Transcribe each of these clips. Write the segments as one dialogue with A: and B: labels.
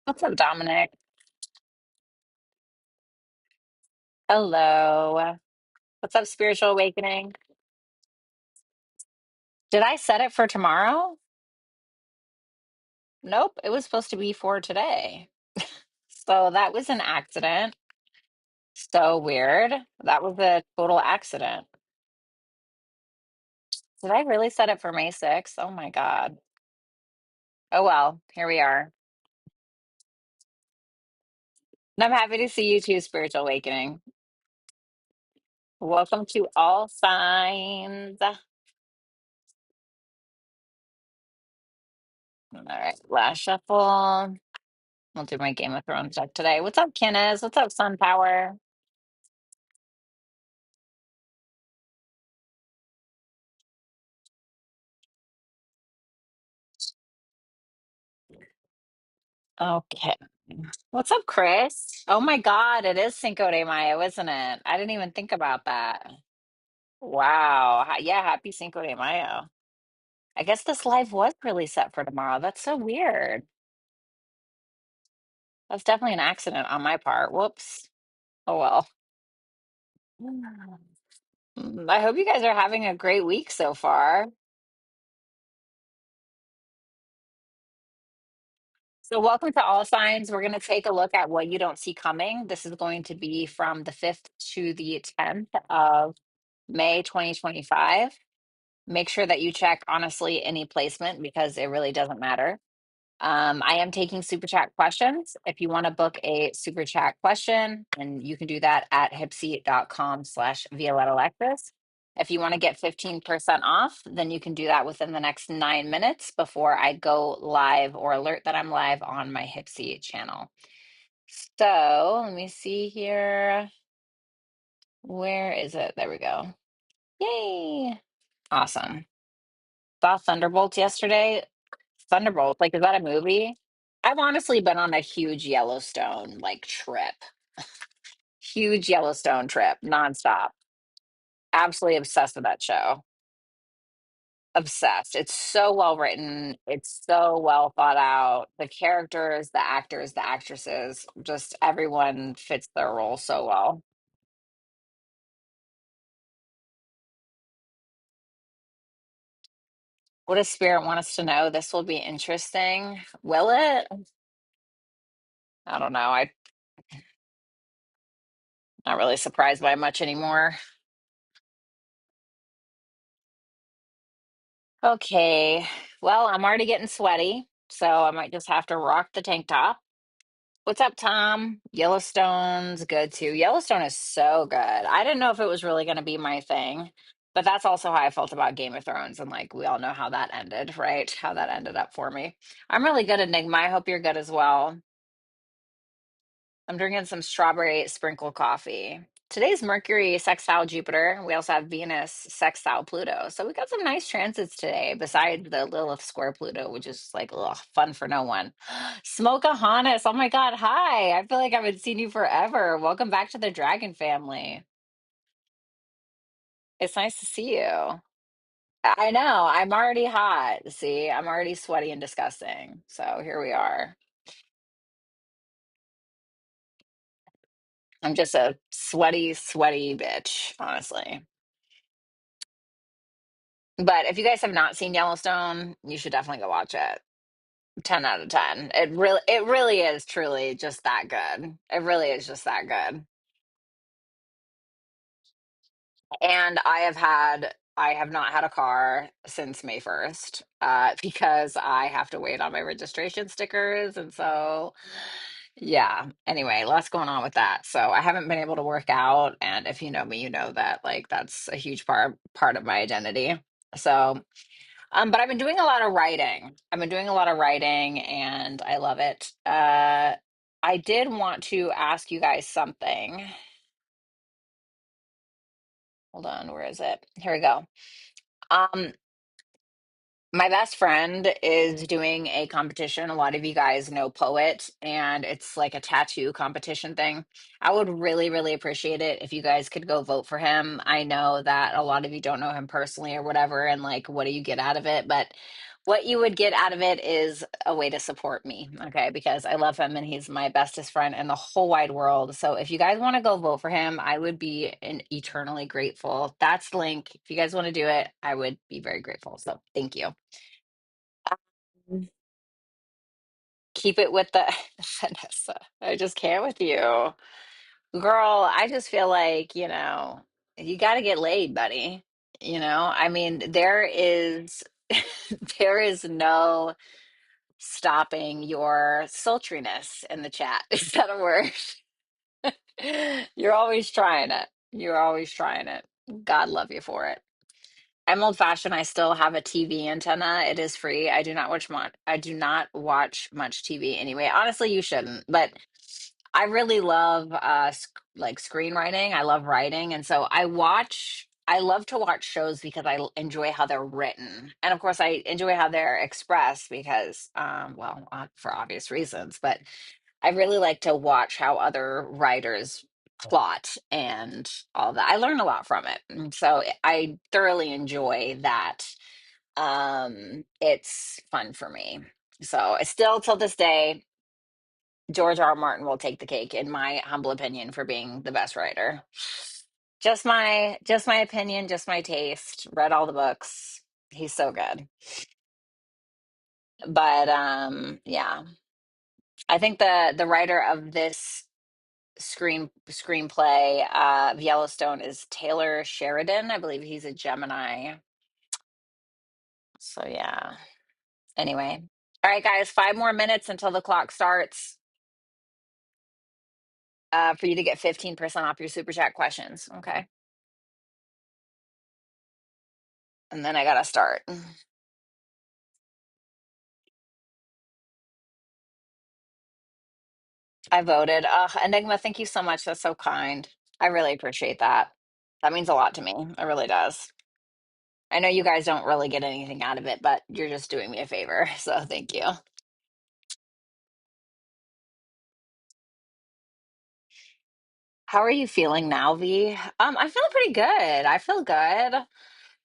A: What's up, Dominic? Hello. What's up, Spiritual Awakening? Did I set it for tomorrow? Nope, it was supposed to be for today. So that was an accident. So weird. That was a total accident. Did I really set it for May 6th? Oh my God. Oh well, here we are. And I'm happy to see you too, Spiritual Awakening. Welcome to All Signs. All right, last shuffle. We'll do my Game of Thrones deck today. What's up, Kenneth? What's up, Sun Power? Okay. What's up, Chris? Oh my God, it is Cinco de Mayo, isn't it? I didn't even think about that. Wow. Yeah, happy Cinco de Mayo. I guess this live was really set for tomorrow. That's so weird. That's definitely an accident on my part. Whoops. Oh well. I hope you guys are having a great week so far. So, welcome to All Signs. We're going to take a look at what you don't see coming. This is going to be from the 5th to the 10th of May 2025. Make sure that you check honestly any placement because it really doesn't matter. I am taking super chat questions. If you want to book a super chat question, and you can do that at hipsy.com/Violetta Alexis. If you want to get 15% off, then you can do that within the next 9 minutes before I go live or alert that I'm live on my Hipsy channel. So let me see here. Where is it? There we go. Yay. Awesome. Saw Thunderbolts yesterday. Thunderbolts, like, is that a movie? I've honestly been on a huge Yellowstone like trip. Huge Yellowstone trip, nonstop. Absolutely obsessed with that show. Obsessed. It's so well written. It's so well thought out. The characters, the actors, the actresses, just everyone fits their role so well. What does Spirit want us to know? This will be interesting. Will it? I don't know. I'm not really surprised by much anymore. Okay. Well, I'm already getting sweaty, so I might just have to rock the tank top. What's up, Tom? Yellowstone's good too. Yellowstone is so good. I didn't know if it was really going to be my thing, but that's also how I felt about Game of Thrones. And like, we all know how that ended, right? How that ended up for me. I'm really good at Enigma. I hope you're good as well. I'm drinking some strawberry sprinkle coffee. Today's Mercury sextile Jupiter. We also have Venus sextile Pluto. So we got some nice transits today, besides the Lilith square Pluto, which is like, ugh, fun for no one. Smokeahanas. Oh my God. Hi. I feel like I haven't seen you forever. Welcome back to the Dragon family. It's nice to see you. I know. I'm already hot. See, I'm already sweaty and disgusting. So here we are. I'm just a sweaty, sweaty bitch, honestly. But if you guys have not seen Yellowstone, you should definitely go watch it. 10 out of 10. It really is truly just that good. It really is just that good. And I have not had a car since May 1st, because I have to wait on my registration stickers. And so, yeah, anyway, lots going on with that. So I haven't been able to work out. And if you know me, you know that like that's a huge part of my identity. So but I've been doing a lot of writing. I've been doing a lot of writing and I love it. I did want to ask you guys something. Hold on, where is it? Here we go. Um, my best friend is doing a competition. A lot of you guys know Poet, and it's like a tattoo competition thing. I would really, really appreciate it if you guys could go vote for him. I know that a lot of you don't know him personally or whatever, and like, what do you get out of it? But What you would get out of it is a way to support me, okay? Because I love him and he's my bestest friend in the whole wide world. So if you guys want to go vote for him, I would be eternally grateful. That's the link. If you guys want to do it, I would be very grateful. So thank you. Keep it with the Vanessa. I just can't with you. Girl, I just feel like, you got to get laid, buddy. I mean, there is there is no stopping your sultriness in the chat. Is that a word? You're always trying it. You're always trying it. God love you for it. I'm old fashioned. I still have a TV antenna. It is free. I do not watch much TV anyway. Honestly, you shouldn't. But I really love like screenwriting. I love writing, and so I love to watch shows because enjoy how they're written, and of course, I enjoy how they're expressed because, well, for obvious reasons. But I really like to watch how other writers plot and all that. I learn a lot from it. And so I thoroughly enjoy that. It's fun for me. So it's still till this day, George R. R. Martin will take the cake, in my humble opinion, for being the best writer. Just my opinion, just my taste. Read all the books. He's so good. But yeah. I think the writer of this screenplay, Yellowstone, is Taylor Sheridan. I believe he's a Gemini. So yeah. Anyway. All right, guys, 5 more minutes until the clock starts, for you to get 15% off your super chat questions. Okay. And then I gotta start. I voted. Enigma, thank you so much. That's so kind. I really appreciate that. That means a lot to me. It really does. I know you guys don't really get anything out of it, but you're just doing me a favor. So thank you. How are you feeling now, V? I'm feeling pretty good. I feel good.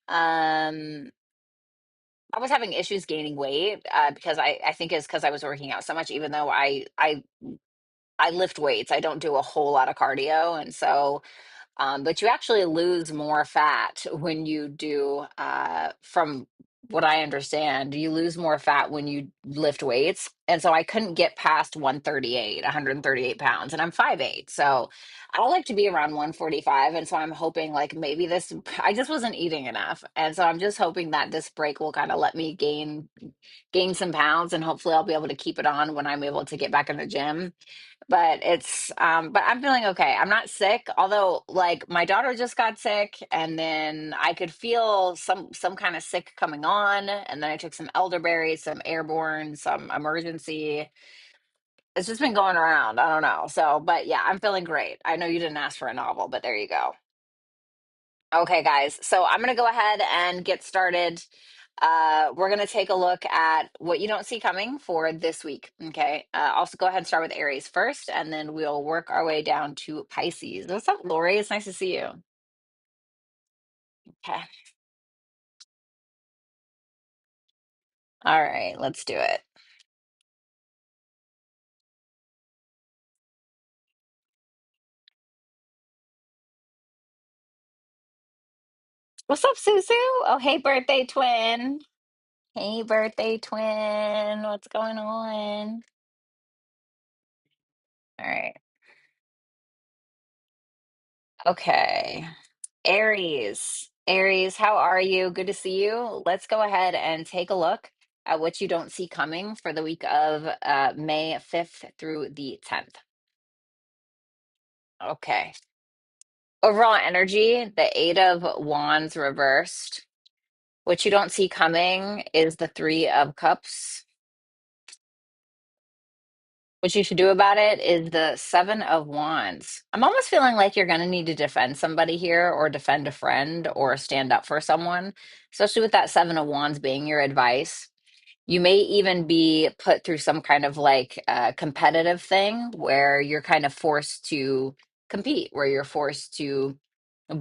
A: I was having issues gaining weight, because I think it's because I was working out so much, even though I lift weights. I don't do a whole lot of cardio. And so, but you actually lose more fat when you do, from what I understand, you lose more fat when you lift weights. And so I couldn't get past 138 pounds, and I'm 5'8". So I like to be around 145. And so I'm hoping, like, maybe I just wasn't eating enough. And so I'm just hoping that this break will kind of let me gain some pounds, and hopefully I'll be able to keep it on when I'm able to get back in the gym. But I'm feeling okay. I'm not sick, although, like, my daughter just got sick, and then I could feel some kind of sick coming on, and then I took some elderberries, some airborne, some emergency. It's just been going around. I don't know. So, but yeah, I'm feeling great. I know you didn't ask for a novel, but there you go. Okay, guys. So I'm going to go ahead and get started. We're going to take a look at what you don't see coming for this week. Okay. Also, go ahead and start with Aries first, and then we'll work our way down to Pisces. What's up, Lori? It's nice to see you. Okay. All right. Let's do it. What's up, Susu? Oh, hey, birthday twin. Hey, birthday twin. What's going on? All right. Okay. Aries, how are you? Good to see you. Let's go ahead and take a look at what you don't see coming for the week of, May 5th through the 10th. Okay. Overall energy, the Eight of Wands reversed. What you don't see coming is the Three of Cups. What you should do about it is the Seven of Wands. I'm almost feeling like you're going to need to defend somebody here, or defend a friend, or stand up for someone, especially with that Seven of Wands being your advice. You may even be put through some kind of, like, competitive thing where you're kind of forced to compete, where you're forced to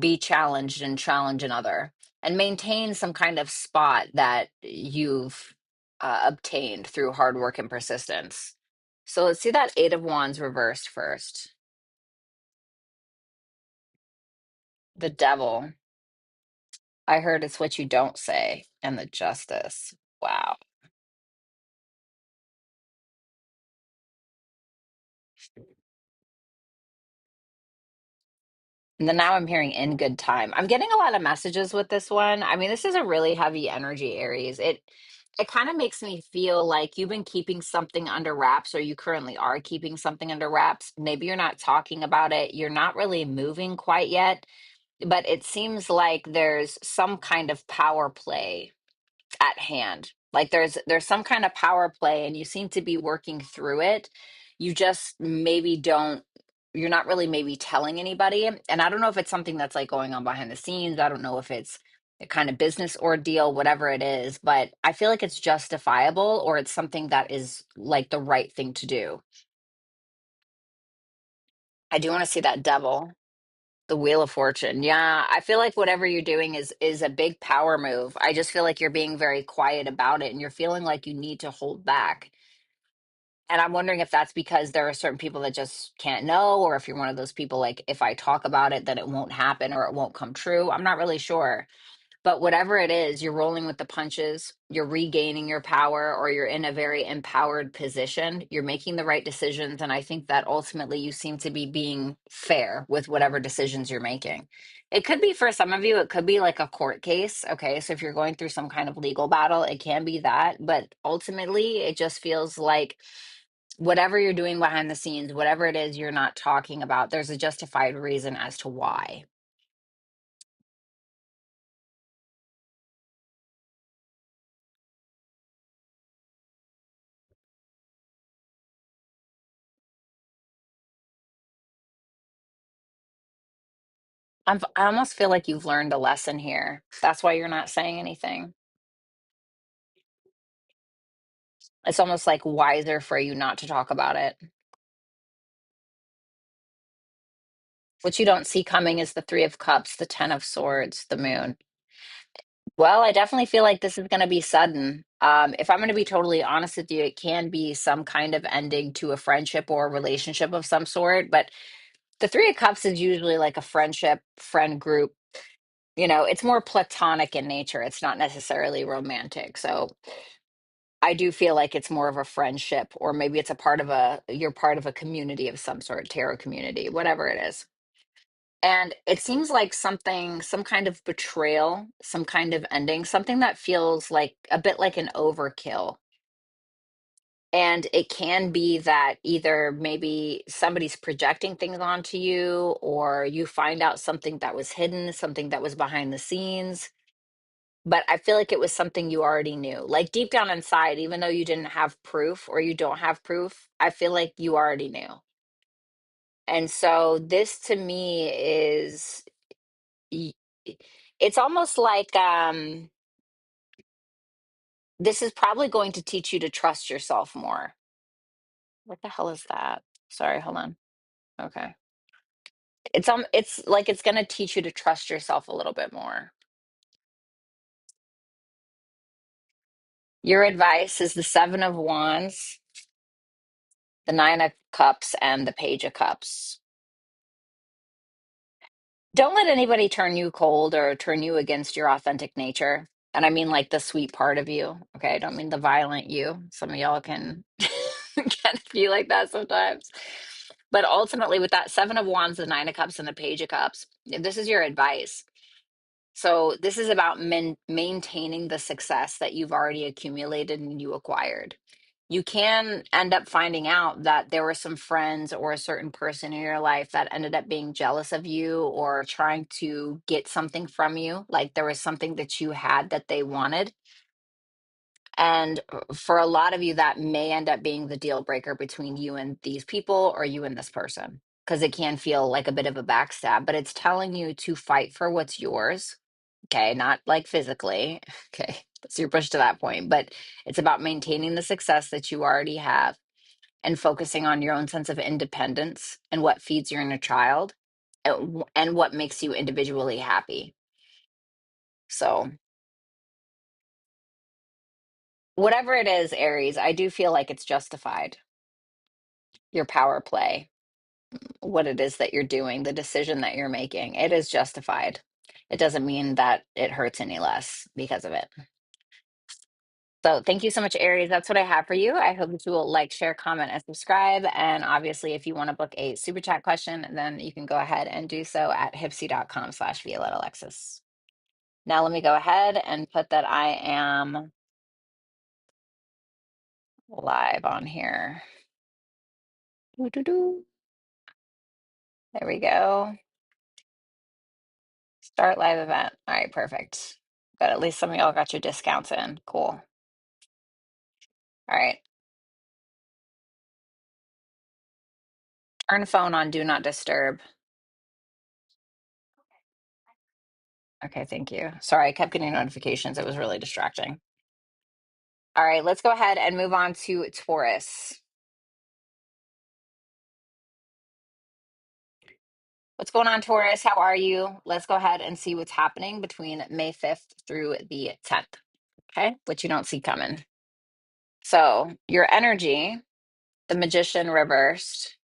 A: be challenged and challenge another, and maintain some kind of spot that you've obtained through hard work and persistence. So let's see that Eight of Wands reversed first. The Devil. I heard it's what you don't say. And the Justice. Wow. And then now I'm hearing in good time. I'm getting a lot of messages with this one. I mean, this is a really heavy energy, Aries. It kind of makes me feel like you've been keeping something under wraps, or you currently are keeping something under wraps. Maybe you're not talking about it. You're not really moving quite yet, but it seems like there's some kind of power play at hand. Like there's some kind of power play and you seem to be working through it. You just maybe don't you're not really maybe telling anybody. And I don't know if it's something that's like going on behind the scenes. I don't know if it's a kind of business ordeal, whatever it is, but I feel like it's justifiable or it's something that is like the right thing to do. I do want to see that Devil. The Wheel of Fortune. Yeah, I feel like whatever you're doing is a big power move. I just feel like you're being very quiet about it and you're feeling like you need to hold back. And I'm wondering if that's because there are certain people that just can't know, or if you're one of those people like, if I talk about it, then it won't happen or it won't come true. I'm not really sure. But whatever it is, you're rolling with the punches, you're regaining your power, or you're in a very empowered position. You're making the right decisions. And I think that ultimately you seem to be being fair with whatever decisions you're making. It could be for some of you, it could be like a court case. Okay. So if you're going through some kind of legal battle, it can be that. But ultimately, it just feels like whatever you're doing behind the scenes, whatever it is you're not talking about, there's a justified reason as to why. I almost feel like you've learned a lesson here. That's why you're not saying anything. It's almost like wiser for you not to talk about it. What you don't see coming is the Three of Cups, the Ten of Swords, the Moon. Well, I definitely feel like this is going to be sudden. If I'm going to be totally honest with you, it can be some kind of ending to a friendship or a relationship of some sort. But the Three of Cups is usually like a friendship, friend group. You know, it's more platonic in nature. It's not necessarily romantic. So I do feel like it's more of a friendship, or maybe it's a part of you're part of a community of some sort, tarot community, whatever it is. And it seems like something, some kind of betrayal, some kind of ending, something that feels like a bit like an overkill. And it can be that either maybe somebody's projecting things onto you, or you find out something that was hidden, something that was behind the scenes. But I feel like it was something you already knew. Like deep down inside, even though you didn't have proof or you don't have proof, I feel like you already knew. And so this to me is y- it's almost like this is probably going to teach you to trust yourself more. What the hell is that? Sorry, hold on. Okay. It's like it's going to teach you to trust yourself a little bit more. Your advice is the Seven of Wands, the Nine of Cups, and the Page of Cups. Don't let anybody turn you cold or turn you against your authentic nature. And I mean like the sweet part of you. Okay. I don't mean the violent you. Some of y'all can can be like that sometimes. But ultimately, with that Seven of Wands, the Nine of Cups, and the Page of Cups, this is your advice. So this is about maintaining the success that you've already accumulated and you acquired. You can end up finding out that there were some friends or a certain person in your life that ended up being jealous of you or trying to get something from you. Like there was something that you had that they wanted. And for a lot of you, that may end up being the deal breaker between you and these people or you and this person, because it can feel like a bit of a backstab, but it's telling you to fight for what's yours. Okay. Not like physically. Okay. So you're pushed to that point, but it's about maintaining the success that you already have and focusing on your own sense of independence and what feeds your inner child and what makes you individually happy. So whatever it is, Aries, I do feel like it's justified. Your power play, what it is that you're doing, the decision that you're making, it is justified. It doesn't mean that it hurts any less because of it. So thank you so much, Aries. That's what I have for you. I hope that you will like, share, comment, and subscribe. And obviously, if you want to book a super chat question, then you can go ahead and do so at hipsy.com/Violetta Alexis. Now let me go ahead and put that I am live on here. Doo-doo-doo. There we go. Start live event. All right, perfect. But at least some of y'all got your discounts in. Cool. All right. Turn phone on do not disturb. Okay, thank you. Sorry, I kept getting notifications. It was really distracting. All right, let's go ahead and move on to Taurus. What's going on, Taurus? How are you? Let's go ahead and see what's happening between May 5th through the 10th. Okay, what you don't see coming. So, your energy, the Magician reversed.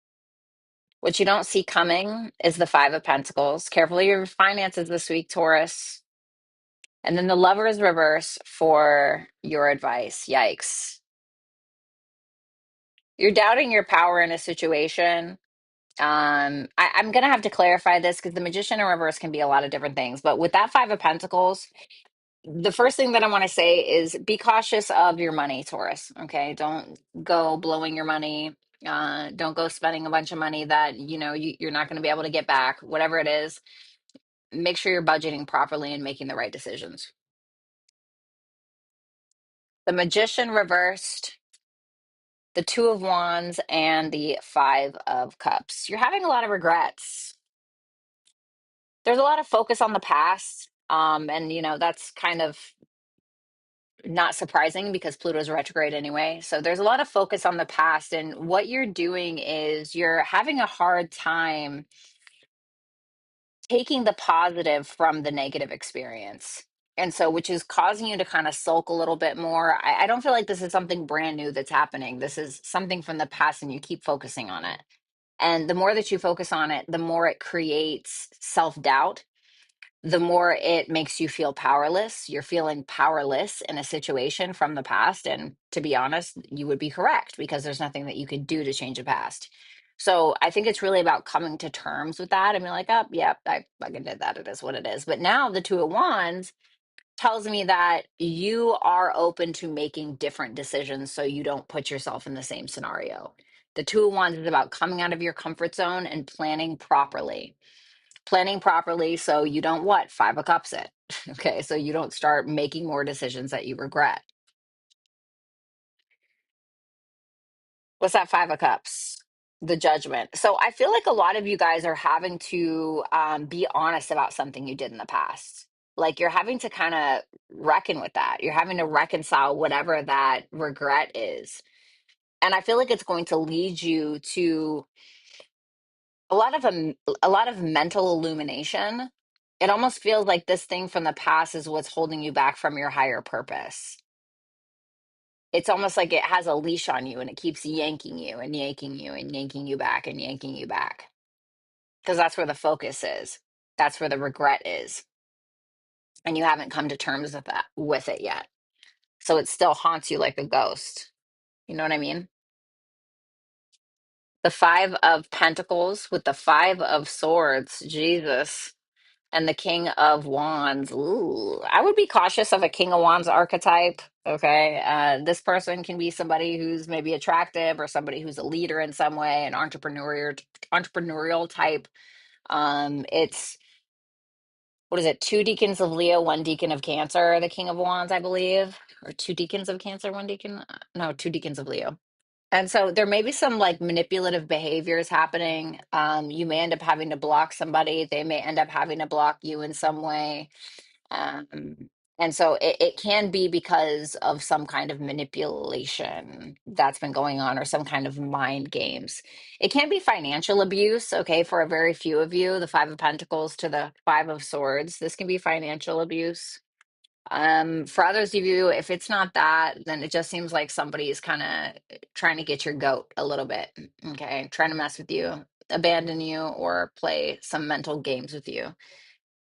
A: What you don't see coming is the Five of Pentacles. Careful of your finances this week, Taurus. And then the Lovers reverse for your advice. Yikes. You're doubting your power in a situation. I'm gonna have to clarify this because the Magician in reverse can be a lot of different things. But with that Five of Pentacles, the first thing that I want to say is be cautious of your money, Taurus. Okay, don't go blowing your money. Don't go spending a bunch of money that you're not going to be able to get back. Whatever it is, make sure you're budgeting properly and making the right decisions. The Magician reversed, the Two of Wands, and the Five of Cups. You're having a lot of regrets. There's a lot of focus on the past. And that's kind of not surprising because Pluto's retrograde anyway. So there's a lot of focus on the past. And what you're doing is you're having a hard time taking the positive from the negative experience. And so, which is causing you to kind of sulk a little bit more. I don't feel like this is something brand new that's happening. This is something from the past, and you keep focusing on it. And the more that you focus on it, the more it creates self doubt, the more it makes you feel powerless. You're feeling powerless in a situation from the past. And to be honest, you would be correct because there's nothing that you could do to change the past. So I think it's really about coming to terms with that and be like, oh, yeah, I fucking did that. It is what it is. But now the Two of Wands tells me that you are open to making different decisions so you don't put yourself in the same scenario. The Two of Wands is about coming out of your comfort zone and planning properly so you don't what Five of Cups it. Okay, so you don't start making more decisions that you regret. What's that? Five of Cups, the Judgment. So I feel like a lot of you guys are having to be honest about something you did in the past. Like you're having to kind of reckon with that. You're having to reconcile whatever that regret is. And I feel like it's going to lead you to a lot of mental illumination. It almost feels like this thing from the past is what's holding you back from your higher purpose. It's almost like it has a leash on you and it keeps yanking you and yanking you and yanking you back and yanking you back. Because that's where the focus is. That's where the regret is. And you haven't come to terms with it yet. So it still haunts you like a ghost. You know what I mean? The Five of Pentacles with the Five of Swords. Jesus. And the King of Wands. Ooh, I would be cautious of a King of Wands archetype. Okay. This person can be somebody who's maybe attractive or somebody who's a leader in some way, an entrepreneurial type. It's what is it? Two deacons of Leo, one deacon of Cancer, the King of Wands, I believe. Or two deacons of Cancer, one deacon. No, two deacons of Leo. And so there may be some like manipulative behaviors happening. You may end up having to block somebody. They may end up having to block you in some way. And so it can be because of some kind of manipulation that's been going on or some kind of mind games. It can be financial abuse, okay, for a very few of you, the Five of Pentacles to the Five of Swords. This can be financial abuse. For others of you, if it's not that, then it just seems like somebody's kind of trying to get your goat a little bit. Okay, trying to mess with you, abandon you, or play some mental games with you.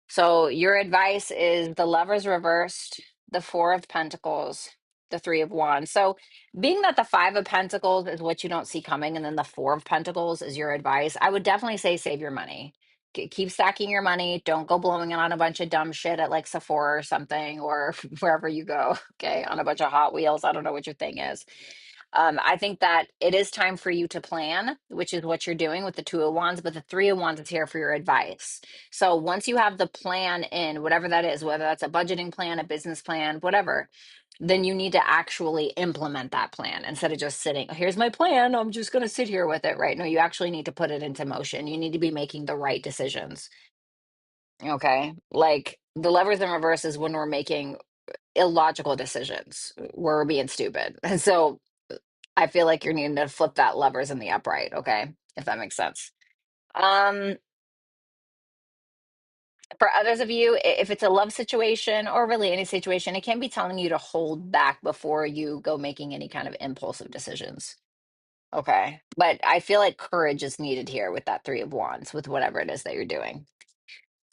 A: So your advice is the Lovers reversed, the Four of Pentacles, the Three of Wands. So being that the Five of Pentacles is what you don't see coming, and then the Four of Pentacles is your advice, I would definitely say save your money. Keep stacking your money. Don't go blowing it on a bunch of dumb shit at like Sephora or something, or wherever you go. Okay, on a bunch of Hot Wheels. I don't know what your thing is. I think that it is time for you to plan, which is what you're doing with the Two of Wands, but the Three of Wands is here for your advice. So once you have the plan in, whatever that is, whether that's a budgeting plan, a business plan, whatever, then you need to actually implement that plan instead of just sitting, here's my plan, I'm just going to sit here with it, right? No, you actually need to put it into motion. You need to be making the right decisions. Okay. Like the levers in reverse is when we're making illogical decisions, we're being stupid. And so I feel like you're needing to flip that levers in the upright, okay? If that makes sense. Um, for others of you, if it's a love situation or really any situation, it can be telling you to hold back before you go making any kind of impulsive decisions. Okay. But I feel like courage is needed here with that Three of Wands, with whatever it is that you're doing.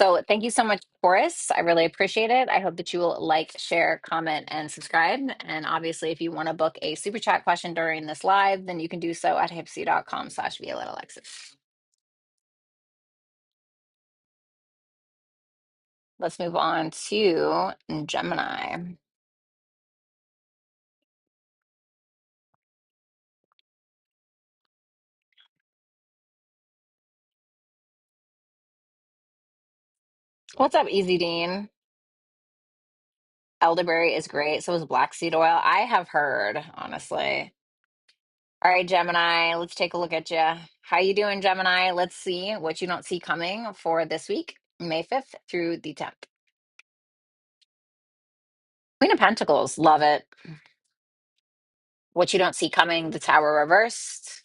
A: So thank you so much, Taurus. I really appreciate it. I hope that you will like, share, comment, and subscribe. And obviously, if you want to book a super chat question during this live, then you can do so at hipsy.com/Violetta Alexis. Let's move on to Gemini. What's up, Easy Dean? Elderberry is great. So is black seed oil. I have heard, honestly. All right, Gemini, let's take a look at you. How you doing, Gemini? Let's see what you don't see coming for this week, May 5th through the 10th. Queen of Pentacles, love it. What you don't see coming, the Tower reversed.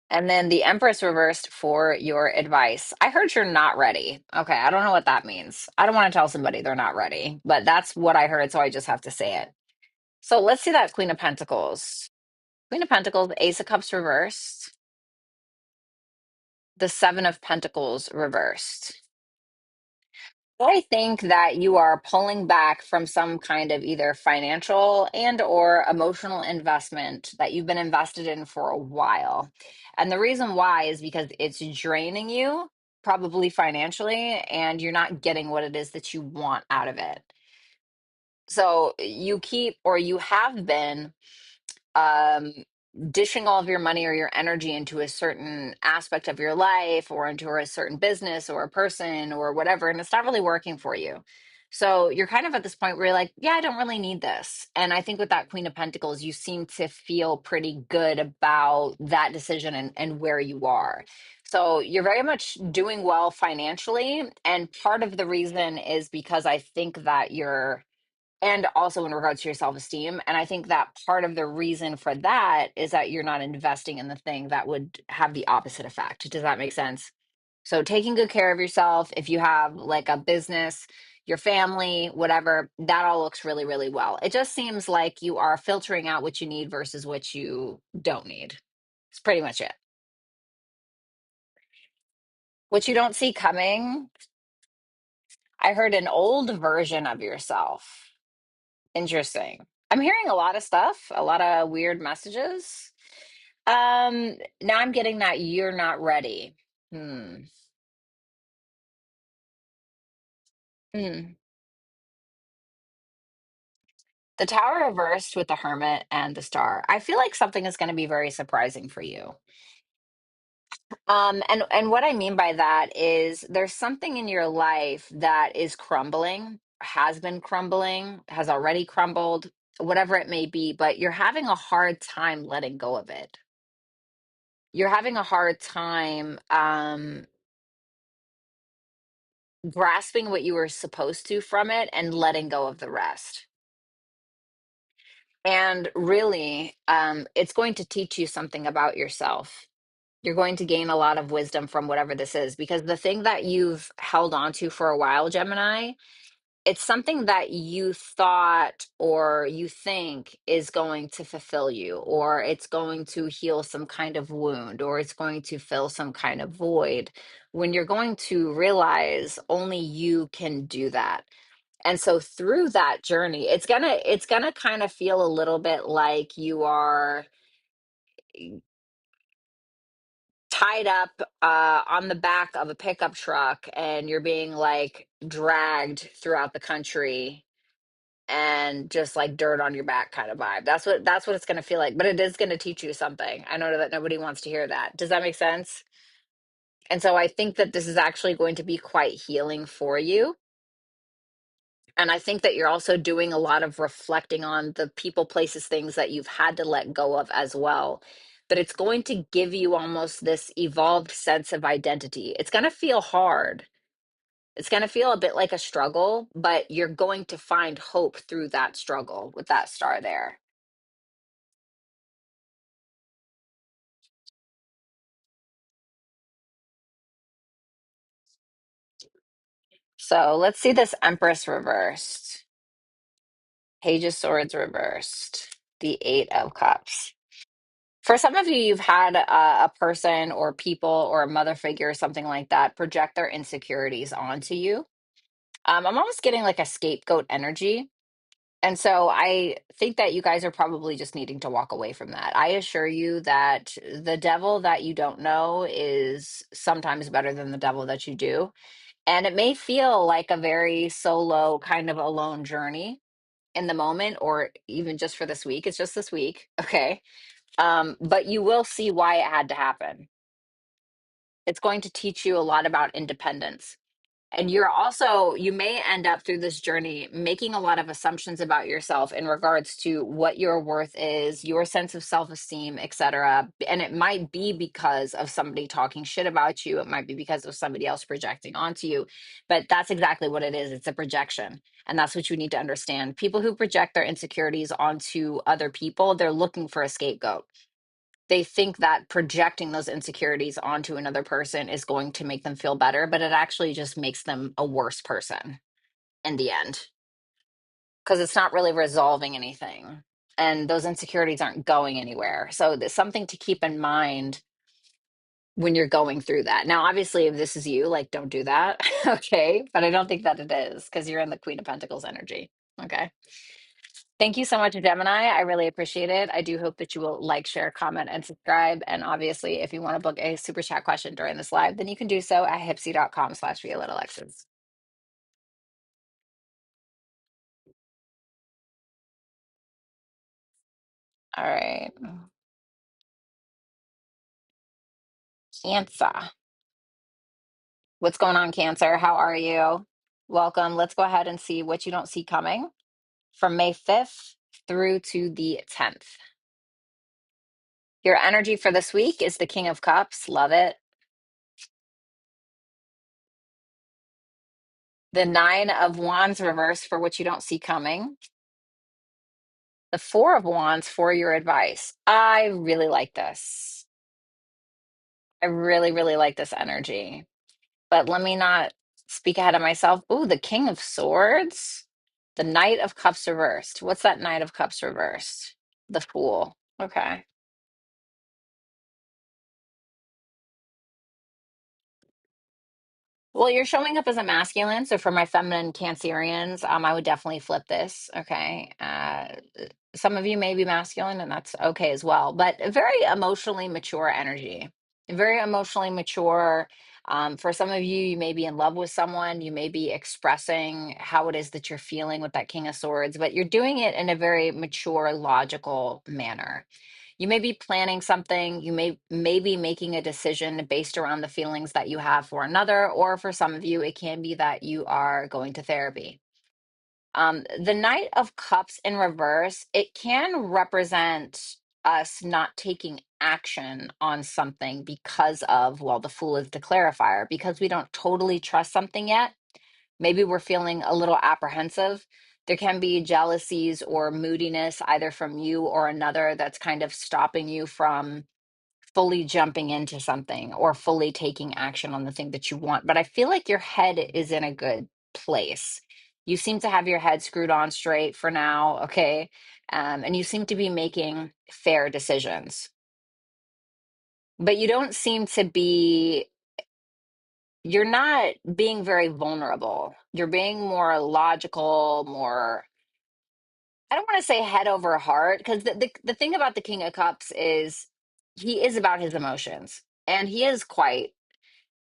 A: And then the Empress reversed for your advice. I heard you're not ready. Okay, I don't know what that means. I don't want to tell somebody they're not ready, but that's what I heard, so I just have to say it. So let's see that Queen of Pentacles. Queen of Pentacles, Ace of Cups reversed, the Seven of Pentacles reversed. I think that you are pulling back from some kind of either financial and or emotional investment that you've been invested in for a while. And the reason why is because it's draining you, probably financially, and you're not getting what it is that you want out of it. So you keep, or you have been, um, dishing all of your money or your energy into a certain aspect of your life or into a certain business or a person or whatever, and it's not really working for you. So you're kind of at this point where you're like, yeah, I don't really need this. And I think with that Queen of Pentacles, you seem to feel pretty good about that decision and where you are. So you're very much doing well financially. And part of the reason is because I think that you're, and also in regards to your self-esteem, and I think that part of the reason for that is that you're not investing in the thing that would have the opposite effect. Does that make sense? So taking good care of yourself, if you have like a business, your family, whatever, that all looks really, really well. It just seems like you are filtering out what you need versus what you don't need. It's pretty much it. What you don't see coming, I heard an old version of yourself. Interesting. I'm hearing a lot of stuff, a lot of weird messages. Now I'm getting that you're not ready. Hmm. Hmm. The Tower reversed with the Hermit and the Star. I feel like something is going to be very surprising for you. And what I mean by that is there's something in your life that is crumbling, has been crumbling, has already crumbled, whatever it may be, but you're having a hard time letting go of it. You're having a hard time grasping what you were supposed to from it and letting go of the rest. And really, it's going to teach you something about yourself. You're going to gain a lot of wisdom from whatever this is, because the thing that you've held on to for a while, Gemini, it's something that you thought or you think is going to fulfill you, or it's going to heal some kind of wound, or it's going to fill some kind of void, when you're going to realize only you can do that. And so through that journey, it's gonna kind of feel a little bit like you are tied up on the back of a pickup truck and you're being like dragged throughout the country and just like dirt on your back kind of vibe. That's what it's going to feel like, but it is going to teach you something. I know that nobody wants to hear that. Does that make sense? And so I think that this is actually going to be quite healing for you. And I think that you're also doing a lot of reflecting on the people, places, things that you've had to let go of as well. But it's going to give you almost this evolved sense of identity. It's going to feel hard. It's going to feel a bit like a struggle, but you're going to find hope through that struggle with that star there. So let's see this Empress reversed, Page of Swords reversed, the Eight of Cups. For some of you, you've had a person or people or a mother figure or something like that project their insecurities onto you. I'm almost getting like a scapegoat energy. And so I think that you guys are probably just needing to walk away from that. I assure you that the devil that you don't know is sometimes better than the devil that you do. And it may feel like a very solo, kind of alone journey in the moment, or even just for this week. It's just this week. Okay. But you will see why it had to happen. It's going to teach you a lot about independence. And you may end up through this journey making a lot of assumptions about yourself in regards to what your worth is, your sense of self-esteem, etc. And it might be because of somebody talking shit about you. It might be because of somebody else projecting onto you. But that's exactly what it is. It's a projection. And that's what you need to understand. People who project their insecurities onto other people, they're looking for a scapegoat. They think that projecting those insecurities onto another person is going to make them feel better, but it actually just makes them a worse person in the end because it's not really resolving anything. And those insecurities aren't going anywhere. So there's something to keep in mind when you're going through that. Now, obviously, if this is you, like, don't do that. Okay. But I don't think that it is because you're in the Queen of Pentacles energy. Okay. Thank you so much, Gemini. I really appreciate it. I do hope that you will like, share, comment, and subscribe. And obviously, if you want to book a super chat question during this live, then you can do so at hipsy.com/Violetta Alexis. All right. Cancer. What's going on, Cancer? How are you? Welcome. Let's go ahead and see what you don't see coming from May 5th through to the 10th. Your energy for this week is the King of Cups. Love it. The Nine of Wands reverse for what you don't see coming. The Four of Wands for your advice. I really like this. I really, really like this energy. But let me not speak ahead of myself. Ooh, the King of Swords. The Knight of Cups reversed. What's that Knight of Cups reversed? The Fool. Okay. Well, you're showing up as a masculine, so for my feminine Cancerians, I would definitely flip this. Okay, some of you may be masculine, and that's okay as well. But a very emotionally mature energy, very emotionally mature. For some of you, you may be in love with someone, you may be expressing how it is that you're feeling with that King of Swords, but you're doing it in a very mature, logical manner. You may be planning something, you may be making a decision based around the feelings that you have for another, or for some of you it can be that you are going to therapy. The Knight of Cups in reverse, it can represent us not taking action on something because of, well, the Fool is the clarifier, because we don't totally trust something yet. Maybe we're feeling a little apprehensive. There can be jealousies or moodiness either from you or another that's kind of stopping you from fully jumping into something or fully taking action on the thing that you want. But I feel like your head is in a good place. You seem to have your head screwed on straight for now, okay? And you seem to be making fair decisions. But you don't seem to be, you're not being very vulnerable. You're being more logical, more, I don't want to say head over heart, because the thing about the King of Cups is he is about his emotions. And he is quite,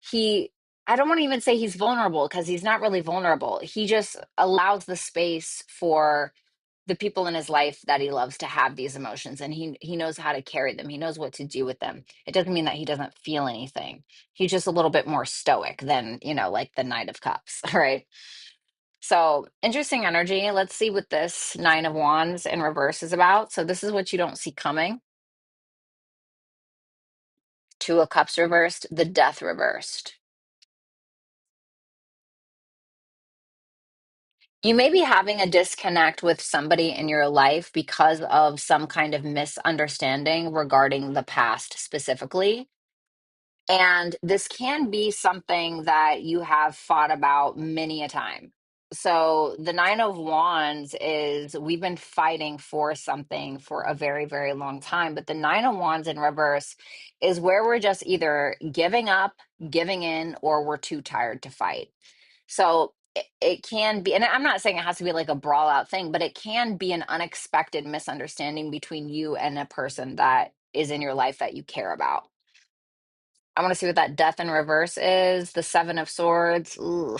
A: he, I don't want to even say he's vulnerable because he's not really vulnerable. He just allows the space for the people in his life that he loves to have these emotions, and he knows how to carry them. He knows what to do with them. It doesn't mean that he doesn't feel anything. He's just a little bit more stoic than, like the Knight of Cups, right? So interesting energy. Let's see what this Nine of Wands in reverse is about. So this is what you don't see coming. Two of Cups reversed, the Death reversed. You may be having a disconnect with somebody in your life because of some kind of misunderstanding regarding the past specifically. And this can be something that you have fought about many a time. So the Nine of Wands is we've been fighting for something for a very, very long time. But the Nine of Wands in reverse is where we're just either giving up, giving in, or we're too tired to fight. So it can be, and I'm not saying it has to be like a brawl out thing, but it can be an unexpected misunderstanding between you and a person that is in your life that you care about. I want to see what that Death in reverse is. The Seven of Swords. Ooh.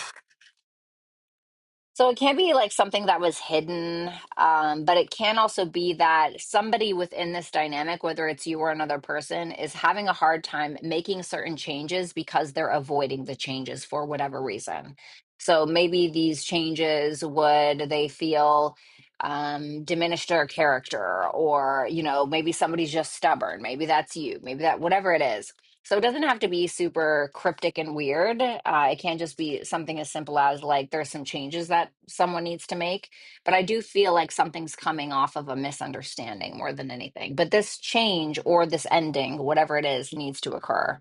A: So it can be like something that was hidden, but it can also be that somebody within this dynamic, whether it's you or another person, is having a hard time making certain changes because they're avoiding the changes for whatever reason. So maybe these changes would they feel diminish their character, or maybe somebody's just stubborn. Maybe that's you. Maybe that whatever it is. So it doesn't have to be super cryptic and weird. It can just be something as simple as like there's some changes that someone needs to make. But I do feel like something's coming off of a misunderstanding more than anything. But this change or this ending, whatever it is, needs to occur.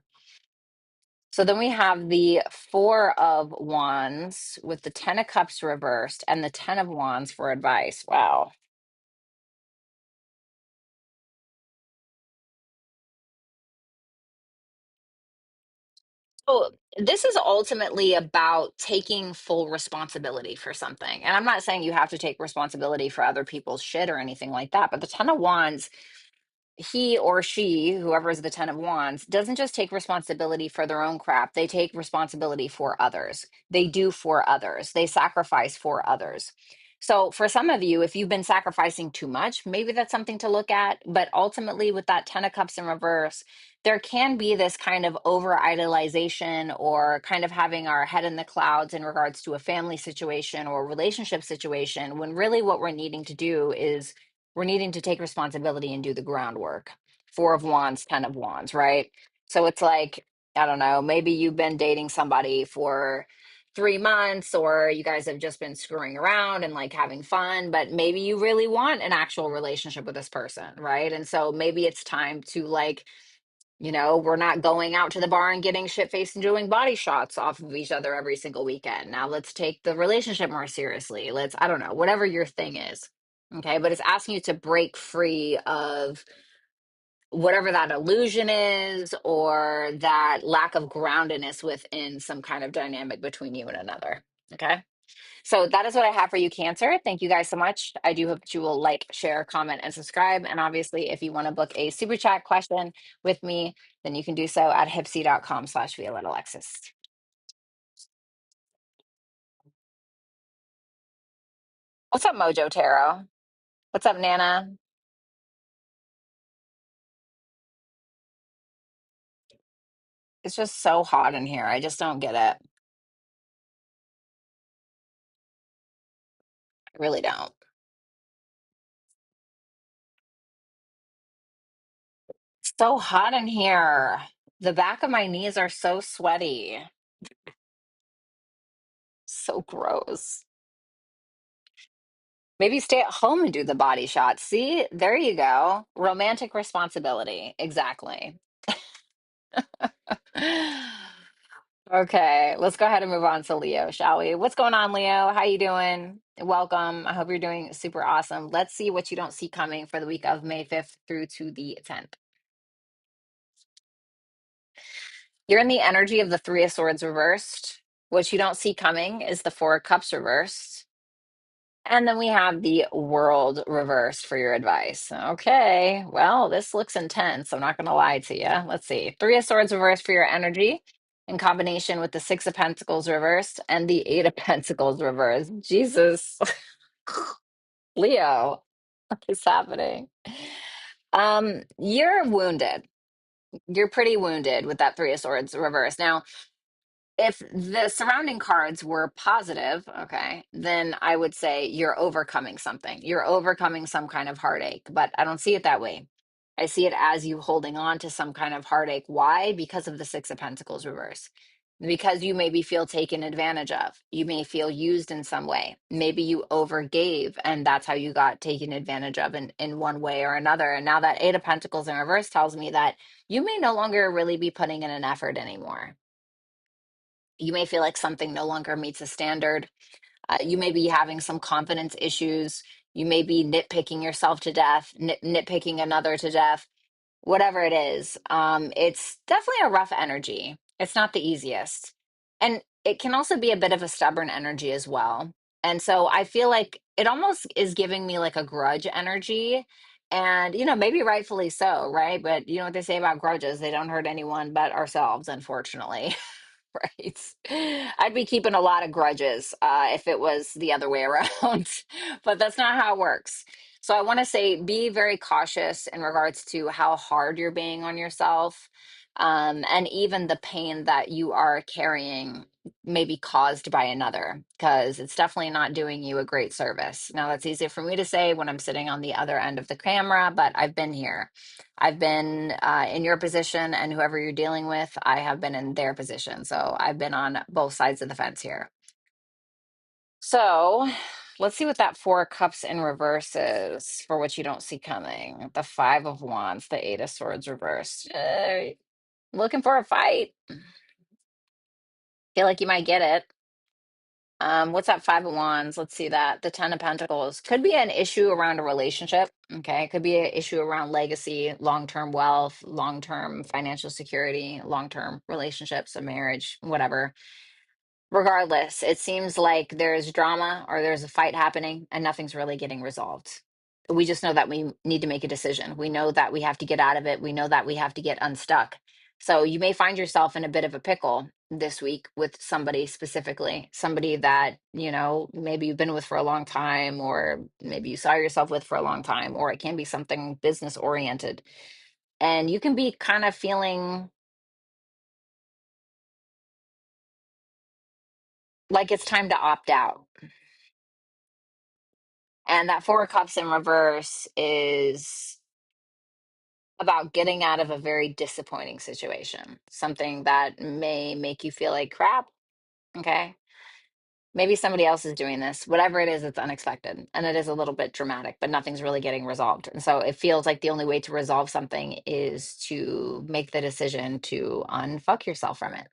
A: So then we have the Four of Wands with the Ten of Cups reversed and the Ten of Wands for advice. Wow. So this is ultimately about taking full responsibility for something. And I'm not saying you have to take responsibility for other people's shit or anything like that, but the Ten of Wands, he or she, whoever is the Ten of Wands, doesn't just take responsibility for their own crap. They take responsibility for others. They do for others. They sacrifice for others. So for some of you, if you've been sacrificing too much, maybe that's something to look at. But ultimately, with that Ten of Cups in reverse, there can be this kind of over idolization or kind of having our head in the clouds in regards to a family situation or relationship situation, when really what we're needing to do is we're needing to take responsibility and do the groundwork. Four of Wands, Ten of Wands, right? So it's like, I don't know, maybe you've been dating somebody for 3 months, or you guys have just been screwing around and like having fun, but maybe you really want an actual relationship with this person, right? And so maybe it's time to like, we're not going out to the bar and getting shit faced and doing body shots off of each other every single weekend. Now let's take the relationship more seriously. I don't know, whatever your thing is. Okay. But it's asking you to break free of whatever that illusion is or that lack of groundedness within some kind of dynamic between you and another. Okay. So that is what I have for you, Cancer. Thank you guys so much. I do hope that you will like, share, comment, and subscribe. And obviously, if you want to book a super chat question with me, then you can do so at hipsy.com/Violetta Alexis. What's up, Mojo Tarot? What's up, Nana? It's just so hot in here. I just don't get it. I really don't. It's so hot in here. The back of my knees are so sweaty. So gross. Maybe stay at home and do the body shot. See, there you go. Romantic responsibility. Exactly. Okay, let's go ahead and move on to Leo, shall we? What's going on, Leo? How you doing? Welcome. I hope you're doing super awesome. Let's see what you don't see coming for the week of May 5th through to the 10th. You're in the energy of the Three of Swords reversed. What you don't see coming is the Four of Cups reversed. And then we have the World reversed for your advice. Okay, well, this looks intense. I'm not going to lie to you. Let's see. Three of Swords reversed for your energy in combination with the Six of Pentacles reversed and the Eight of Pentacles reversed. Jesus. Leo, what is happening? You're wounded. You're pretty wounded with that Three of Swords reversed. Now, if the surrounding cards were positive, okay, then I would say you're overcoming something. You're overcoming some kind of heartache, but I don't see it that way. I see it as you holding on to some kind of heartache. Why? Because of the Six of Pentacles reverse. Because you maybe feel taken advantage of. You may feel used in some way. Maybe you overgave, and that's how you got taken advantage of in one way or another. And now that Eight of Pentacles in reverse tells me that you may no longer really be putting in an effort anymore. You may feel like something no longer meets a standard. You may be having some confidence issues. You may be nitpicking yourself to death, nitpicking another to death, whatever it is. It's definitely a rough energy. It's not the easiest. And it can also be a bit of a stubborn energy as well. And so I feel like it almost is giving me like a grudge energy. And, maybe rightfully so, right? But you know what they say about grudges? They don't hurt anyone but ourselves, unfortunately. Right. I'd be keeping a lot of grudges if it was the other way around, but that's not how it works. So I want to say be very cautious in regards to how hard you're being on yourself, and even the pain that you are carrying may be caused by another, because it's definitely not doing you a great service. Now, that's easy for me to say when I'm sitting on the other end of the camera, but I've been here. I've been in your position, and whoever you're dealing with, I have been in their position. So I've been on both sides of the fence here. So let's see what that Four of Cups in reverse is for what you don't see coming. The Five of Wands, the Eight of Swords reversed. Looking for a fight. Feel like you might get it. What's that Five of Wands? Let's see that. The Ten of Pentacles could be an issue around a relationship. Okay. It could be an issue around legacy, long-term wealth, long-term financial security, long-term relationships, a marriage, whatever. Regardless, it seems like there's drama or there's a fight happening and nothing's really getting resolved. We just know that we need to make a decision. We know that we have to get out of it. We know that we have to get unstuck. So you may find yourself in a bit of a pickle this week with somebody specifically, somebody that, maybe you've been with for a long time, or maybe you saw yourself with for a long time, or it can be something business oriented. And you can be kind of feeling like it's time to opt out. And that Four of Cups in reverse is about getting out of a very disappointing situation, something that may make you feel like crap. Okay. Maybe somebody else is doing this. Whatever it is, it's unexpected and it is a little bit dramatic, but nothing's really getting resolved. And so it feels like the only way to resolve something is to make the decision to unfuck yourself from it.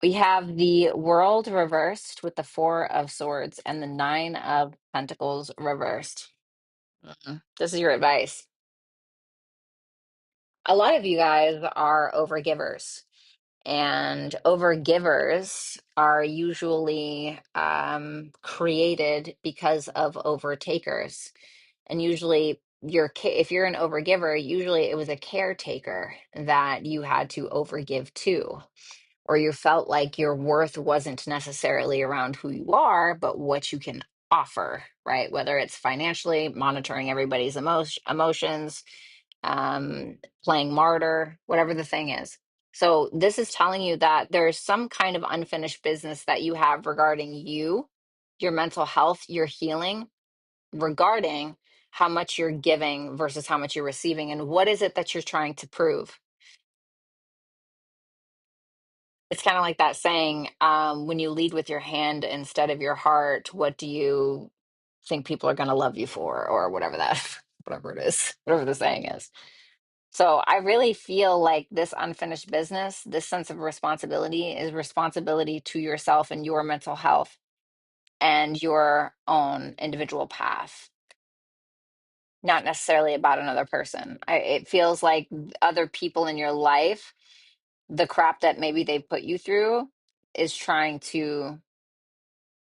A: We have the World reversed with the Four of Swords and the Nine of Pentacles reversed. This is your advice. A lot of you guys are overgivers, and overgivers are usually created because of overtakers. And usually, if you're an overgiver, usually it was a caretaker that you had to overgive to, or you felt like your worth wasn't necessarily around who you are, but what you can offer, right? Whether it's financially, monitoring everybody's emotions, playing martyr, whatever the thing is. So this is telling you that there's some kind of unfinished business that you have regarding you, your mental health, your healing, regarding how much you're giving versus how much you're receiving. And what is it that you're trying to prove? It's kind of like that saying, when you lead with your hand instead of your heart, what do you think people are going to love you for, or whatever that, whatever it is, whatever the saying is. So I really feel like this unfinished business, this sense of responsibility is responsibility to yourself and your mental health and your own individual path, not necessarily about another person. It feels like other people in your life, the crap that maybe they put you through is trying to,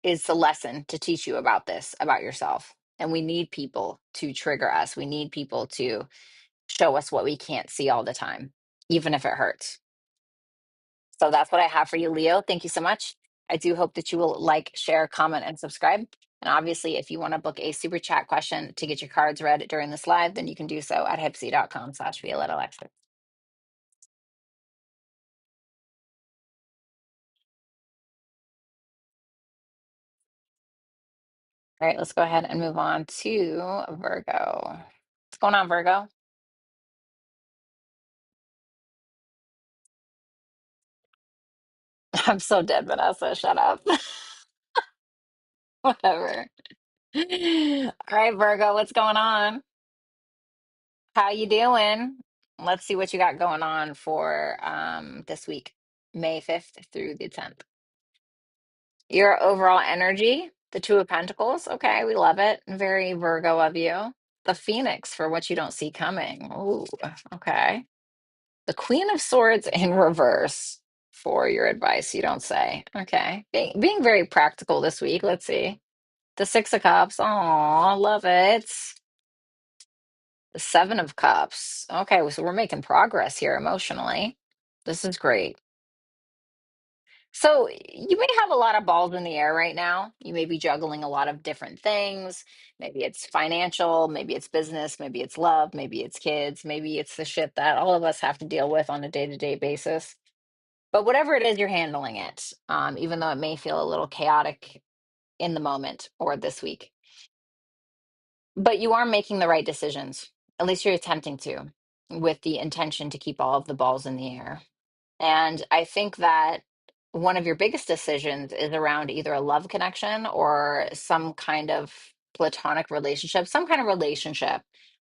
A: is the lesson to teach you about this, about yourself. And we need people to trigger us. We need people to show us what we can't see all the time, even if it hurts. So that's what I have for you, Leo. Thank you so much. I do hope that you will like, share, comment, and subscribe. And obviously, if you want to book a super chat question to get your cards read during this live, then you can do so at hipsy.com/Violetta Alexis. All right, let's go ahead and move on to Virgo. What's going on, Virgo? I'm so dead, Vanessa. Shut up. Whatever. All right, Virgo, what's going on? How you doing? Let's see what you got going on for this week, May 5th through the 10th. Your overall energy, the Two of Pentacles. Okay, we love it. Very Virgo of you. The Phoenix for what you don't see coming. Ooh, okay. The Queen of Swords in reverse for your advice you don't say. Okay. Being very practical this week. Let's see. The Six of Cups. Oh, love it. The Seven of Cups. Okay, so we're making progress here emotionally. This is great. So you may have a lot of balls in the air right now. You may be juggling a lot of different things. Maybe it's financial, maybe it's business, maybe it's love, maybe it's kids, maybe it's the shit that all of us have to deal with on a day-to-day basis. But whatever it is, you're handling it, even though it may feel a little chaotic in the moment or this week. But you are making the right decisions. At least you're attempting to, with the intention to keep all of the balls in the air. And I think that one of your biggest decisions is around either a love connection or some kind of platonic relationship, some kind of relationship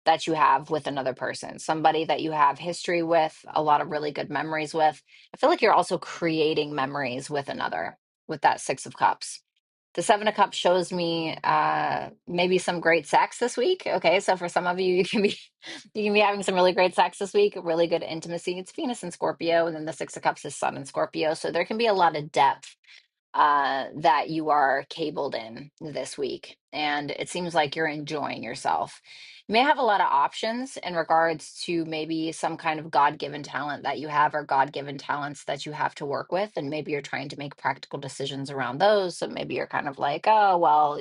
A: that you have with another person, somebody that you have history with, a lot of really good memories with. I feel like you're also creating memories with another with that Six of Cups. The Seven of Cups shows me maybe some great sex this week. Okay, so for some of you, you can be having some really great sex this week, really good intimacy. It's Venus and Scorpio, and then the Six of Cups is Sun and Scorpio. So there can be a lot of depth that you are cabled in this week. And it seems like you're enjoying yourself. You may have a lot of options in regards to maybe some kind of God-given talent that you have or God-given talents that you have to work with. And maybe you're trying to make practical decisions around those. So maybe you're kind of like, oh, well,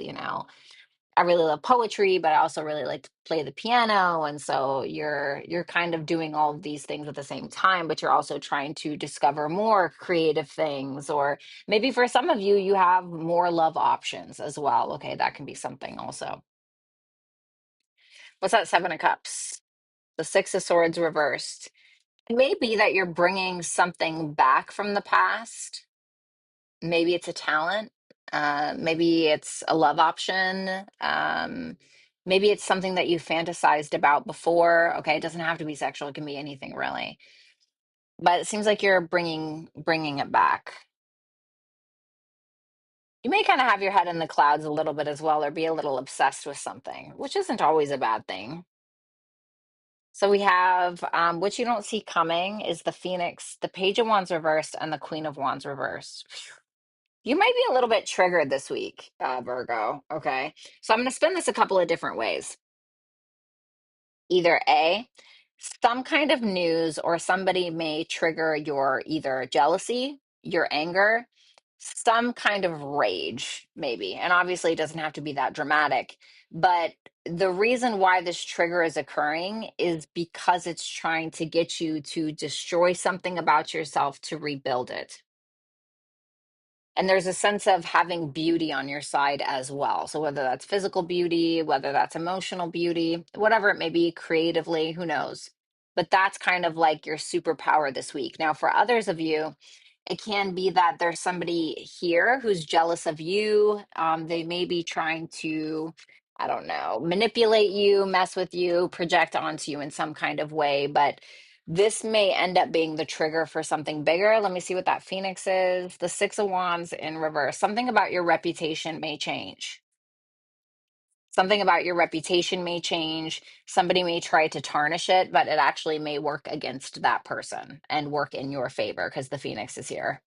A: I really love poetry, but I also really like to play the piano. And so you're kind of doing all of these things at the same time, but you're also trying to discover more creative things. Or maybe for some of you, you have more love options as well. Okay, that can be something also. What's that Seven of Cups? The Six of Swords reversed. It may be that you're bringing something back from the past. Maybe it's a talent. Maybe it's a love option. Maybe it's something that you fantasized about before. Okay, it doesn't have to be sexual. It can be anything really. But it seems like you're bringing it back. You may kind of have your head in the clouds a little bit as well, or be a little obsessed with something, which isn't always a bad thing. So we have what you don't see coming is the Phoenix, the Page of Wands reversed, and the Queen of Wands reversed. You might be a little bit triggered this week, Virgo. Okay. So I'm going to spin this a couple of different ways. Either A, some kind of news or somebody may trigger your either jealousy, your anger, some kind of rage, maybe. And obviously, it doesn't have to be that dramatic. But the reason why this trigger is occurring is because it's trying to get you to destroy something about yourself to rebuild it. And there's a sense of having beauty on your side as well. So whether that's physical beauty, whether that's emotional beauty, whatever it may be, creatively, who knows? But that's kind of like your superpower this week. Now, for others of you, it can be that there's somebody here who's jealous of you. They may be trying to I don't know, manipulate you, mess with you, project onto you in some kind of way. But this may end up being the trigger for something bigger. Let me see what that Phoenix is. The Six of Wands in reverse. Something about your reputation may change. Something about your reputation may change. Somebody may try to tarnish it, but it actually may work against that person and work in your favor because the Phoenix is here.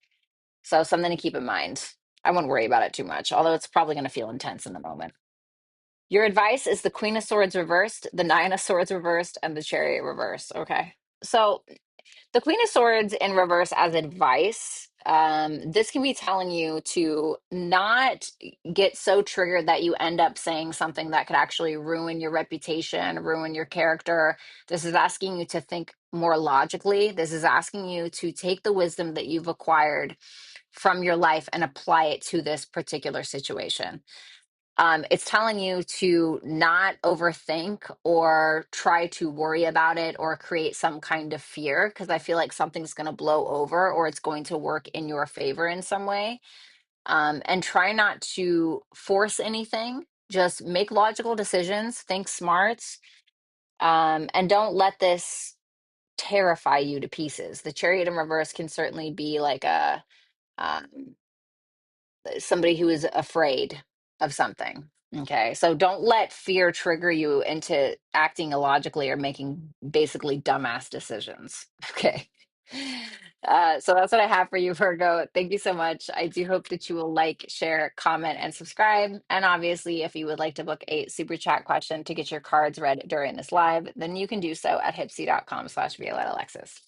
A: So something to keep in mind. I wouldn't worry about it too much, although it's probably going to feel intense in the moment. Your advice is the Queen of Swords reversed, the Nine of Swords reversed, and the Chariot reversed. Okay. So the Queen of Swords in reverse as advice, this can be telling you to not get so triggered that you end up saying something that could actually ruin your reputation, ruin your character. This is asking you to think more logically. This is asking you to take the wisdom that you've acquired from your life and apply it to this particular situation. It's telling you to not overthink or try to worry about it or create some kind of fear because I feel like something's going to blow over or it's going to work in your favor in some way. And try not to force anything. Just make logical decisions, think smart, and don't let this terrify you to pieces. The Chariot in reverse can certainly be like a um, somebody who is afraid of something. Okay. So don't let fear trigger you into acting illogically or making basically dumbass decisions. Okay. So that's what I have for you, Virgo. Thank you so much. I do hope that you will like, share, comment, and subscribe. And obviously, if you would like to book a super chat question to get your cards read during this live, then you can do so at hipsy.com/Violetta Alexis.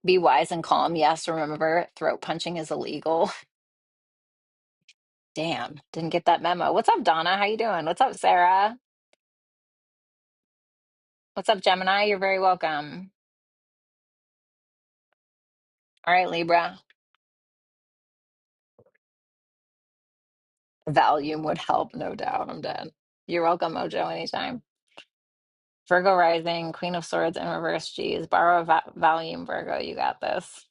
A: Be wise and calm. Yes, remember, throat punching is illegal. Damn, didn't get that memo. What's up, Donna? How you doing? What's up, Sarah? What's up, Gemini? You're very welcome. All right, Libra. Valium would help, no doubt. I'm dead. You're welcome, Mojo, anytime. Virgo rising, Queen of Swords in reverse. G's. Borrow a Valium, Virgo. You got this.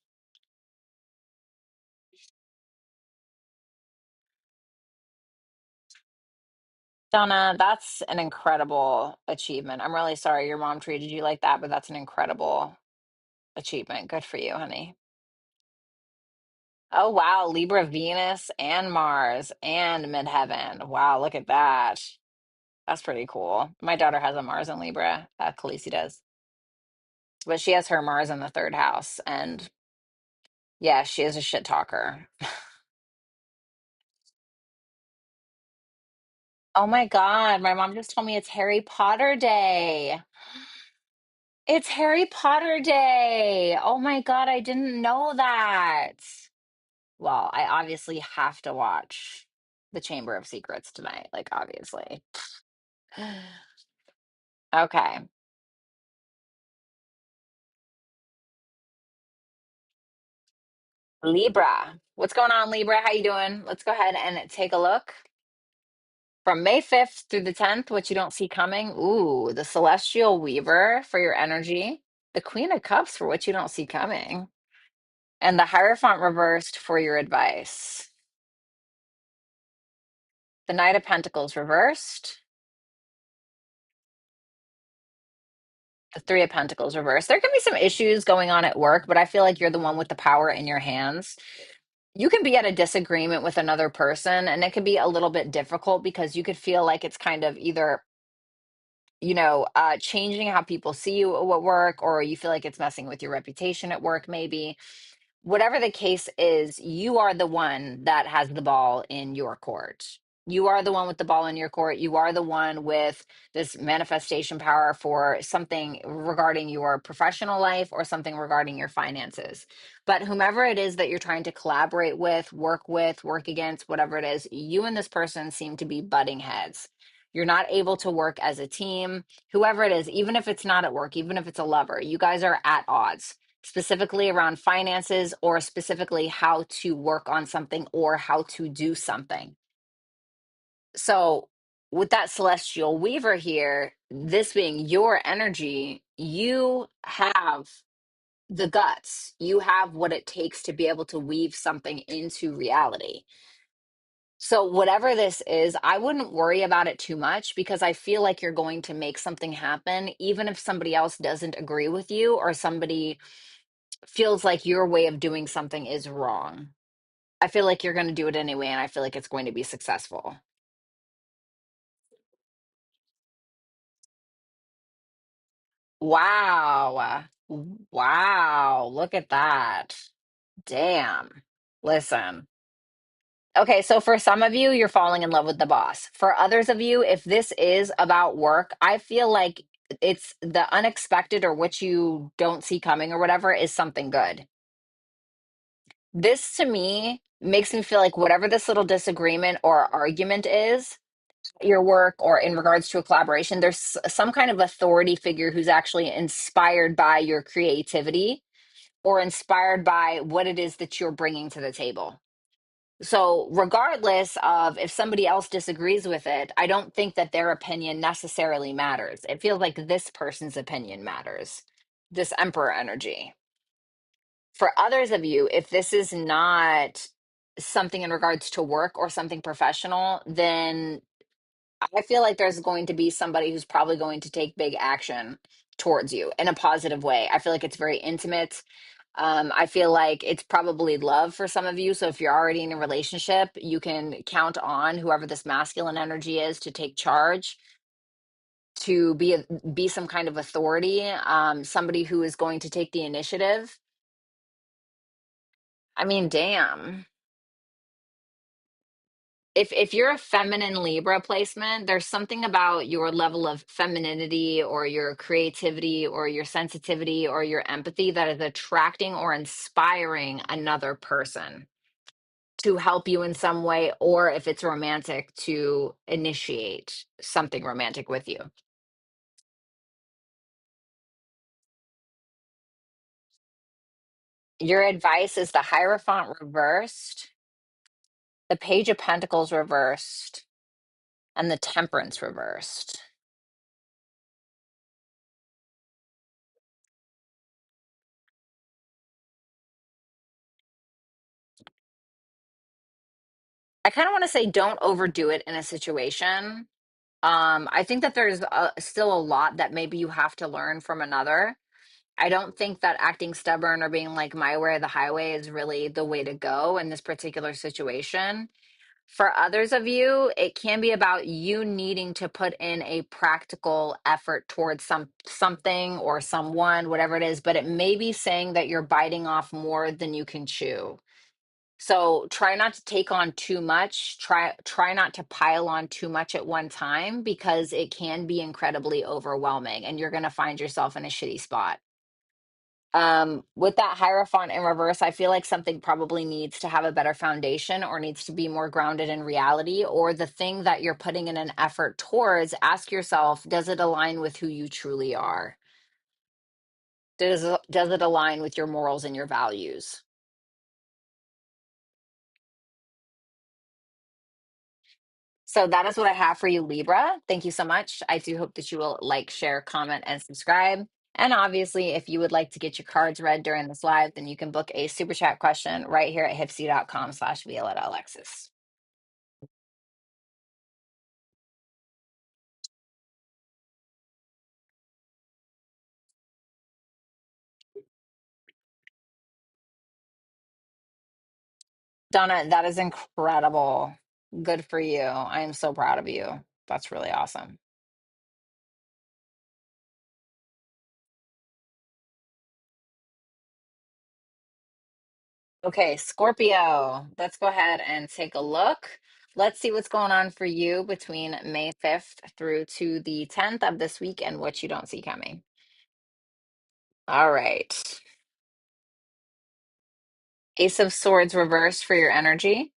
A: Donna, that's an incredible achievement. I'm really sorry your mom treated you like that, but that's an incredible achievement. Good for you, honey. Oh, wow. Libra, Venus, and Mars, and midheaven. Wow, look at that. That's pretty cool. My daughter has a Mars in Libra. Khaleesi does. But she has her Mars in the third house. And yeah, she is a shit talker. Oh my God. My mom just told me it's Harry Potter Day. It's Harry Potter Day. Oh my God. I didn't know that. Well, I obviously have to watch The Chamber of Secrets tonight. Like, obviously. Okay. Libra. What's going on, Libra? How you doing? Let's go ahead and take a look. From May 5th through the 10th, what you don't see coming. Ooh, the Celestial Weaver for your energy. The Queen of Cups for what you don't see coming. And the Hierophant reversed for your advice. The Knight of Pentacles reversed. The Three of Pentacles reversed. There can be some issues going on at work, but I feel like you're the one with the power in your hands. You can be at a disagreement with another person, and it can be a little bit difficult because you could feel like it's kind of either changing how people see you at work, or you feel like it's messing with your reputation at work, maybe. Whatever the case is, you are the one that has the ball in your court. You are the one with the ball in your court. You are the one with this manifestation power for something regarding your professional life or something regarding your finances. But whomever it is that you're trying to collaborate with, work against, whatever it is, you and this person seem to be butting heads. You're not able to work as a team. Whoever it is, even if it's not at work, even if it's a lover, you guys are at odds, specifically around finances or specifically how to work on something or how to do something. So, with that Celestial Weaver here, this being your energy, you have the guts. You have what it takes to be able to weave something into reality. So, whatever this is, I wouldn't worry about it too much because I feel like you're going to make something happen, even if somebody else doesn't agree with you or somebody feels like your way of doing something is wrong. I feel like you're going to do it anyway, and I feel like it's going to be successful. Wow. Wow. Look at that. Damn. Listen. Okay, so for some of you, you're falling in love with the boss. For others of you, if this is about work, I feel like it's the unexpected or what you don't see coming or whatever is something good. This to me makes me feel like whatever this little disagreement or argument is, your work or in regards to a collaboration, there's some kind of authority figure who's actually inspired by your creativity or inspired by what it is that you're bringing to the table. So, regardless of if somebody else disagrees with it, I don't think that their opinion necessarily matters. It feels like this person's opinion matters, this emperor energy. For others of you, if this is not something in regards to work or something professional, then I feel like there's going to be somebody who's probably going to take big action towards you in a positive way. I feel like it's very intimate. I feel like it's probably love for some of you. So if you're already in a relationship, you can count on whoever this masculine energy is to take charge, to be some kind of authority, somebody who is going to take the initiative. I mean, damn. If you're a feminine Libra placement, there's something about your level of femininity or your creativity or your sensitivity or your empathy that is attracting or inspiring another person to help you in some way, or if it's romantic, to initiate something romantic with you. Your advice is the Hierophant reversed, the Page of Pentacles reversed, and the Temperance reversed. I kind of want to say don't overdo it in a situation. I think that there's still a lot that maybe you have to learn from another. I don't think that acting stubborn or being like my way or the highway is really the way to go in this particular situation. For others of you, it can be about you needing to put in a practical effort towards something or someone, whatever it is, but it may be saying that you're biting off more than you can chew. So try not to take on too much. Try not to pile on too much at one time because it can be incredibly overwhelming and you're going to find yourself in a shitty spot. With that Hierophant in reverse, I feel like something probably needs to have a better foundation or needs to be more grounded in reality, or the thing that you're putting in an effort towards, ask yourself, does it align with who you truly are? Does it align with your morals and your values? So that is what I have for you, Libra. Thank you so much. I do hope that you will like, share, comment, and subscribe. And obviously, if you would like to get your cards read during this live, then you can book a super chat question right here at hipsy.com/Violetta Alexis. Donna, that is incredible. Good for you. I am so proud of you. That's really awesome. Okay, Scorpio, let's go ahead and take a look. Let's see what's going on for you between May 5th through to the 10th of this week and what you don't see coming. All right. Ace of Swords reversed for your energy.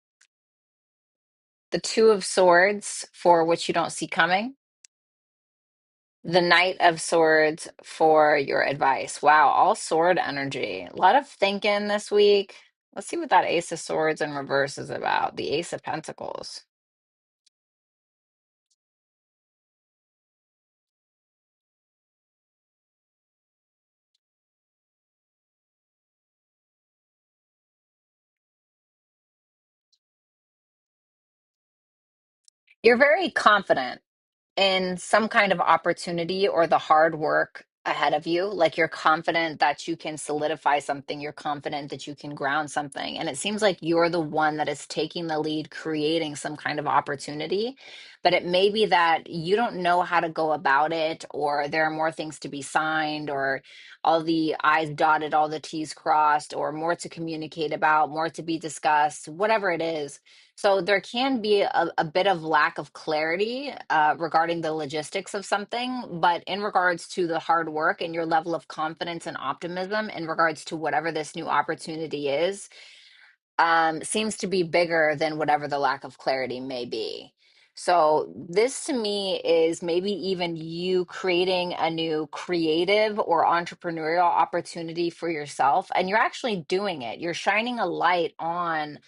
A: The Two of Swords for what you don't see coming. The Knight of Swords for your advice. Wow, all sword energy. A lot of thinking this week. Let's see what that Ace of Swords in reverse is about. The Ace of Pentacles. You're very confident in some kind of opportunity or the hard work ahead of you. Like you're confident that you can solidify something, you're confident that you can ground something. And it seems like you're the one that is taking the lead, creating some kind of opportunity. But it may be that you don't know how to go about it, or there are more things to be signed, or all the I's dotted, all the T's crossed, or more to communicate about, more to be discussed, whatever it is. So there can be a bit of lack of clarity regarding the logistics of something, but in regards to the hard work and your level of confidence and optimism in regards to whatever this new opportunity is, seems to be bigger than whatever the lack of clarity may be. So, this to me is maybe even you creating a new creative or entrepreneurial opportunity for yourself, and you're actually doing it. You're shining a light on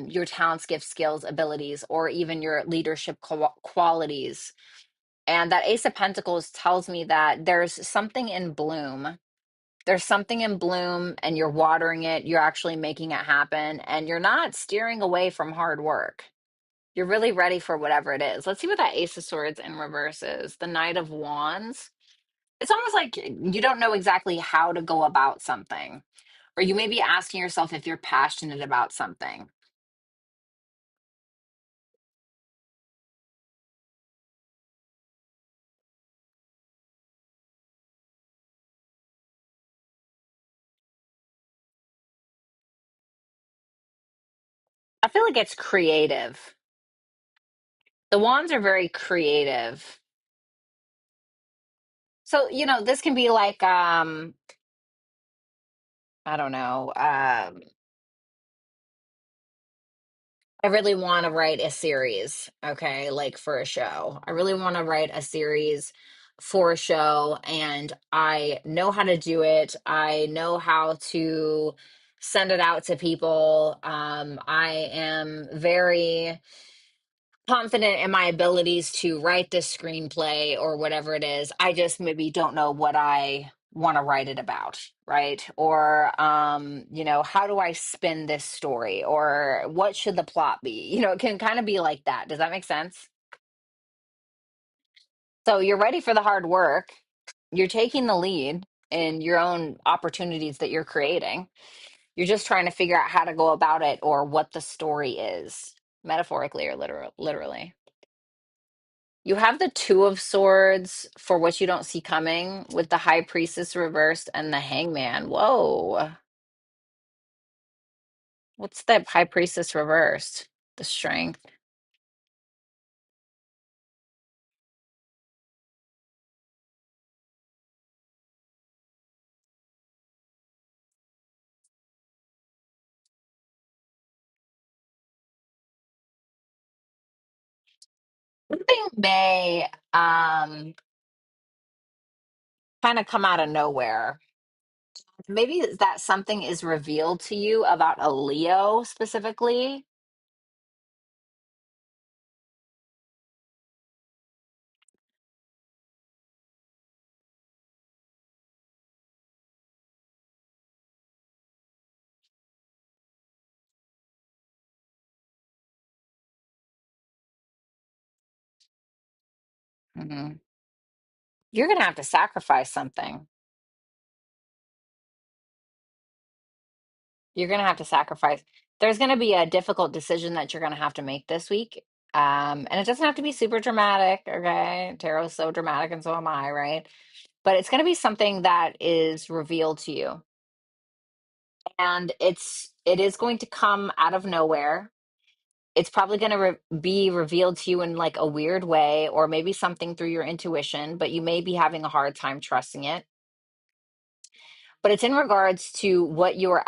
A: your talents, gifts, skills, abilities, or even your leadership qualities. And that Ace of Pentacles tells me that there's something in bloom, there's something in bloom and you're watering it, you're actually making it happen, and you're not steering away from hard work. You're really ready for whatever it is. Let's see what that Ace of Swords in reverse is. The Knight of Wands. It's almost like you don't know exactly how to go about something, or you may be asking yourself if you're passionate about something. I feel like it's creative. The wands are very creative. So, this can be like I don't know. I really want to write a series, okay, like for a show. I really want to write a series for a show, and I know how to do it. I know how to send it out to people. I am very confident in my abilities to write this screenplay or whatever it is. I just maybe don't know what I want to write it about, right? Or how do I spin this story, or what should the plot be? It can kind of be like that. Does that make sense? So you're ready for the hard work. You're taking the lead in your own opportunities that you're creating. You're just trying to figure out how to go about it or what the story is, metaphorically or literally. You have the Two of Swords for what you don't see coming with the High Priestess reversed and the Hangman. Whoa. What's the High Priestess reversed? The Strength. Something may kind of come out of nowhere. Maybe that something is revealed to you about a Leo specifically. Mhm. You're going to have to sacrifice something. You're going to have to sacrifice. There's going to be a difficult decision that you're going to have to make this week. And it doesn't have to be super dramatic, okay? Tarot's so dramatic and so am I, right? But it's going to be something that is revealed to you. And it is going to come out of nowhere. It's probably going to be revealed to you in like a weird way, or maybe something through your intuition, but you may be having a hard time trusting it. But it's in regards to what your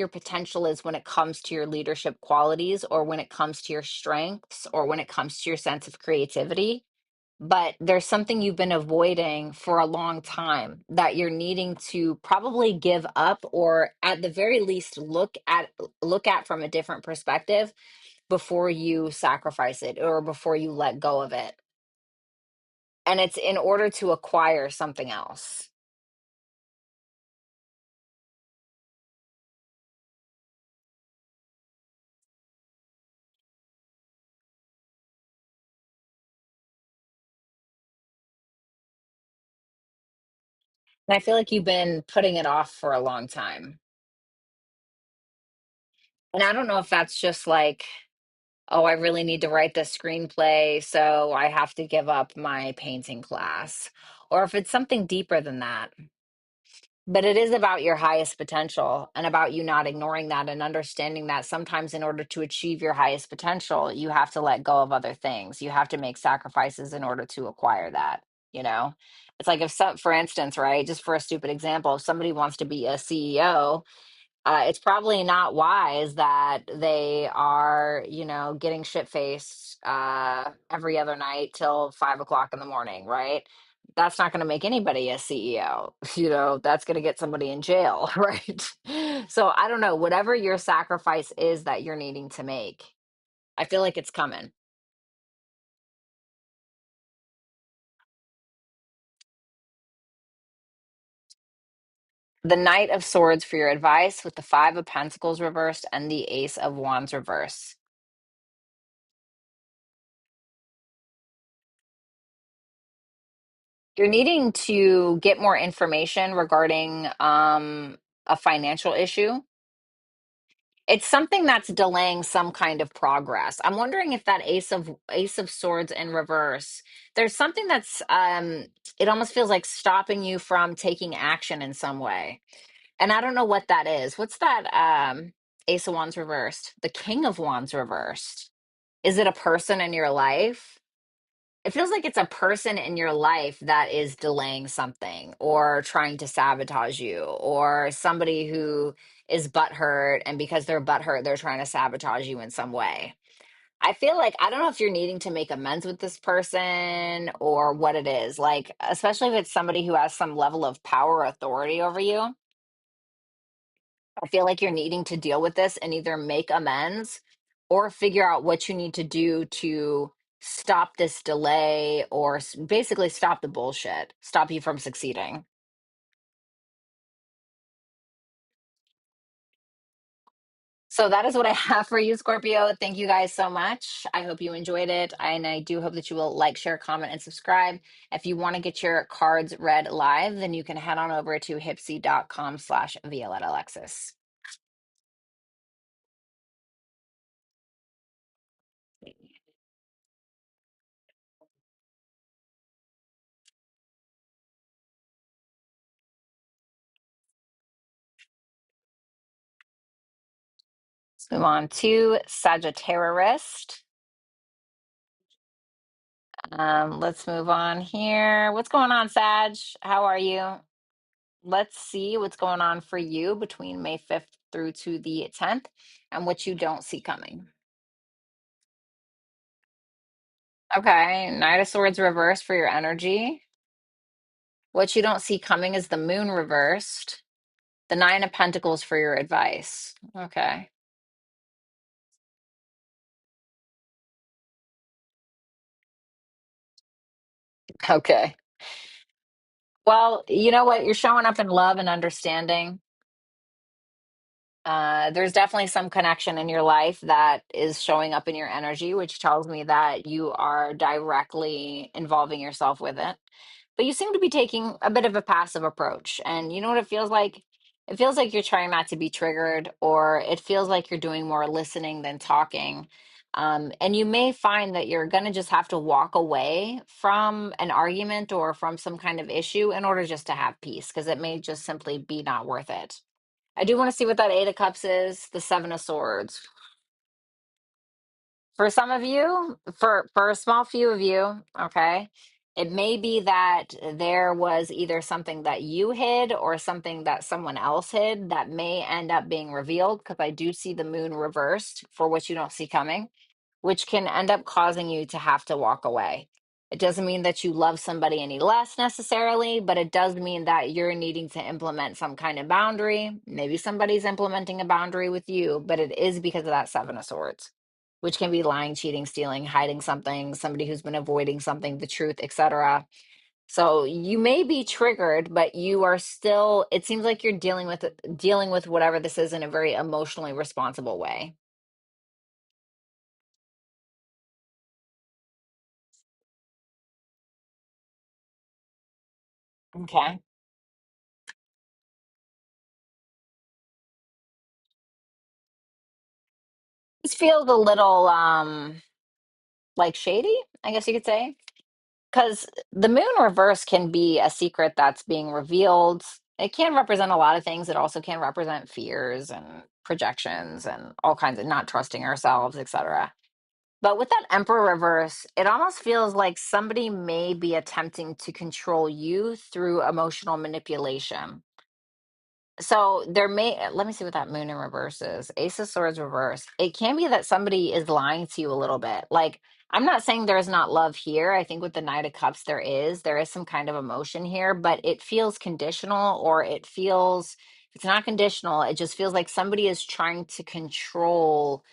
A: potential is when it comes to your leadership qualities, or when it comes to your strengths, or when it comes to your sense of creativity. But there's something you've been avoiding for a long time that you're needing to probably give up, or at the very least look at from a different perspective before you sacrifice it or before you let go of it. And it's in order to acquire something else. And I feel like you've been putting it off for a long time. And I don't know if that's just like, oh, I really need to write this screenplay, so I have to give up my painting class, or if it's something deeper than that. But it is about your highest potential and about you not ignoring that and understanding that sometimes, in order to achieve your highest potential, you have to let go of other things. You have to make sacrifices in order to acquire that. You know, it's like if some, for instance, right, just for a stupid example, if somebody wants to be a CEO, it's probably not wise that they are, getting shit faced every other night till 5 o'clock in the morning, right? That's not going to make anybody a CEO. That's going to get somebody in jail, right? So I don't know, whatever your sacrifice is that you're needing to make, I feel like it's coming. The Knight of Swords for your advice with the Five of Pentacles reversed and the Ace of Wands reversed. You're needing to get more information regarding a financial issue. It's something that's delaying some kind of progress. I'm wondering if that Ace of Swords in reverse, there's something that's it almost feels like stopping you from taking action in some way. And I don't know what that is. What's that Ace of Wands reversed? The King of Wands reversed. Is it a person in your life? It feels like it's a person in your life that is delaying something or trying to sabotage you, or somebody who is butthurt, and because they're butthurt, they're trying to sabotage you in some way. I feel like I don't know if you're needing to make amends with this person or what it is. Like, especially if it's somebody who has some level of power or authority over you. I feel like you're needing to deal with this and either make amends or figure out what you need to do to stop this delay, or basically stop the bullshit, stop you from succeeding. So that is what I have for you, Scorpio. Thank you guys so much. I hope you enjoyed it. And I do hope that you will like, share, comment, and subscribe. If you want to get your cards read live, then you can head on over to hipsy.com/Violetta Alexis. Let's move on to Sagittarius. Let's move on here. What's going on, Sag? How are you? Let's see what's going on for you between May 5th through to the 10th and what you don't see coming. Okay, Knight of Swords reversed for your energy. What you don't see coming is the moon reversed. The Nine of Pentacles for your advice. Okay. Okay. Well, you know what? You're showing up in love and understanding. There's definitely some connection in your life that is showing up in your energy, which tells me that you are directly involving yourself with it. But you seem to be taking a bit of a passive approach. And you know what it feels like? It feels like you're trying not to be triggered, or it feels like you're doing more listening than talking. And you may find that you're going to just have to walk away from an argument or from some kind of issue in order just to have peace, because it may just simply be not worth it. I do want to see what that Eight of Cups is, the Seven of Swords. For some of you, for a small few of you, okay, it may be that there was either something that you hid or something that someone else hid that may end up being revealed, because I do see the moon reversed for what you don't see coming, which can end up causing you to have to walk away. It doesn't mean that you love somebody any less necessarily, but it does mean that you're needing to implement some kind of boundary. Maybe somebody's implementing a boundary with you, but it is because of that Seven of Swords, which can be lying, cheating, stealing, hiding something, somebody who's been avoiding something, the truth, etc. So you may be triggered, but you are still, it seems like you're dealing with whatever this is in a very emotionally responsible way. Okay. feels a little like shady, I guess you could say. Because the moon reverse can be a secret that's being revealed. It can represent a lot of things. It also can represent fears and projections and all kinds of not trusting ourselves, etc. But with that Emperor reverse, it almost feels like somebody may be attempting to control you through emotional manipulation. So there may, let me see what that moon in reverse is. Ace of Swords reverse. It can be that somebody is lying to you a little bit. Like, I'm not saying there is not love here. I think with the Knight of Cups, there is some kind of emotion here, but it feels conditional, or it feels, if it's not conditional, it just feels like somebody is trying to control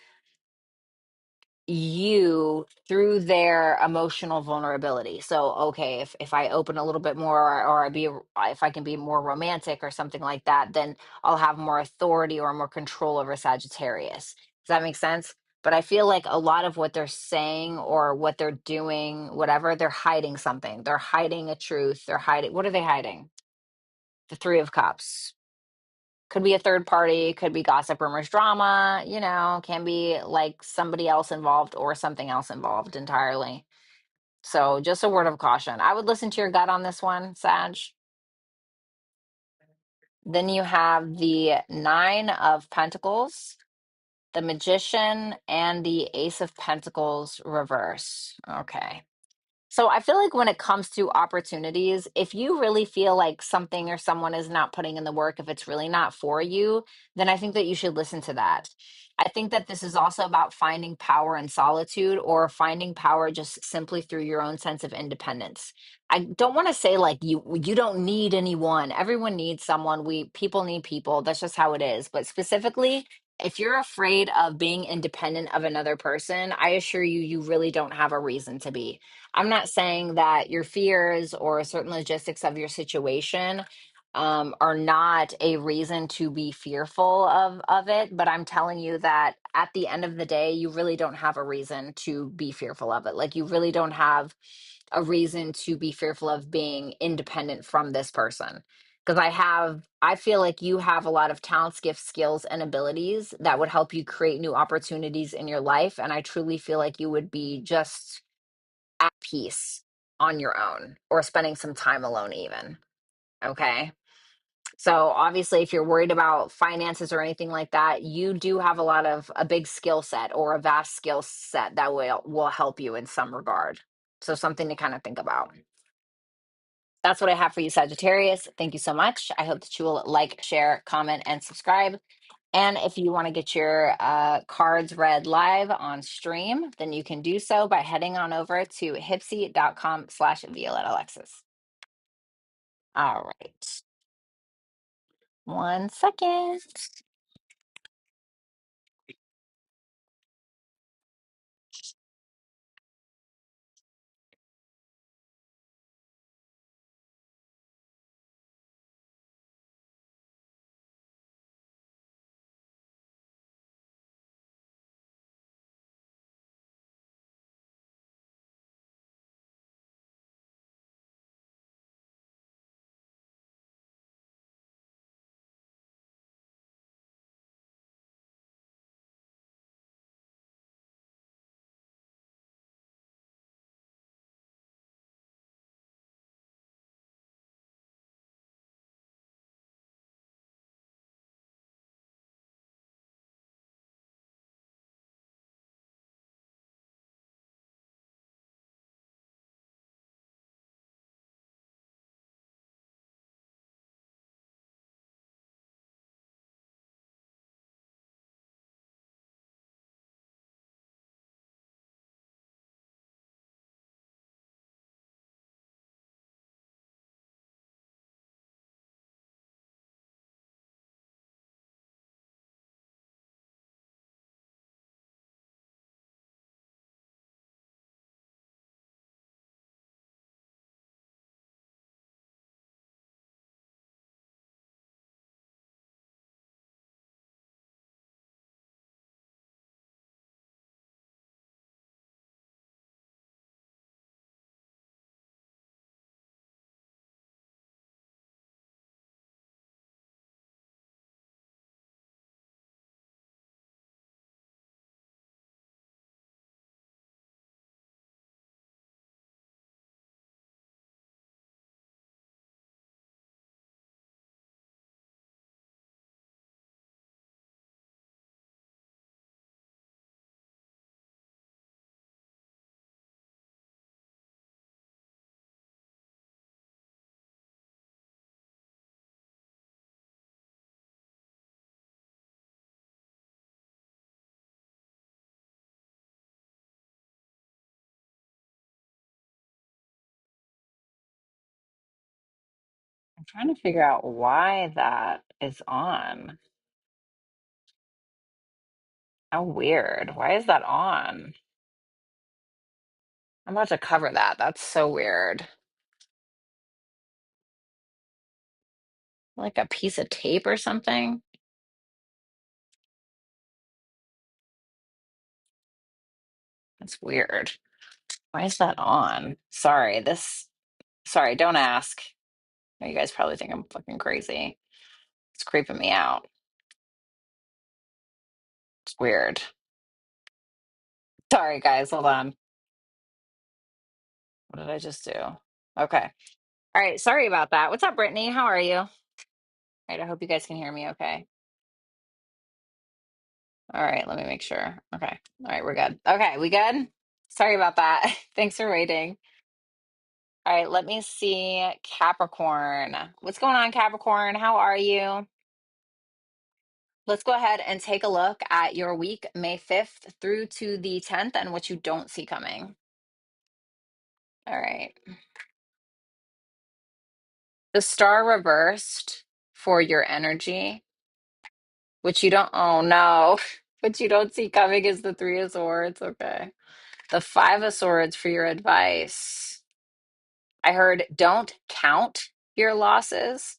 A: you through their emotional vulnerability. So, okay, if I open a little bit more, or if I can be more romantic or something like that, then I'll have more authority or more control over Sagittarius. Does that make sense? But I feel like a lot of what they're saying or what they're doing, whatever, they're hiding something. They're hiding a truth. They're hiding, what are they hiding? The Three of Cups. Could be a third party, could be gossip, rumors, drama, can be like somebody else involved or something else involved entirely. So just a word of caution. I would listen to your gut on this one, Sag. Then you have the Nine of Pentacles, the Magician, and the Ace of Pentacles reverse. Okay. So I feel like when it comes to opportunities, if you really feel like something or someone is not putting in the work, if it's really not for you, then I think that you should listen to that. I think that this is also about finding power in solitude, or finding power just simply through your own sense of independence. I don't want to say like you don't need anyone. Everyone needs someone. People need people. That's just how it is. But specifically, if you're afraid of being independent of another person, I assure you, you really don't have a reason to be. I'm not saying that your fears or certain logistics of your situation are not a reason to be fearful of it, but I'm telling you that at the end of the day, you really don't have a reason to be fearful of it. Like, you really don't have a reason to be fearful of being independent from this person. Because I feel like you have a lot of talents, gifts, skills, and abilities that would help you create new opportunities in your life. And I truly feel like you would be just at peace on your own, or spending some time alone even. Okay. So obviously, if you're worried about finances or anything like that, you do have a big skill set, or a vast skill set that will help you in some regard. So something to kind of think about. That's what I have for you, Sagittarius. Thank you so much. I hope that you will like, share, comment, and subscribe. And if you want to get your cards read live on stream, then you can do so by heading on over to hipsy.com/Violetta Alexis. All right. 1 second. trying to figure out why that is on. How weird. Why is that on? I'm about to cover that. That's so weird. Like a piece of tape or something? That's weird. Why is that on? Sorry, don't ask. You guys probably think I'm fucking crazy. It's creeping me out. It's weird. Sorry, guys, hold on. What did I just do? Okay. All right, sorry about that. What's up, Brittany? How are you? All right, I hope you guys can hear me okay. All right, let me make sure. Okay. All right, we're good. Okay, we good? Sorry about that. Thanks for waiting. All right, let me see Capricorn. What's going on, Capricorn? How are you? Let's go ahead and take a look at your week, May 5th through to the 10th, and what you don't see coming. All right. The star reversed for your energy, which you don't, oh no, what you don't see coming is the Three of Swords. Okay. The Five of Swords for your advice. I heard don't count your losses.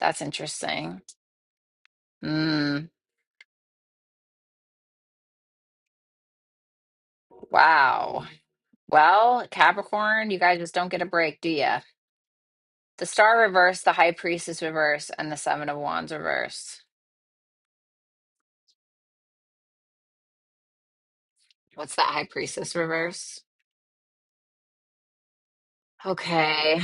A: That's interesting. Mm, wow. Well, Capricorn, you guys just don't get a break, do ya? The Star reversed, the High Priestess reversed, and the Seven of Wands reversed. What's that High Priestess reverse? Okay.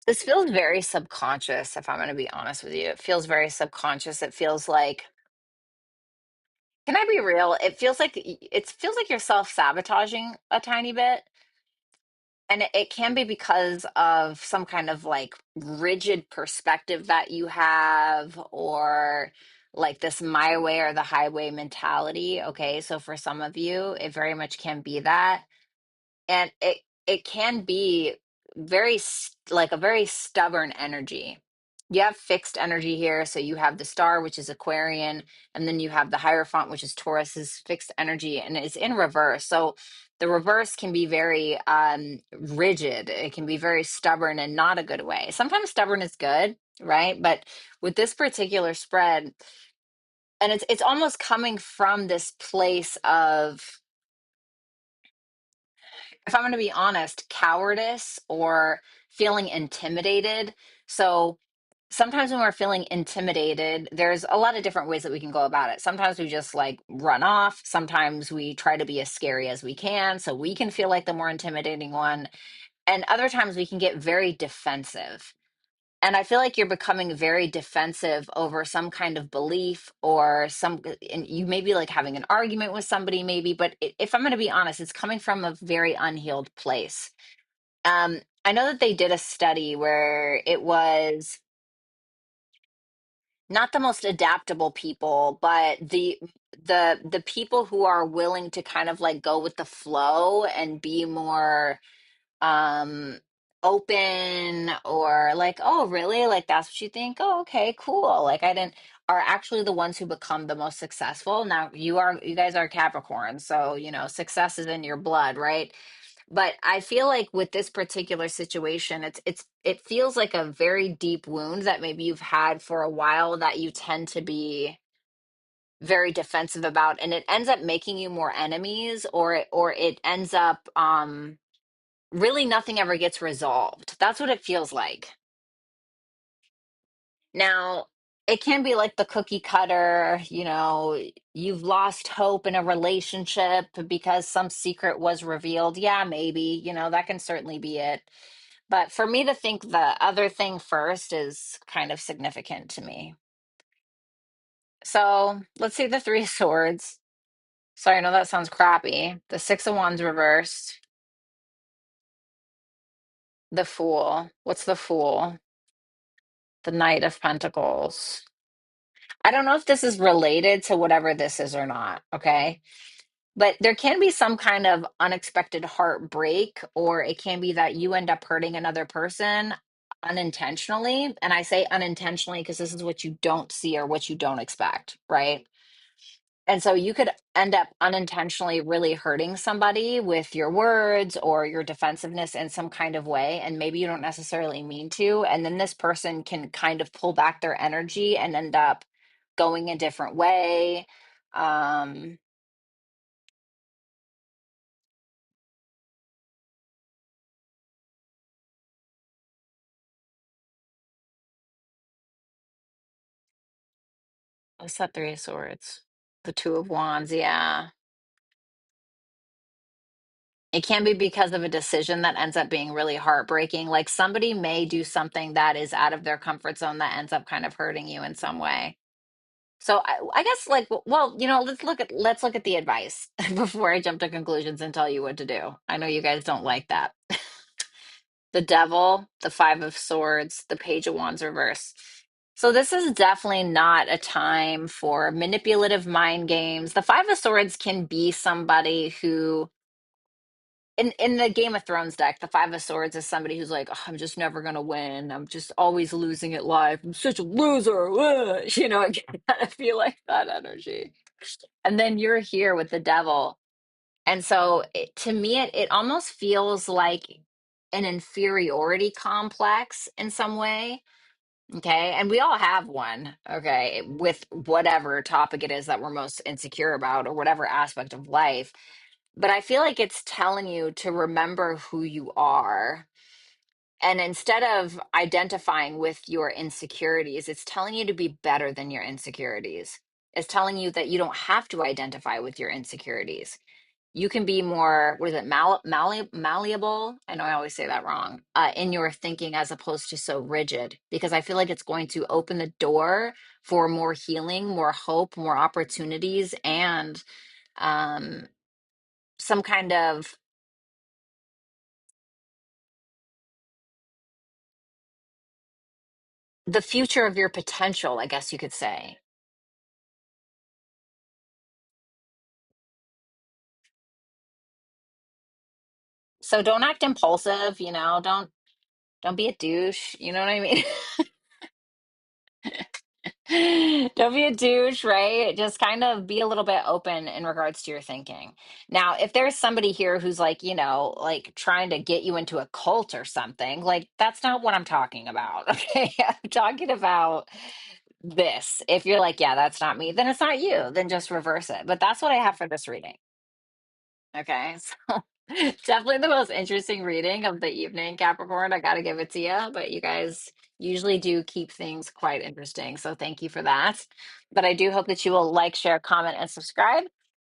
A: This feels very subconscious, if I'm going to be honest with you. It feels very subconscious. It feels like, can I be real? It feels like you're self-sabotaging a tiny bit. And it can be because of some kind of like rigid perspective that you have, or like this my way or the highway mentality. Okay. So for some of you, it very much can be that. And it can be like a very stubborn energy. You have fixed energy here, so you have the star, which is Aquarian, and then you have the Hierophant, which is Taurus's fixed energy, and it's in reverse. So the reverse can be very rigid. It can be very stubborn and not a good way. Sometimes stubborn is good, right? But with this particular spread, and it's almost coming from this place of, if I'm going to be honest, cowardice or feeling intimidated. So sometimes when we're feeling intimidated, there's a lot of different ways that we can go about it. Sometimes we just like run off. Sometimes we try to be as scary as we can so we can feel like the more intimidating one. And other times we can get very defensive. And I feel like you're becoming very defensive over some kind of belief or and you may be like having an argument with somebody, maybe, but if I'm going to be honest, it's coming from a very unhealed place. I know that they did a study where it was not the most adaptable people, but the people who are willing to kind of like go with the flow and be more um open, or like, oh really, like that's what you think, oh okay cool, like I didn't, are actually the ones who become the most successful. Now you guys are Capricorn, so success is in your blood, right? But I feel like with this particular situation, it feels like a very deep wound that maybe you've had for a while, that you tend to be very defensive about, and it ends up making you more enemies, or it ends up really nothing ever gets resolved. That's what it feels like. Now, it can be like the cookie cutter, you've lost hope in a relationship because some secret was revealed. Yeah, maybe, that can certainly be it. But for me to think the other thing first is kind of significant to me. So let's see the Three of Swords. Sorry, I know that sounds crappy. The Six of Wands reversed. The Fool. What's the Fool? The Knight of Pentacles. I don't know if this is related to whatever this is or not, okay? But there can be some kind of unexpected heartbreak, or it can be that you end up hurting another person unintentionally. And I say unintentionally because this is what you don't see or what you don't expect, right? And so you could end up unintentionally really hurting somebody with your words or your defensiveness in some kind of way. And maybe you don't necessarily mean to. And then this person can kind of pull back their energy and end up going a different way. Um, what's that Three of Swords? The Two of Wands. Yeah. It can be because of a decision that ends up being really heartbreaking. Like somebody may do something that is out of their comfort zone that ends up kind of hurting you in some way. So I guess like well, let's look at the advice before I jump to conclusions and tell you what to do. I know you guys don't like that. The Devil, the Five of Swords, the Page of Wands reverse. So this is definitely not a time for manipulative mind games. The Five of Swords can be somebody who in the Game of Thrones deck, the Five of Swords is somebody who's like, "Oh, I'm just never gonna win. I'm just always losing at life. I'm such a loser." Ugh." You know, I kind of feel like that energy. And then you're here with the Devil. And so to me, it almost feels like an inferiority complex in some way. Okay. And we all have one. Okay. With whatever topic it is that we're most insecure about or whatever aspect of life. But I feel like it's telling you to remember who you are. And instead of identifying with your insecurities, it's telling you to be better than your insecurities. It's telling you that you don't have to identify with your insecurities. You can be more, what is it, malleable? I know I always say that wrong, in your thinking as opposed to so rigid, because I feel like it's going to open the door for more healing, more hope, more opportunities, and um, some kind of the future of your potential, I guess you could say. So don't act impulsive, don't be a douche, you know what I mean? Don't be a douche, right? Just kind of be a little bit open in regards to your thinking. Now, if there's somebody here who's like, like trying to get you into a cult or something, like that's not what I'm talking about. Okay. I'm talking about this. If you're like, yeah, that's not me, then it's not you. Then just reverse it. But that's what I have for this reading. Okay. So definitely the most interesting reading of the evening, Capricorn. I got to give it to you. But you guys usually do keep things quite interesting. So thank you for that. But I do hope that you will like, share, comment, and subscribe.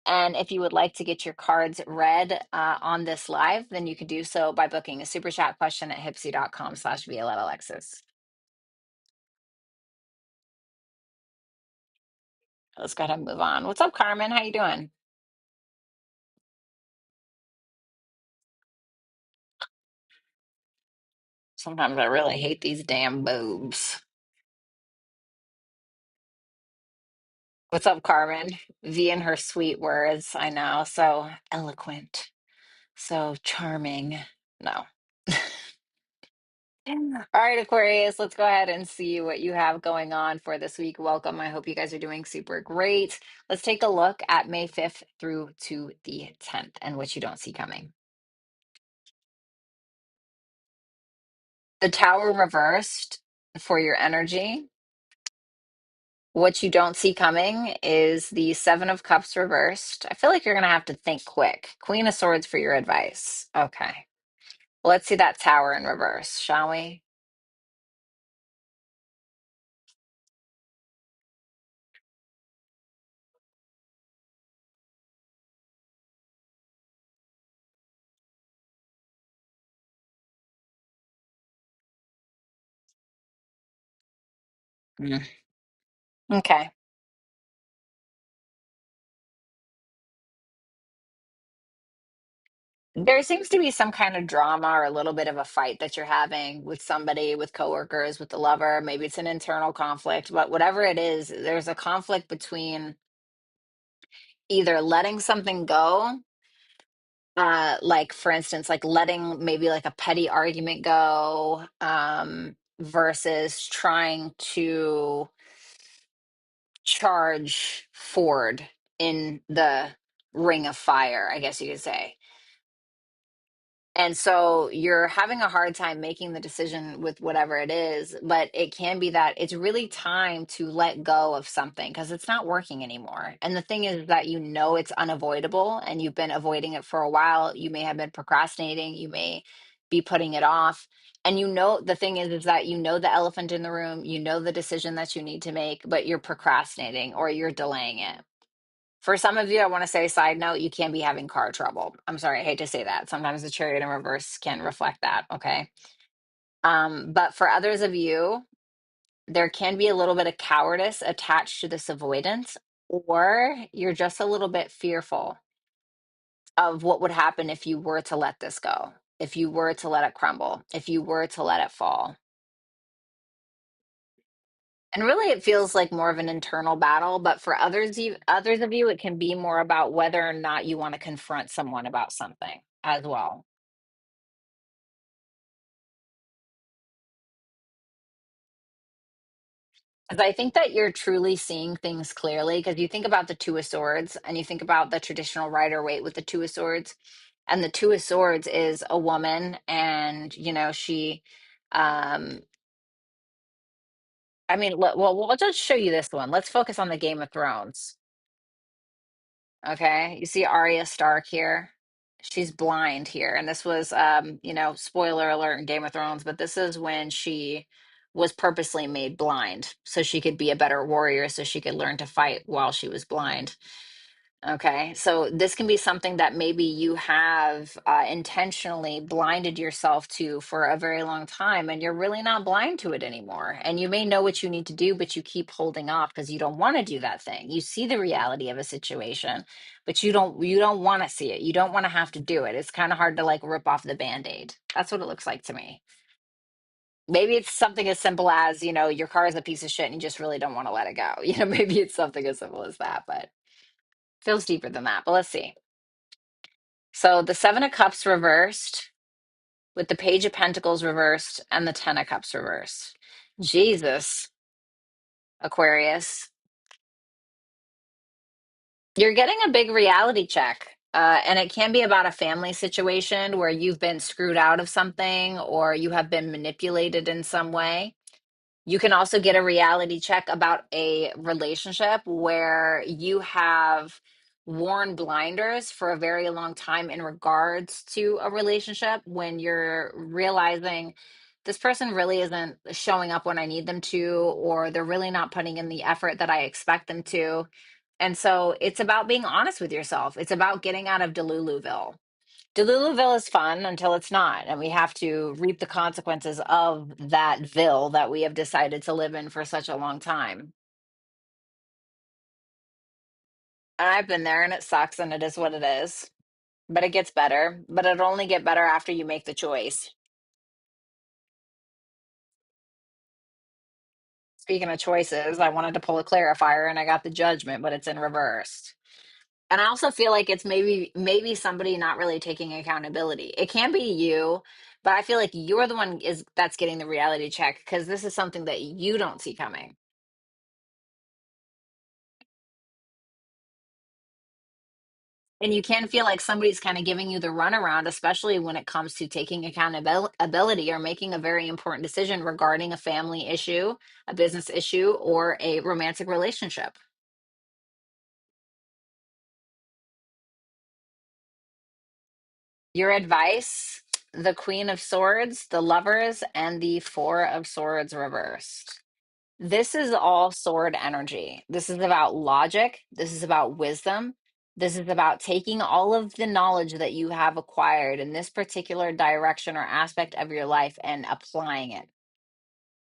A: And if you would like to get your cards read on this live, then you can do so by booking a super chat question at hipsy.com/Violetta Alexis. Let's go ahead and move on. What's up, Carmen? How you doing? Sometimes I really hate these damn boobs. What's up, Carmen? V and her sweet words. I know. So eloquent. So charming. No. All right, Aquarius, let's go ahead and see what you have going on for this week. Welcome. I hope you guys are doing super great. Let's take a look at May 5th through to the 10th and what you don't see coming. The Tower reversed for your energy. What you don't see coming is the Seven of Cups reversed. I feel like you're going to have to think quick. Queen of Swords for your advice. Okay. Let's see that Tower in reverse, shall we? Mm. Okay. There seems to be some kind of drama or a little bit of a fight that you're having with somebody, with coworkers, with the lover. Maybe it's an internal conflict, but whatever it is, there's a conflict between either letting something go, like for instance, like letting maybe like a petty argument go, versus trying to charge forward in the ring of fire, I guess you could say. And so you're having a hard time making the decision with whatever it is, but it can be that it's really time to let go of something because it's not working anymore. And the thing is that you know it's unavoidable and you've been avoiding it for a while. You may have been procrastinating, you may be putting it off. And you know, the thing is that you know the elephant in the room, you know the decision that you need to make, but you're procrastinating or you're delaying it. For some of you, I want to say, side note, you can be having car trouble. I'm sorry, I hate to say that. Sometimes the chariot in reverse can reflect that. Okay. But for others of you, there can be a little bit of cowardice attached to this avoidance, or you're just a little bit fearful of what would happen if you were to let this go, if you were to let it crumble, if you were to let it fall. And really, it feels like more of an internal battle. But for others of you, it can be more about whether or not you want to confront someone about something as well. Because I think that you're truly seeing things clearly. Because you think about the Two of Swords, and you think about the traditional Rider Waite with the Two of Swords, and the Two of Swords is a woman, and she. Um, I mean, well, we'll just show you this one. Let's focus on the Game of Thrones. Okay, you see Arya Stark here. She's blind here, and this was, spoiler alert in Game of Thrones, but this is when she was purposely made blind so she could be a better warrior, so she could learn to fight while she was blind. Okay, so this can be something that maybe you have intentionally blinded yourself to for a very long time, and you're really not blind to it anymore. And you may know what you need to do, but you keep holding off because you don't want to do that thing. You see the reality of a situation, but you don't want to see it. You don't want to have to do it. It's kind of hard to like rip off the band-aid. That's what it looks like to me. Maybe it's something as simple as, your car is a piece of shit and you just really don't want to let it go. Maybe it's something as simple as that, but feels deeper than that. But let's see. So the Seven of Cups reversed with the Page of Pentacles reversed and the Ten of Cups reversed. Jesus, Aquarius, you're getting a big reality check. And it can be about a family situation where you've been screwed out of something or you have been manipulated in some way. You can also get a reality check about a relationship where you have worn blinders for a very long time in regards to a relationship when you're realizing this person really isn't showing up when I need them to, or they're really not putting in the effort that I expect them to. And so it's about being honest with yourself. It's about getting out of Deluluville. Deluluville is fun until it's not, and we have to reap the consequences of that ville that we have decided to live in for such a long time. And I've been there, and it sucks, and it is what it is. But it gets better. But it'll only get better after you make the choice. Speaking of choices, I wanted to pull a clarifier, and I got the Judgment, but it's in reverse. And I also feel like it's maybe somebody not really taking accountability. It can be you, but I feel like you're the one is that's getting the reality check because this is something that you don't see coming. And you can feel like somebody's kind of giving you the runaround, especially when it comes to taking accountability or making a very important decision regarding a family issue, a business issue, or a romantic relationship. Your advice, the Queen of Swords, the Lovers, and the Four of Swords reversed. This is all sword energy. This is about logic. This is about wisdom. This is about taking all of the knowledge that you have acquired in this particular direction or aspect of your life and applying it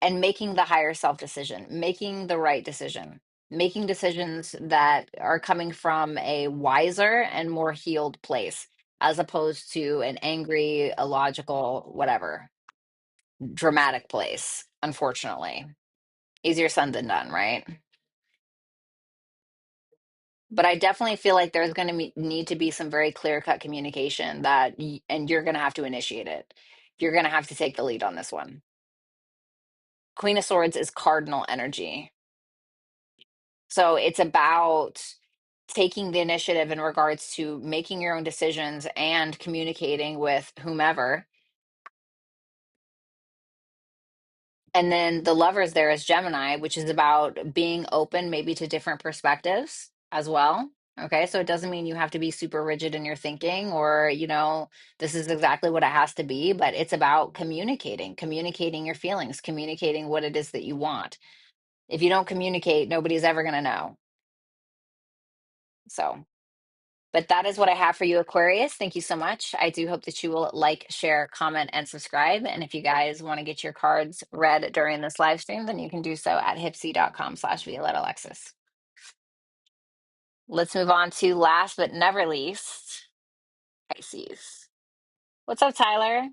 A: and making the higher self decision, making the right decision, making decisions that are coming from a wiser and more healed place. as opposed to an angry, illogical, whatever, dramatic place, unfortunately. Easier said than done, right? But I definitely feel like there's going to need to be some very clear-cut communication and you're going to have to initiate it. You're going to have to take the lead on this one. Queen of Swords is cardinal energy. So it's about taking the initiative in regards to making your own decisions and communicating with whomever. And then the lovers there is Gemini, which is about being open maybe to different perspectives as well. Okay, so it doesn't mean you have to be super rigid in your thinking or, this is exactly what it has to be, but it's about communicating your feelings, communicating what it is that you want. If you don't communicate, nobody's ever going to know. So, but that is what I have for you, Aquarius. Thank you so much. I do hope that you will like, share, comment, and subscribe. And if you guys want to get your cards read during this live stream, then you can do so at hipsy.com/Violetta Alexis. Let's move on to last but never least, Pisces. What's up, Tyler?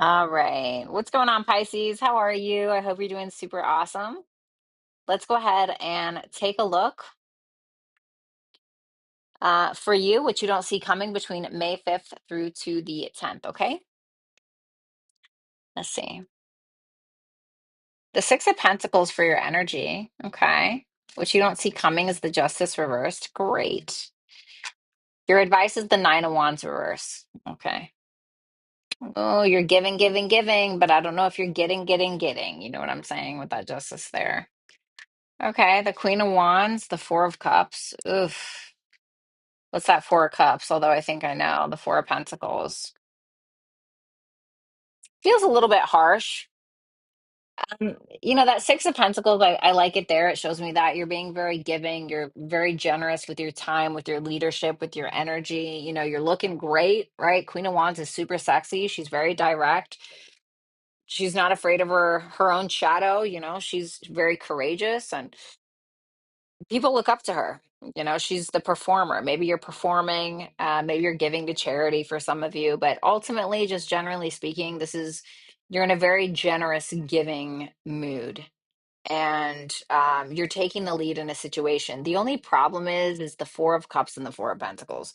A: All right. What's going on, Pisces? How are you? I hope you're doing super awesome. Let's go ahead and take a look for you, what you don't see coming between May 5th through to the 10th, okay? Let's see. The Six of Pentacles for your energy, okay? What you don't see coming is the Justice reversed. Great. Your advice is the Nine of Wands reverse, okay? Oh, you're giving, giving, giving, but I don't know if you're getting. You know what I'm saying with that Justice there. Okay, the Queen of Wands, the Four of Cups. Oof. What's that Four of Cups? Although I think I know. The Four of Pentacles. Feels a little bit harsh. That Six of Pentacles, I like it there. It shows me that you're being very giving. You're very generous with your time, with your leadership, with your energy. You're looking great, right? Queen of Wands is super sexy. She's very direct. She's not afraid of her own shadow. She's very courageous and people look up to her. She's the performer. Maybe you're performing, maybe you're giving to charity for some of you, but ultimately, just generally speaking, you're in a very generous giving mood and you're taking the lead in a situation. The only problem is the Four of Cups and the Four of Pentacles.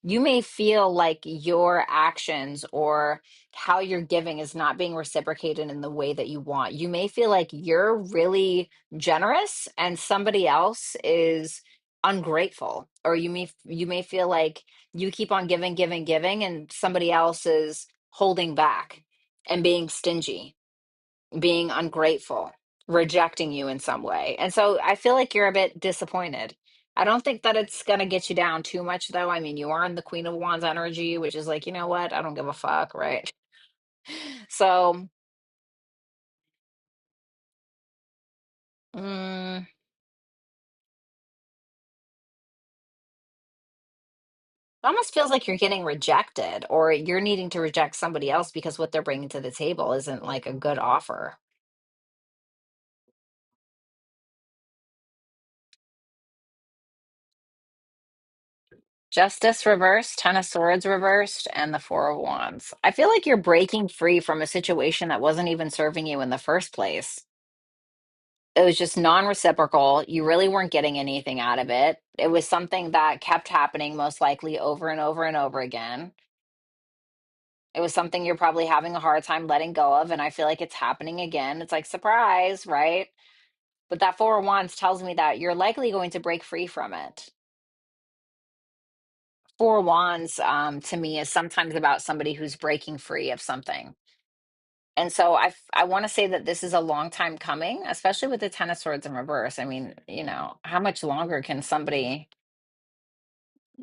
A: You may feel like your actions or how you're giving is not being reciprocated in the way that you want. You may feel like you're really generous and somebody else is ungrateful, or you may feel like you keep on giving, giving, giving, and somebody else is holding back and being stingy, being ungrateful, rejecting you in some way. And so I feel like you're a bit disappointed. I don't think that it's going to get you down too much, though. I mean, you are in the Queen of Wands energy, which is like, you know what? I don't give a fuck, right? So, it almost feels like you're getting rejected or you're needing to reject somebody else because what they're bringing to the table isn't like a good offer. Justice reversed, Ten of Swords reversed, and the Four of Wands. I feel like you're breaking free from a situation that wasn't even serving you in the first place. It was just non-reciprocal. You really weren't getting anything out of it. It was something that kept happening most likely over and over and over again. It was something you're probably having a hard time letting go of, and I feel like it's happening again. It's like surprise, right? But that Four of Wands tells me that you're likely going to break free from it. Four of Wands, to me, is sometimes about somebody who's breaking free of something. And so I want to say that this is a long time coming, especially with the Ten of Swords in reverse. I mean, how much longer can somebody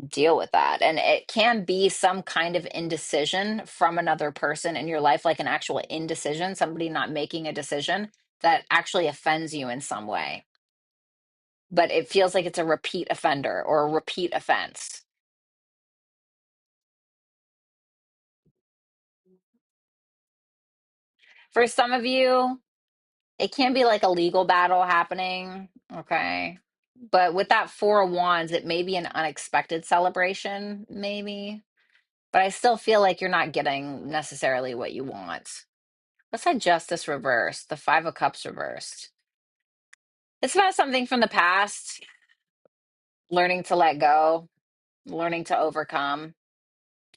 A: deal with that? And it can be some kind of indecision from another person in your life, like an actual indecision, somebody not making a decision. that actually offends you in some way, but it feels like it's a repeat offender or a repeat offense. For some of you, it can be like a legal battle happening, okay? But with that Four of Wands, it may be an unexpected celebration, maybe. But I still feel like you're not getting necessarily what you want. What's that Justice reversed? The Five of Cups reversed. It's about something from the past, learning to let go, learning to overcome.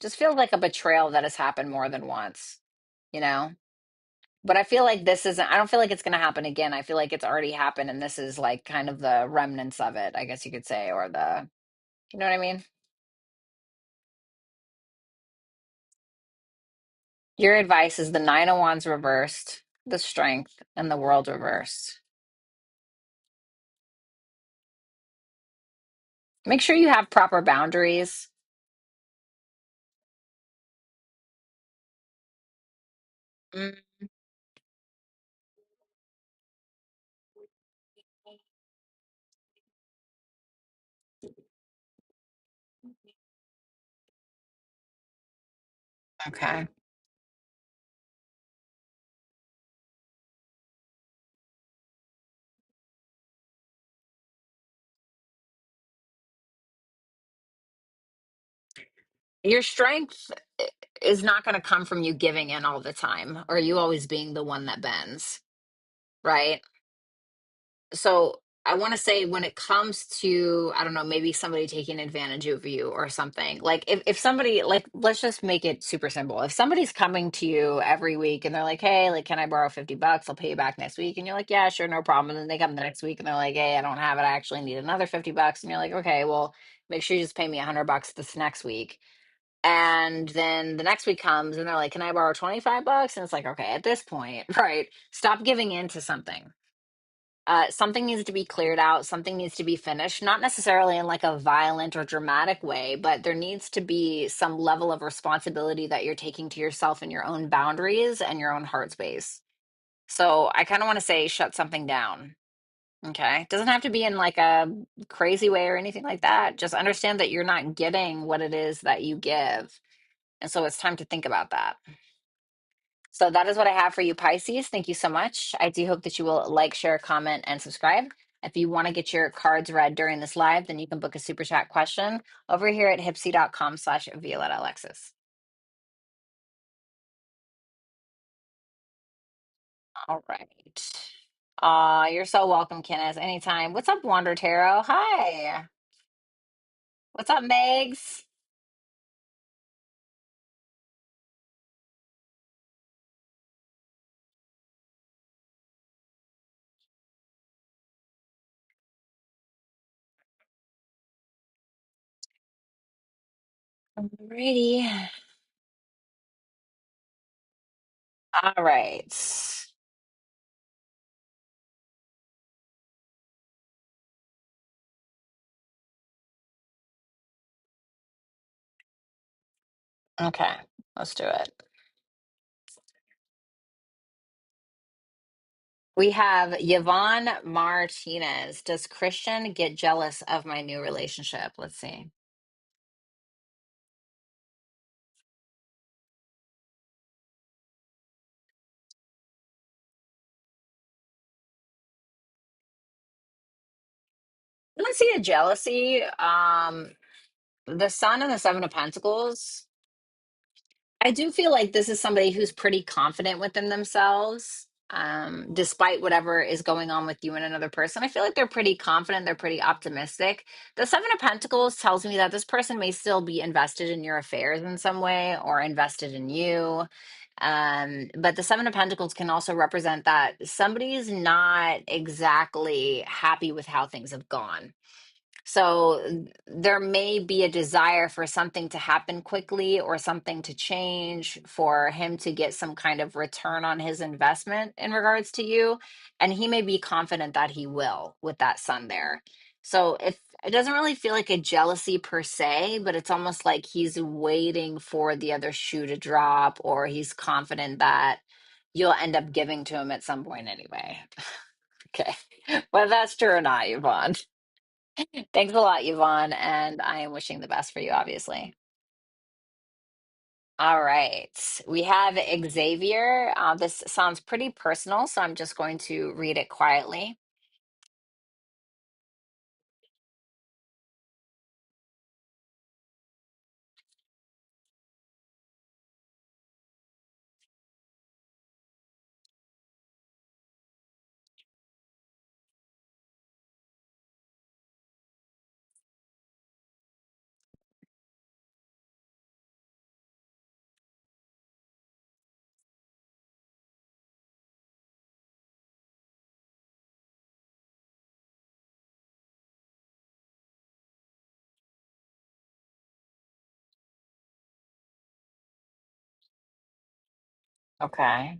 A: Just feels like a betrayal that has happened more than once, you know? But I feel like this isn't, I don't feel like it's going to happen again. I feel like it's already happened and this is like kind of the remnants of it, I guess you could say, or the, you know what I mean? Your advice is the Nine of Wands reversed, the Strength, and the World reversed. Make sure you have proper boundaries. Mm, okay. Your strength is not going to come from you giving in all the time or you always being the one that bends, right? So I want to say when it comes to, I don't know, maybe somebody taking advantage of you or something, like if somebody, like, let's just make it super simple. If somebody's coming to you every week and they're like, hey, like, can I borrow $50? I'll pay you back next week. And you're like, yeah, sure, no problem. And then they come the next week and they're like, hey, I don't have it. I actually need another $50. And you're like, okay, well, make sure you just pay me $100 this next week. And then the next week comes and they're like, can I borrow $25? And it's like, okay, at this point, right, stop giving in to something. Something needs to be cleared out, something needs to be finished, not necessarily in like a violent or dramatic way, but there needs to be some level of responsibility that you're taking to yourself and your own boundaries and your own heart space. So I kind of want to say shut something down. Okay. It doesn't have to be in like a crazy way or anything like that. Just understand that you're not getting what it is that you give. And so it's time to think about that. So that is what I have for you, Pisces. Thank you so much. I do hope that you will like, share, comment, and subscribe. If you want to get your cards read during this live, then you can book a super chat question over here at hipsy.com/Violetta Alexis. All right. You're so welcome, Kenneth. Anytime. What's up, Wander Tarot? Hi. What's up, Megs? Alrighty. All right. Okay. Let's do it. We have Yvonne Martinez. Does Christian get jealous of my new relationship? Let's see. I don't see a jealousy. The Sun and the Seven of Pentacles. I do feel like this is somebody who's pretty confident within themselves, despite whatever is going on with you and another person. I feel like they're pretty confident. They're pretty optimistic. The Seven of Pentacles tells me that this person may still be invested in your affairs in some way or invested in you. But the Seven of Pentacles can also represent that somebody's not exactly happy with how things have gone. So there may be a desire for something to happen quickly or something to change for him to get some kind of return on his investment in regards to you. And he may be confident that he will with that sun there. So if it doesn't really feel like a jealousy per se, but it's almost like he's waiting for the other shoe to drop or he's confident that you'll end up giving to him at some point anyway. Okay. Whether that's true or not, Yvonne. Thanks a lot, Yvonne, and I am wishing the best for you, obviously. All right. We have Xavier. This sounds pretty personal, so I'm just going to read it quietly. Okay.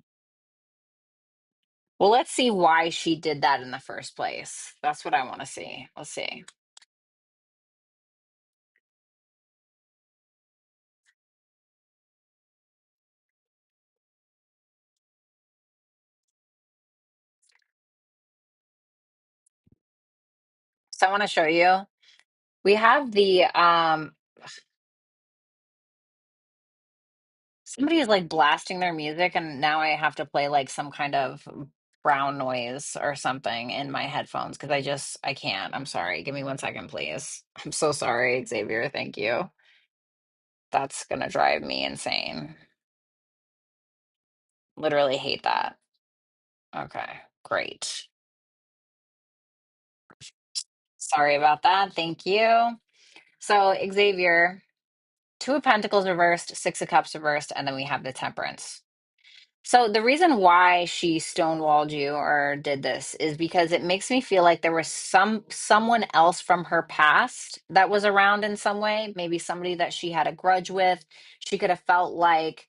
A: Well, let's see why she did that in the first place. That's what I want to see. Let's see. So I want to show you. We have the somebody is like blasting their music, and now I have to play like some kind of brown noise or something in my headphones because I can't. I'm sorry. Give me 1 second, please. I'm so sorry, Xavier. Thank you. That's gonna drive me insane. Literally hate that. Okay, great. Sorry about that. Thank you. So, Xavier, Two of Pentacles reversed, Six of Cups reversed, and then we have the Temperance. So the reason why she stonewalled you or did this is because it makes me feel like there was someone else from her past that was around in some way, maybe somebody that she had a grudge with. She could have felt like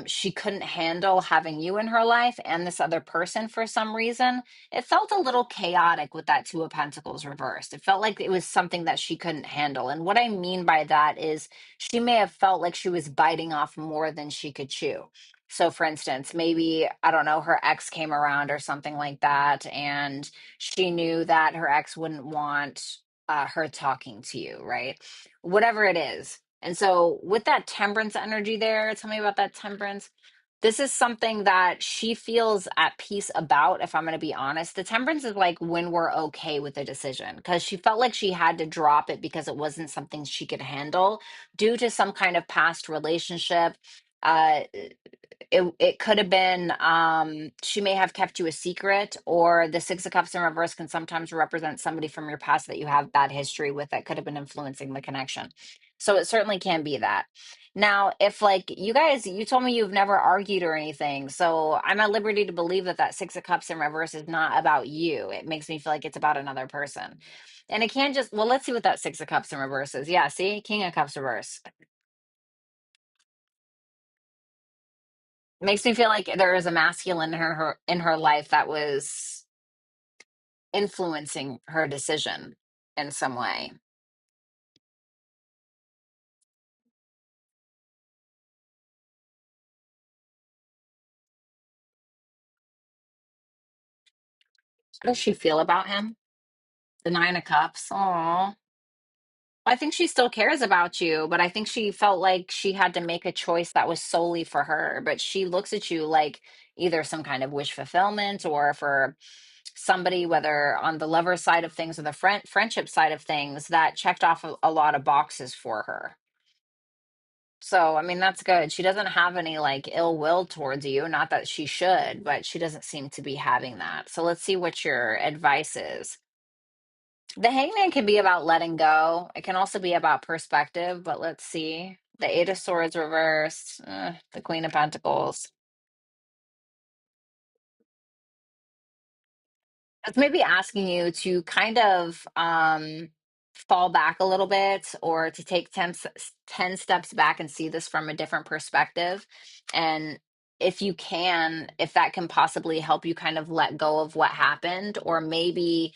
A: she couldn't handle having you in her life and this other person for some reason. It felt a little chaotic with that Two of Pentacles reversed. It felt like it was something that she couldn't handle. And what I mean by that is she may have felt like she was biting off more than she could chew. So, for instance, maybe, I don't know, her ex came around or something like that, and she knew that her ex wouldn't want her talking to you, right? Whatever it is, and so, with that temperance energy there, tell me about that temperance. This is something that she feels at peace about, if I'm going to be honest. The temperance is like when we're okay with a decision because she felt like she had to drop it because it wasn't something she could handle due to some kind of past relationship. It could have been she may have kept you a secret, or the Six of Cups in reverse can sometimes represent somebody from your past that you have bad history with that could have been influencing the connection. So it certainly can be that. Now, if like you guys, you told me you've never argued or anything, so I'm at liberty to believe that that Six of Cups in reverse is not about you. It makes me feel like it's about another person. And it can't just, well, let's see what that Six of Cups in reverse is. Yeah, see, King of Cups reverse. Makes me feel like there is a masculine in her life that was influencing her decision in some way. How does she feel about him? The Nine of Cups. Oh, I think she still cares about you, but I think she felt like she had to make a choice that was solely for her. But she looks at you like either some kind of wish fulfillment or for somebody, whether on the lover side of things or the friendship side of things, that checked off a lot of boxes for her. So, I mean, that's good. She doesn't have any like ill will towards you. Not that she should, but she doesn't seem to be having that. So, let's see what your advice is. The hangman can be about letting go. It can also be about perspective, but let's see. The Eight of Swords reversed, the Queen of Pentacles. It's maybe asking you to kind of fall back a little bit or to take 10 steps back and see this from a different perspective. And if you can, if that can possibly help you kind of let go of what happened, or maybe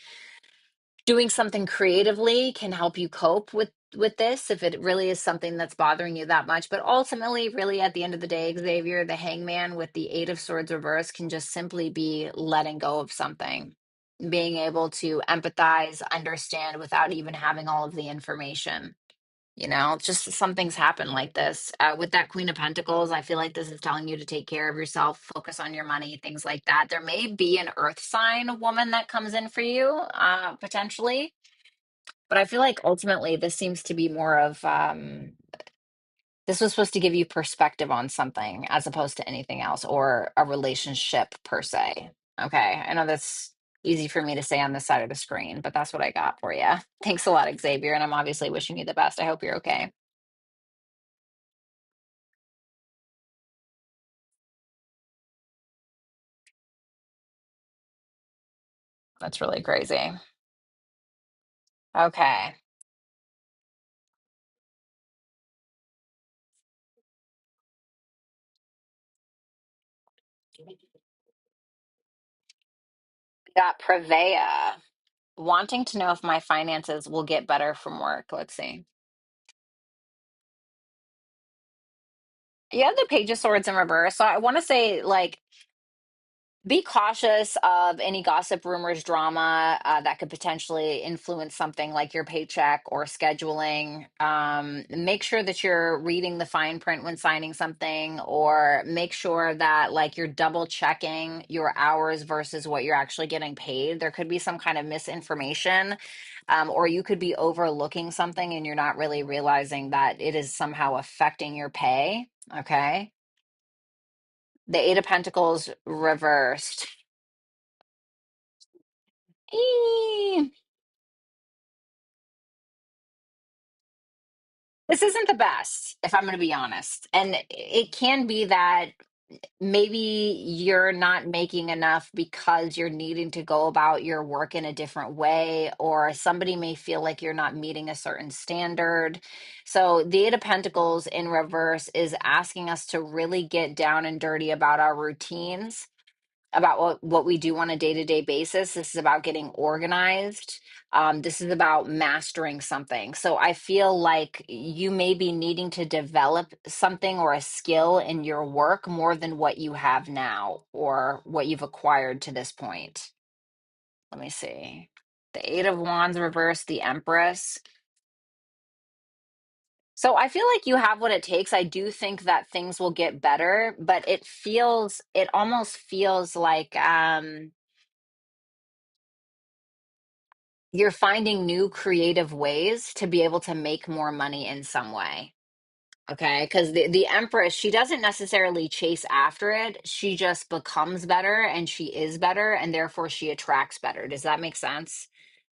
A: doing something creatively can help you cope with with this if it really is something that's bothering you that much. But ultimately, really, at the end of the day, Xavier, the hangman with the Eight of Swords reverse can just simply be letting go of something, being able to empathize, understand without even having all of the information. Just some things happen like this. With that Queen of Pentacles, I feel like this is telling you to take care of yourself, focus on your money, things like that. There may be an earth sign woman that comes in for you, potentially. But I feel like ultimately this seems to be more of this was supposed to give you perspective on something as opposed to anything else or a relationship per se. Okay. I know that's easy for me to say on this side of the screen, but that's what I got for you. Thanks a lot, Xavier. And I'm obviously wishing you the best. I hope you're okay. That's really crazy. Okay. Got Prevea. Wanting to know if my finances will get better from work. Let's see. You have the Page of Swords in reverse. So I want to say, like, be cautious of any gossip, rumors, drama that could potentially influence something like your paycheck or scheduling. Make sure that you're reading the fine print when signing something, or make sure that like you're double checking your hours versus what you're actually getting paid. There could be some kind of misinformation, or you could be overlooking something and you're not really realizing that it is somehow affecting your pay. Okay. The Eight of Pentacles reversed. Eh, This isn't the best, if I'm going to be honest. And it can be that maybe you're not making enough because you're needing to go about your work in a different way, or somebody may feel like you're not meeting a certain standard. So, the Eight of Pentacles in reverse is asking us to really get down and dirty about our routines, about what we do on a day-to-day basis. This is about getting organized. This is about mastering something. So I feel like you may be needing to develop something or a skill in your work more than what you have now or what you've acquired to this point. Let me see. The Eight of Wands reversed, the Empress. So I feel like you have what it takes. I do think that things will get better, but it almost feels like you're finding new creative ways to be able to make more money in some way. Okay. Because the Empress, she doesn't necessarily chase after it. She just becomes better and she is better and therefore she attracts better. Does that make sense?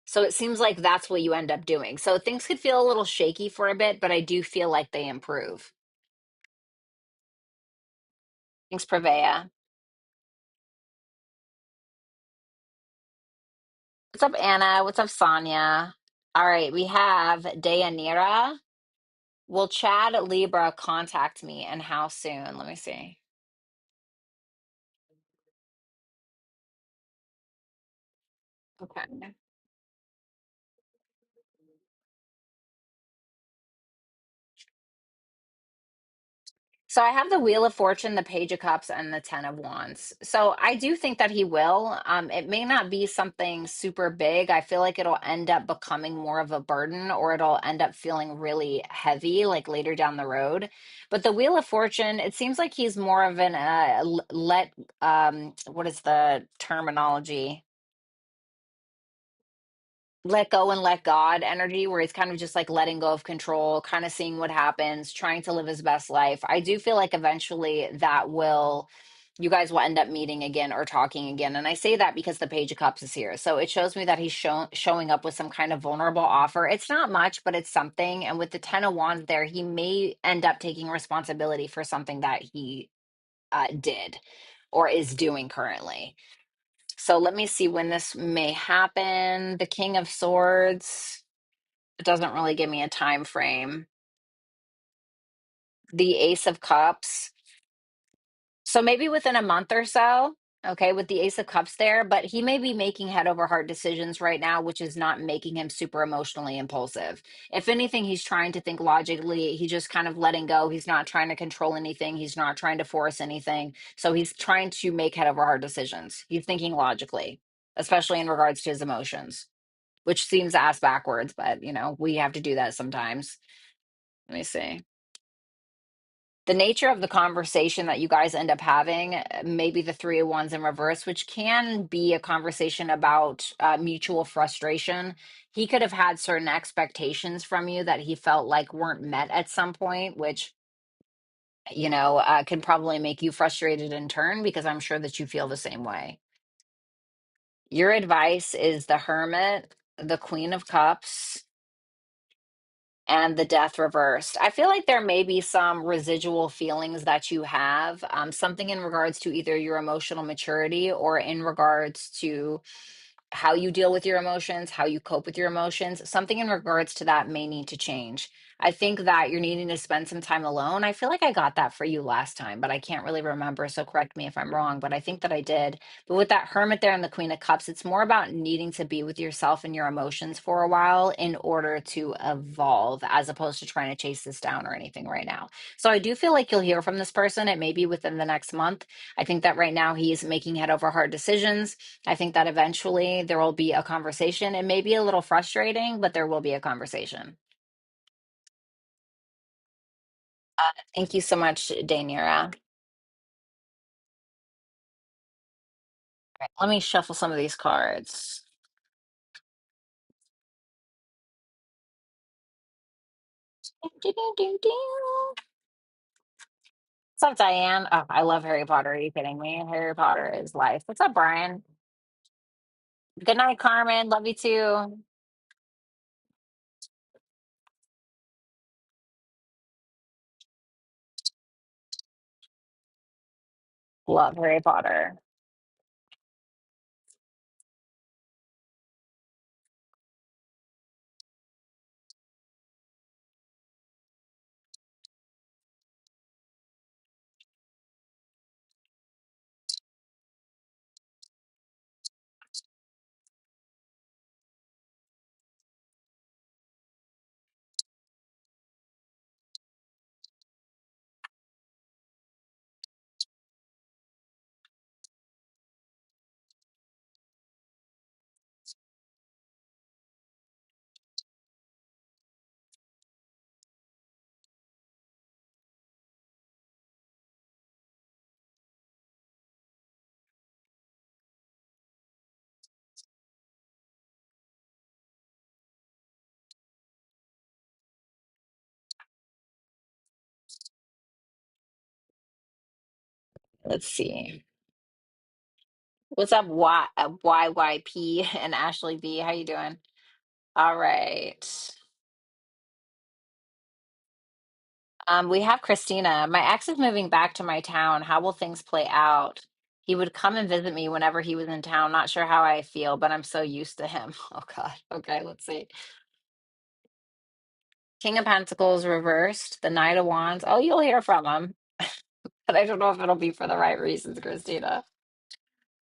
A: So it seems like that's what you end up doing. So things could feel a little shaky for a bit, but I do feel like they improve. Thanks, Prevea. What's up, Anna? What's up, Sonia? All right. We have Deyanira. Will Chad Libra contact me and how soon? Let me see. Okay. So I have the Wheel of Fortune, the Page of Cups, and the Ten of Wands. So I do think that he will. It may not be something super big. I feel like it'll end up becoming more of a burden, or it'll end up feeling really heavy, like later down the road. But the Wheel of Fortune, it seems like he's more of an what is the terminology? Let go and let God energy, where he's kind of just like letting go of control, kind of seeing what happens, trying to live his best life. I do feel like eventually you guys will end up meeting again or talking again. And I say that because the Page of Cups is here. So it shows me that he's showing up with some kind of vulnerable offer. It's not much, but it's something. And with the Ten of Wands there, he may end up taking responsibility for something that he did or is doing currently. So let me see when this may happen. The King of Swords, it doesn't really give me a time frame. The Ace of Cups. So maybe within a month or so. okay, with the Ace of Cups there, but he may be making head over heart decisions right now, which is not making him super emotionally impulsive. If anything, he's trying to think logically. He's just kind of letting go. He's not trying to control anything. He's not trying to force anything. So he's trying to make head over heart decisions. He's thinking logically, especially in regards to his emotions, which seems ass backwards, but we have to do that sometimes. Let me see. The nature of the conversation that you guys end up having, maybe the three of wands in reverse, which can be a conversation about mutual frustration. He could have had certain expectations from you that he felt like weren't met at some point, which can probably make you frustrated in turn, because I'm sure that you feel the same way. Your advice is the Hermit, the Queen of Cups, and the Death reversed. I feel like there may be some residual feelings that you have, something in regards to either your emotional maturity or in regards to how you deal with your emotions, how you cope with your emotions. Something in regards to that may need to change. I think that you're needing to spend some time alone. I feel like I got that for you last time, but I can't really remember. So correct me if I'm wrong, but I think that I did. But with that Hermit there and the Queen of Cups, it's more about needing to be with yourself and your emotions for a while in order to evolve, as opposed to trying to chase this down or anything right now. So I do feel like you'll hear from this person. It may be within the next month. I think that right now he's making head over heart decisions. I think that eventually there will be a conversation. It may be a little frustrating, but there will be a conversation. Thank you so much, Dainira. Let me shuffle some of these cards. What's up, Diane? Oh, I love Harry Potter. Are you kidding me? Harry Potter is life. What's up, Brian? Good night, Carmen. Love you too. Love Harry Potter. Let's see. What's up, YYP and Ashley B? How you doing? All right. We have Christina. My ex is moving back to my town. How will things play out? He would come and visit me whenever he was in town. Not sure how I feel, but I'm so used to him. Oh God. Okay, let's see. King of Pentacles reversed, the Knight of Wands. Oh, you'll hear from him, but I don't know if it'll be for the right reasons, Christina.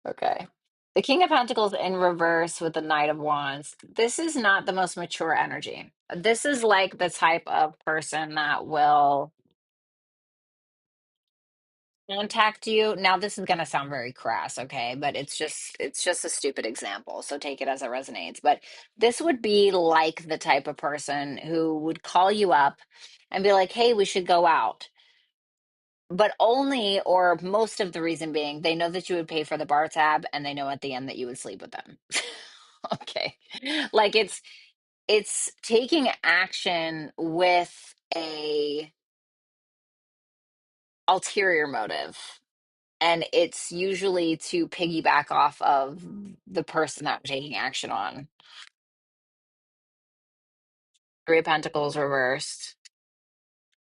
A: Okay. The King of Pentacles in reverse with the Knight of Wands. This is not the most mature energy. This is like the type of person that will contact you. Now, this is going to sound very crass, okay? But it's just a stupid example. So take it as it resonates. But this would be like the type of person who would call you up and be like, "Hey, we should go out." But only, or most of the reason being, they know that you would pay for the bar tab and they know at the end that you would sleep with them. Okay. Like it's taking action with a ulterior motive, and it's usually to piggyback off of the person that we're taking action on. Three of Pentacles reversed,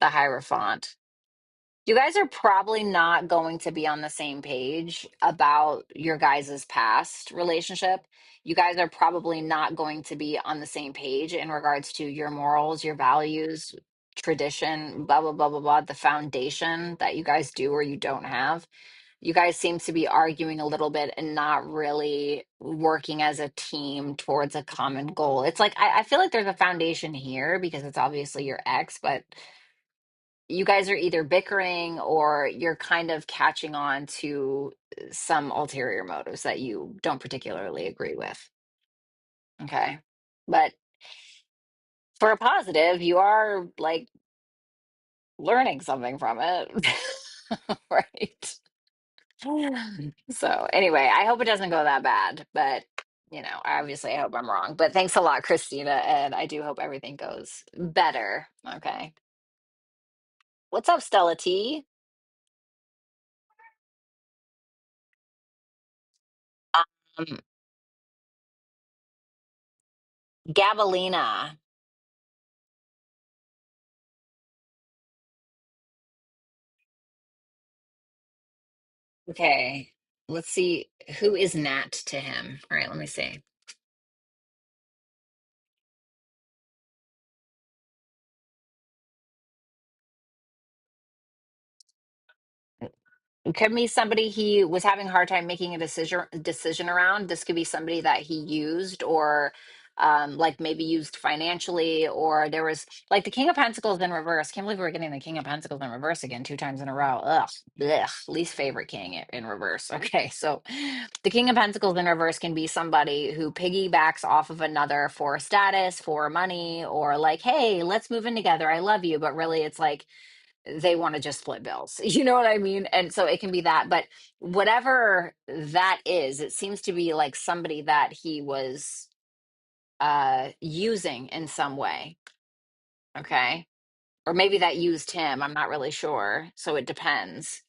A: the Hierophant. You guys are probably not going to be on the same page about your guys' past relationship. You guys are probably not going to be on the same page in regards to your morals, your values, tradition, blah, blah, blah, blah, blah, the foundation that you guys do or you don't have. You guys seem to be arguing a little bit and not really working as a team towards a common goal. It's like I feel like there's a foundation here because it's obviously your ex, but you guys are either bickering or you're kind of catching on to some ulterior motives that you don't particularly agree with. Okay. But for a positive, you are like learning something from it. Right. So anyway, I hope it doesn't go that bad, but obviously I hope I'm wrong. But thanks a lot, Christina, and I do hope everything goes better. Okay. What's up, Stella T? Um, Gabalina. Okay. Let's see who is Nat to him. All right, let me see. It could be somebody he was having a hard time making a decision around. This could be somebody that he used or like maybe used financially, or there was like the King of Pentacles in reverse. Can't believe we're getting the King of Pentacles in reverse again 2 times in a row. Ugh, blech, least favorite king in reverse. Okay, so the King of Pentacles in reverse can be somebody who piggybacks off of another for status, for money, or like, hey, let's move in together. I love you. But really, it's like they want to just split bills. You know what I mean? And so it can be that, but whatever that is, it seems to be like somebody that he was using in some way. Okay. Or maybe that used him. I'm not really sure. So it depends.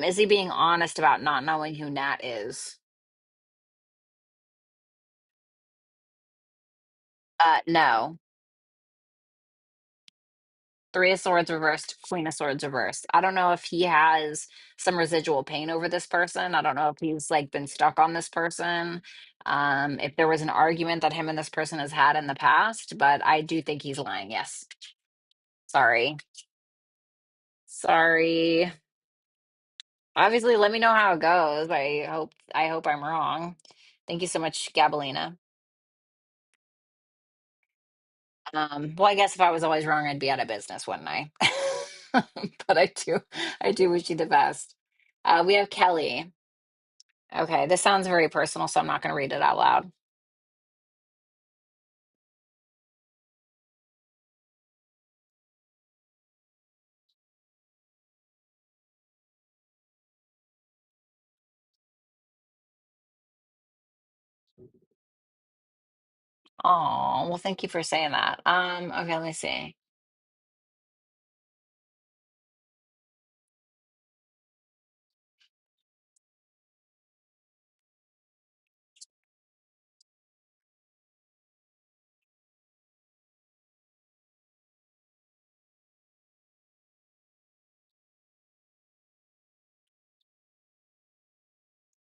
A: Is he being honest about not knowing who Nat is? No. Three of Swords reversed, Queen of Swords reversed. I don't know if he has some residual pain over this person. I don't know if he's like been stuck on this person. If there was an argument that him and this person has had in the past, but I do think he's lying. Yes. Sorry. Sorry. Obviously, let me know how it goes. I hope I'm wrong. Thank you so much, Gabalina. Well, I guess if I was always wrong, I'd be out of business, wouldn't I? But I do wish you the best. We have Kelly. Okay, this sounds very personal, so I'm not going to read it out loud. Oh, well, thank you for saying that. Okay, let me see.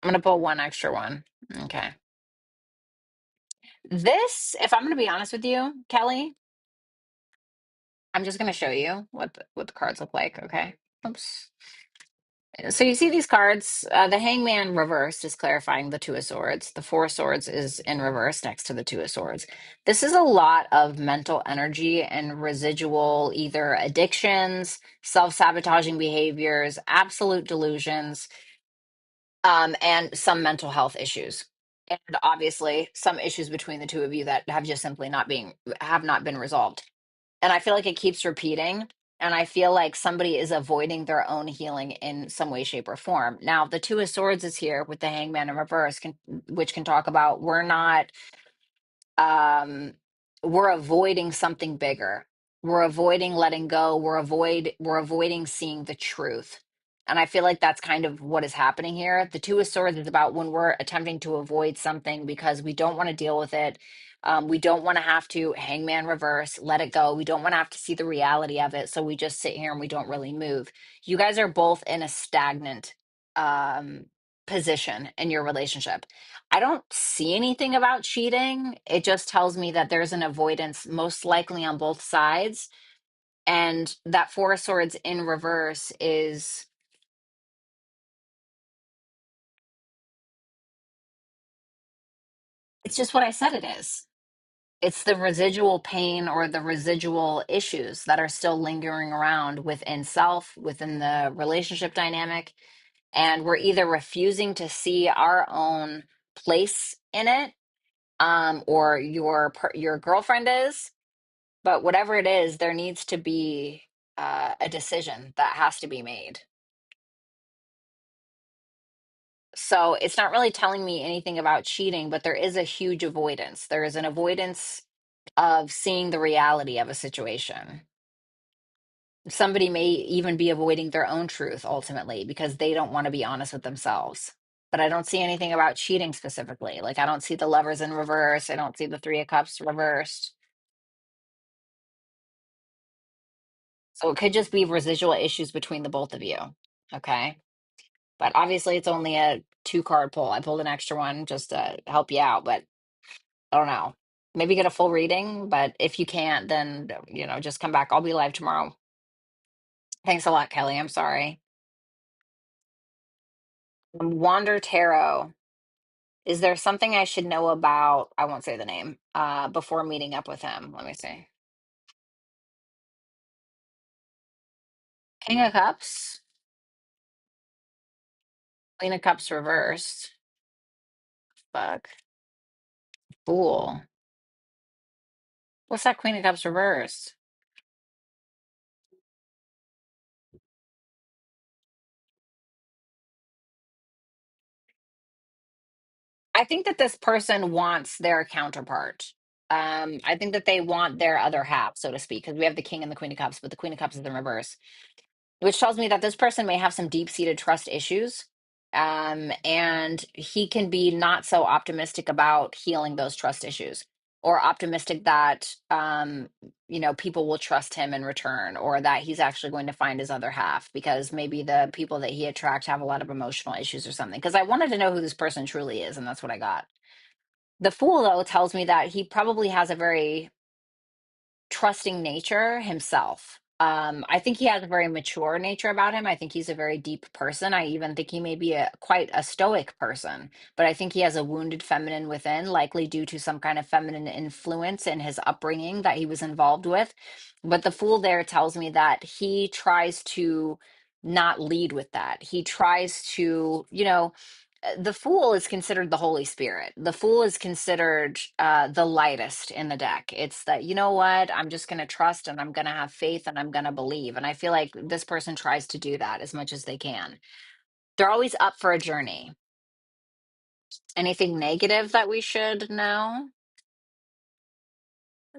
A: I'm going to put one extra one. Okay. This, if I'm going to be honest with you, Kelly, I'm just going to show you what the cards look like. Okay. Oops. So you see these cards. The Hangman reversed is clarifying the Two of Swords. The Four of Swords is in reverse next to the Two of Swords. This is a lot of mental energy and residual either addictions, self-sabotaging behaviors, absolute delusions, and some mental health issues. And obviously some issues between the two of you that have just simply not been resolved. And I feel like it keeps repeating. And I feel like somebody is avoiding their own healing in some way, shape, or form. Now, the Two of Swords is here with the Hangman in reverse, which can talk about um we're avoiding something bigger. We're avoiding letting go. We're avoiding seeing the truth. And I feel like that's kind of what is happening here. The Two of Swords is about when we're attempting to avoid something because we don't want to deal with it. We don't want to have to hangman reverse, let it go. We don't want to have to see the reality of it. So we just sit here and we don't really move. You guys are both in a stagnant um, position in your relationship. I don't see anything about cheating. It just tells me that there's an avoidance, most likely on both sides. And that Four of Swords in reverse is It's just what I said it is. It's the residual pain or the residual issues that are still lingering around within self, within the relationship dynamic. And we're either refusing to see our own place in it, or your girlfriend is. But whatever it is, there needs to be a decision that has to be made. So it's not really telling me anything about cheating, but there is a huge avoidance. There is an avoidance of seeing the reality of a situation. Somebody may even be avoiding their own truth ultimately because they don't want to be honest with themselves. But I don't see anything about cheating specifically. Like, I don't see the lovers in reverse. I don't see the three of cups reversed. So it could just be residual issues between the both of you. Okay. But obviously, it's only a two card pull. I pulled an extra one just to help you out, but I don't know. Maybe get a full reading, but if you can't, then, just come back. I'll be live tomorrow. Thanks a lot, Kelly. I'm sorry. Wander Tarot. Is there something I should know about? I won't say the name, before meeting up with him. Let me see. King of Cups, Queen of Cups reversed. Fuck. Fool. What's that Queen of Cups reversed? I think that this person wants their counterpart. I think that they want their other half, so to speak, because we have the King and the Queen of Cups, but the Queen of Cups is in reverse, which tells me that this person may have some deep-seated trust issues. And he can be not so optimistic about healing those trust issues, or optimistic that people will trust him in return, or that he's actually going to find his other half, because maybe the people that he attracts have a lot of emotional issues or something. Because I wanted to know who this person truly is, and that's what I got. The Fool, though, tells me that he probably has a very trusting nature himself. I think he has a very mature nature about him. I think he's a very deep person. I even think he may be quite a stoic person, but I think he has a wounded feminine within, likely due to some kind of feminine influence in his upbringing that he was involved with. But the Fool there tells me that he tries to not lead with that. He tries to, the Fool is considered the Holy Spirit. The Fool is considered the lightest in the deck. It's that, you know what, I'm just going to trust, and I'm going to have faith, and I'm going to believe. And I feel like this person tries to do that as much as they can. They're always up for a journey. Anything negative that we should know?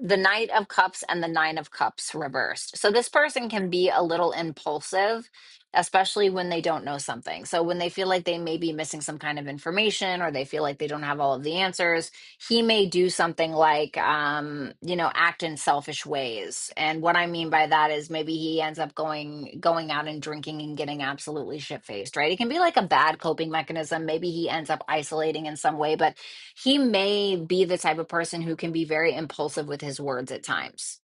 A: The Knight of Cups and the Nine of Cups reversed. So this person can be a little impulsive, especially when they don't know something. So when they feel like they may be missing some kind of information, or they feel like they don't have all of the answers, he may do something like, act in selfish ways. And what I mean by that is maybe he ends up going out and drinking and getting absolutely shit-faced, right? It can be like a bad coping mechanism. Maybe he ends up isolating in some way, but he may be the type of person who can be very impulsive with his words at times.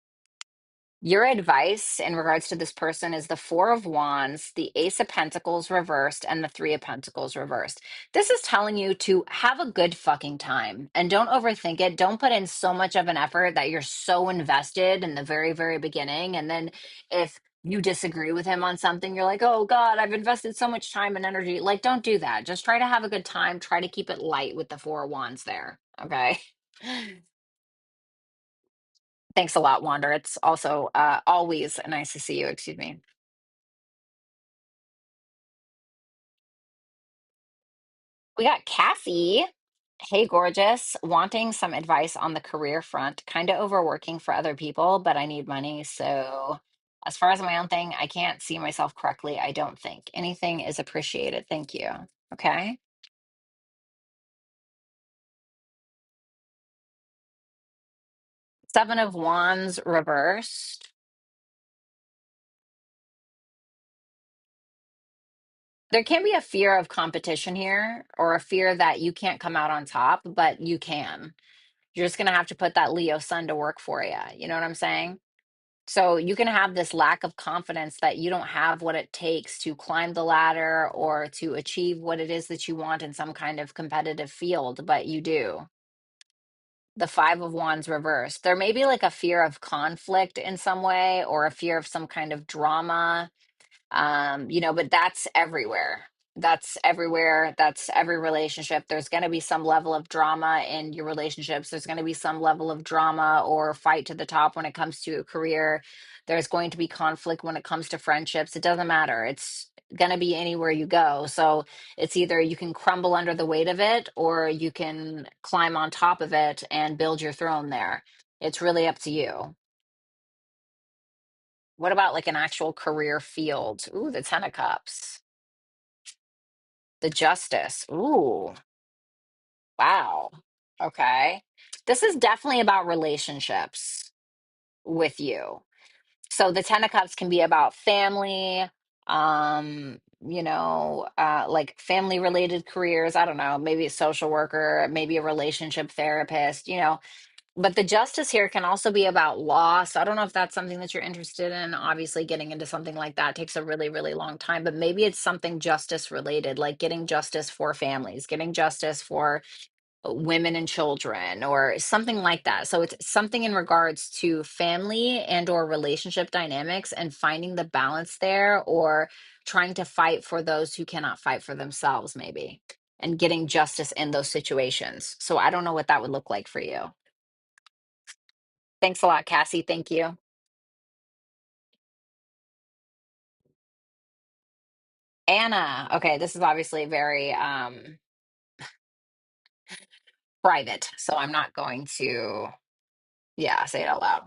A: Your advice in regards to this person is the Four of Wands, the Ace of Pentacles reversed, and the Three of Pentacles reversed. This is telling you to have a good fucking time and don't overthink it. Don't put in so much of an effort that you're so invested in the very, very beginning. And then if you disagree with him on something, you're like, oh God, I've invested so much time and energy. Like, don't do that. Just try to have a good time. Try to keep it light with the Four of Wands there. Okay. Thanks a lot, Wander. It's also always nice to see you. Excuse me. We got Cassie. Hey, gorgeous. Wanting some advice on the career front. Kind of overworking for other people, but I need money. So, as far as my own thing, I can't see myself correctly. I don't think anything is appreciated. Thank you. Okay. Seven of Wands reversed. There can be a fear of competition here, or a fear that you can't come out on top, but you can. You're just going to have to put that Leo sun to work for you. You know what I'm saying? So you can have this lack of confidence that you don't have what it takes to climb the ladder or to achieve what it is that you want in some kind of competitive field, but you do. The Five of Wands reversed. There may be like a fear of conflict in some way or a fear of some kind of drama, but that's everywhere. That's everywhere. That's every relationship. There's going to be some level of drama in your relationships. There's going to be some level of drama or fight to the top when it comes to a career. There's going to be conflict when it comes to friendships. It doesn't matter. It's going to be anywhere you go. So it's either you can crumble under the weight of it or you can climb on top of it and build your throne there. It's really up to you. What about like an actual career field? Ooh, the Ten of Cups. The Justice. Ooh, wow. Okay. This is definitely about relationships with you. So the Ten of Cups can be about family, like family related careers. I don't know, maybe a social worker, maybe a relationship therapist, but the justice here can also be about loss. I don't know if that's something that you're interested in. Obviously, getting into something like that takes a really, really long time, but maybe it's something justice related, like getting justice for families, getting justice for women and children, or something like that. So it's something in regards to family and or relationship dynamics and finding the balance there, or trying to fight for those who cannot fight for themselves, maybe, and getting justice in those situations. So I don't know what that would look like for you. Thanks a lot, Cassie. Thank you. Anna. Okay, this is obviously very private, so I'm not going to, yeah, say it out loud.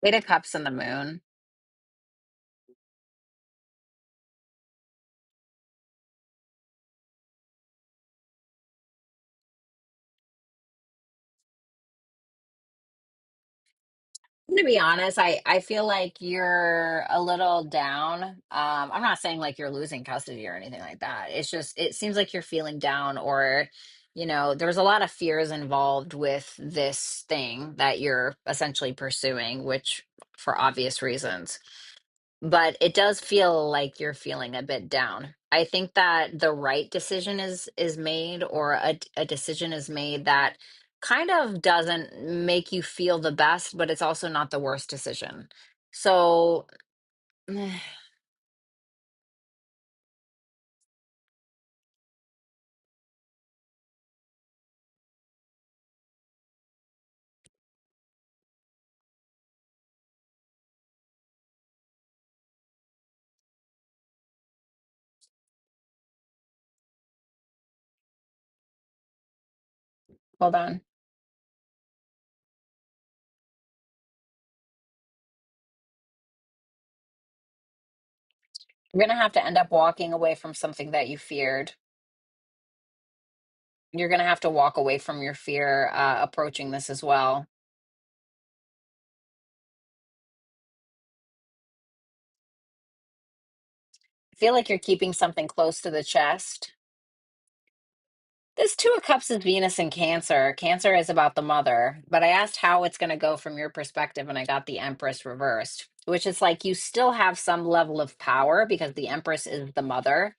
A: Eight of Cups and the Moon. To be honest, I feel like you're a little down. I'm not saying like you're losing custody or anything like that. It's just it seems like you're feeling down, or there's a lot of fears involved with this thing that you're essentially pursuing, which for obvious reasons. But it does feel like you're feeling a bit down. I think that the right decision is made, or a decision is made that kind of doesn't make you feel the best, but it's also not the worst decision. So hold on. You're gonna have to end up walking away from something that you feared. You're gonna have to walk away from your fear approaching this as well. I feel like you're keeping something close to the chest. This Two of Cups is Venus in Cancer. Cancer is about the mother, but I asked how it's going to go from your perspective, and I got the Empress reversed, which is like you still have some level of power because the Empress is the mother,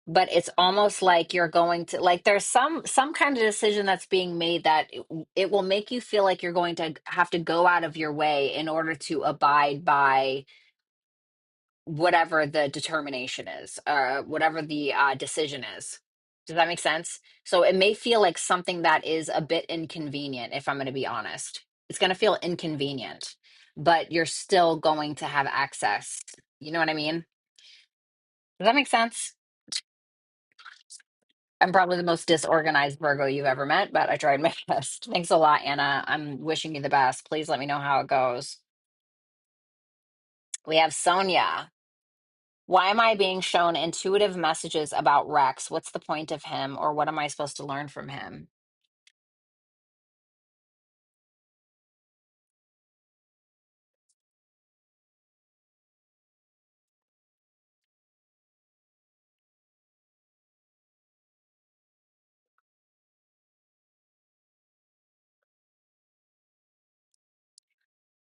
A: but it's almost like you're going to like there's some kind of decision that's being made that it will make you feel like you're going to have to go out of your way in order to abide by whatever the determination is, whatever the decision is. Does that make sense? So it may feel like something that is a bit inconvenient, if I'm going to be honest. It's going to feel inconvenient, but you're still going to have access. You know what I mean? Does that make sense? I'm probably the most disorganized Virgo you've ever met, but I tried my best. Thanks a lot, Anna. I'm wishing you the best. Please let me know how it goes. We have Sonia. Why am I being shown intuitive messages about Rex? What's the point of him, or what am I supposed to learn from him?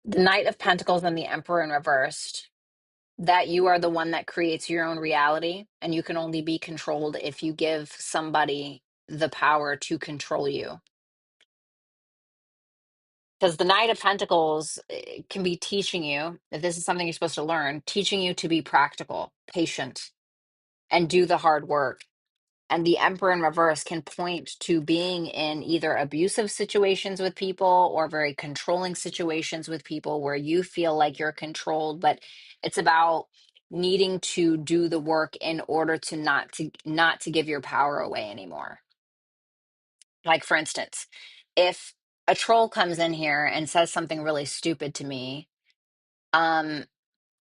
A: The Knight of Pentacles and the Emperor in reversed. That you are the one that creates your own reality, and you can only be controlled if you give somebody the power to control you. Because the Knight of Pentacles can be teaching you, if this is something you're supposed to learn, teaching you to be practical, patient, and do the hard work. And the Emperor in reverse can point to being in either abusive situations with people or very controlling situations with people where you feel like you're controlled, but it's about needing to do the work in order to not to give your power away anymore. Like, for instance, if a troll comes in here and says something really stupid to me, um,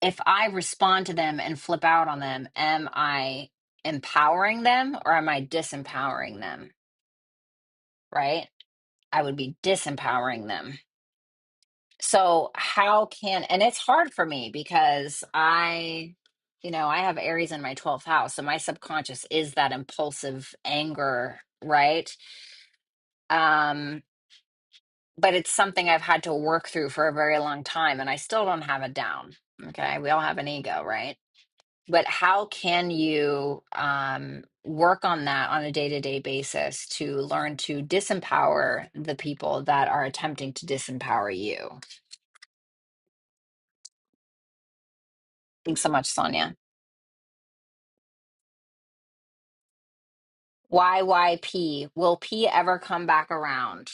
A: if I respond to them and flip out on them, am I empowering them or am I disempowering them? Right? I would be disempowering them. So how can, and it's hard for me because I have Aries in my 12th house, so my subconscious is that impulsive anger, right? Um, but it's something I've had to work through for a very long time, and I still don't have it down. Okay, we all have an ego, right? But how can you work on that on a day-to-day basis to learn to disempower the people that are attempting to disempower you? Thanks so much, Sonia. YYP, will P ever come back around?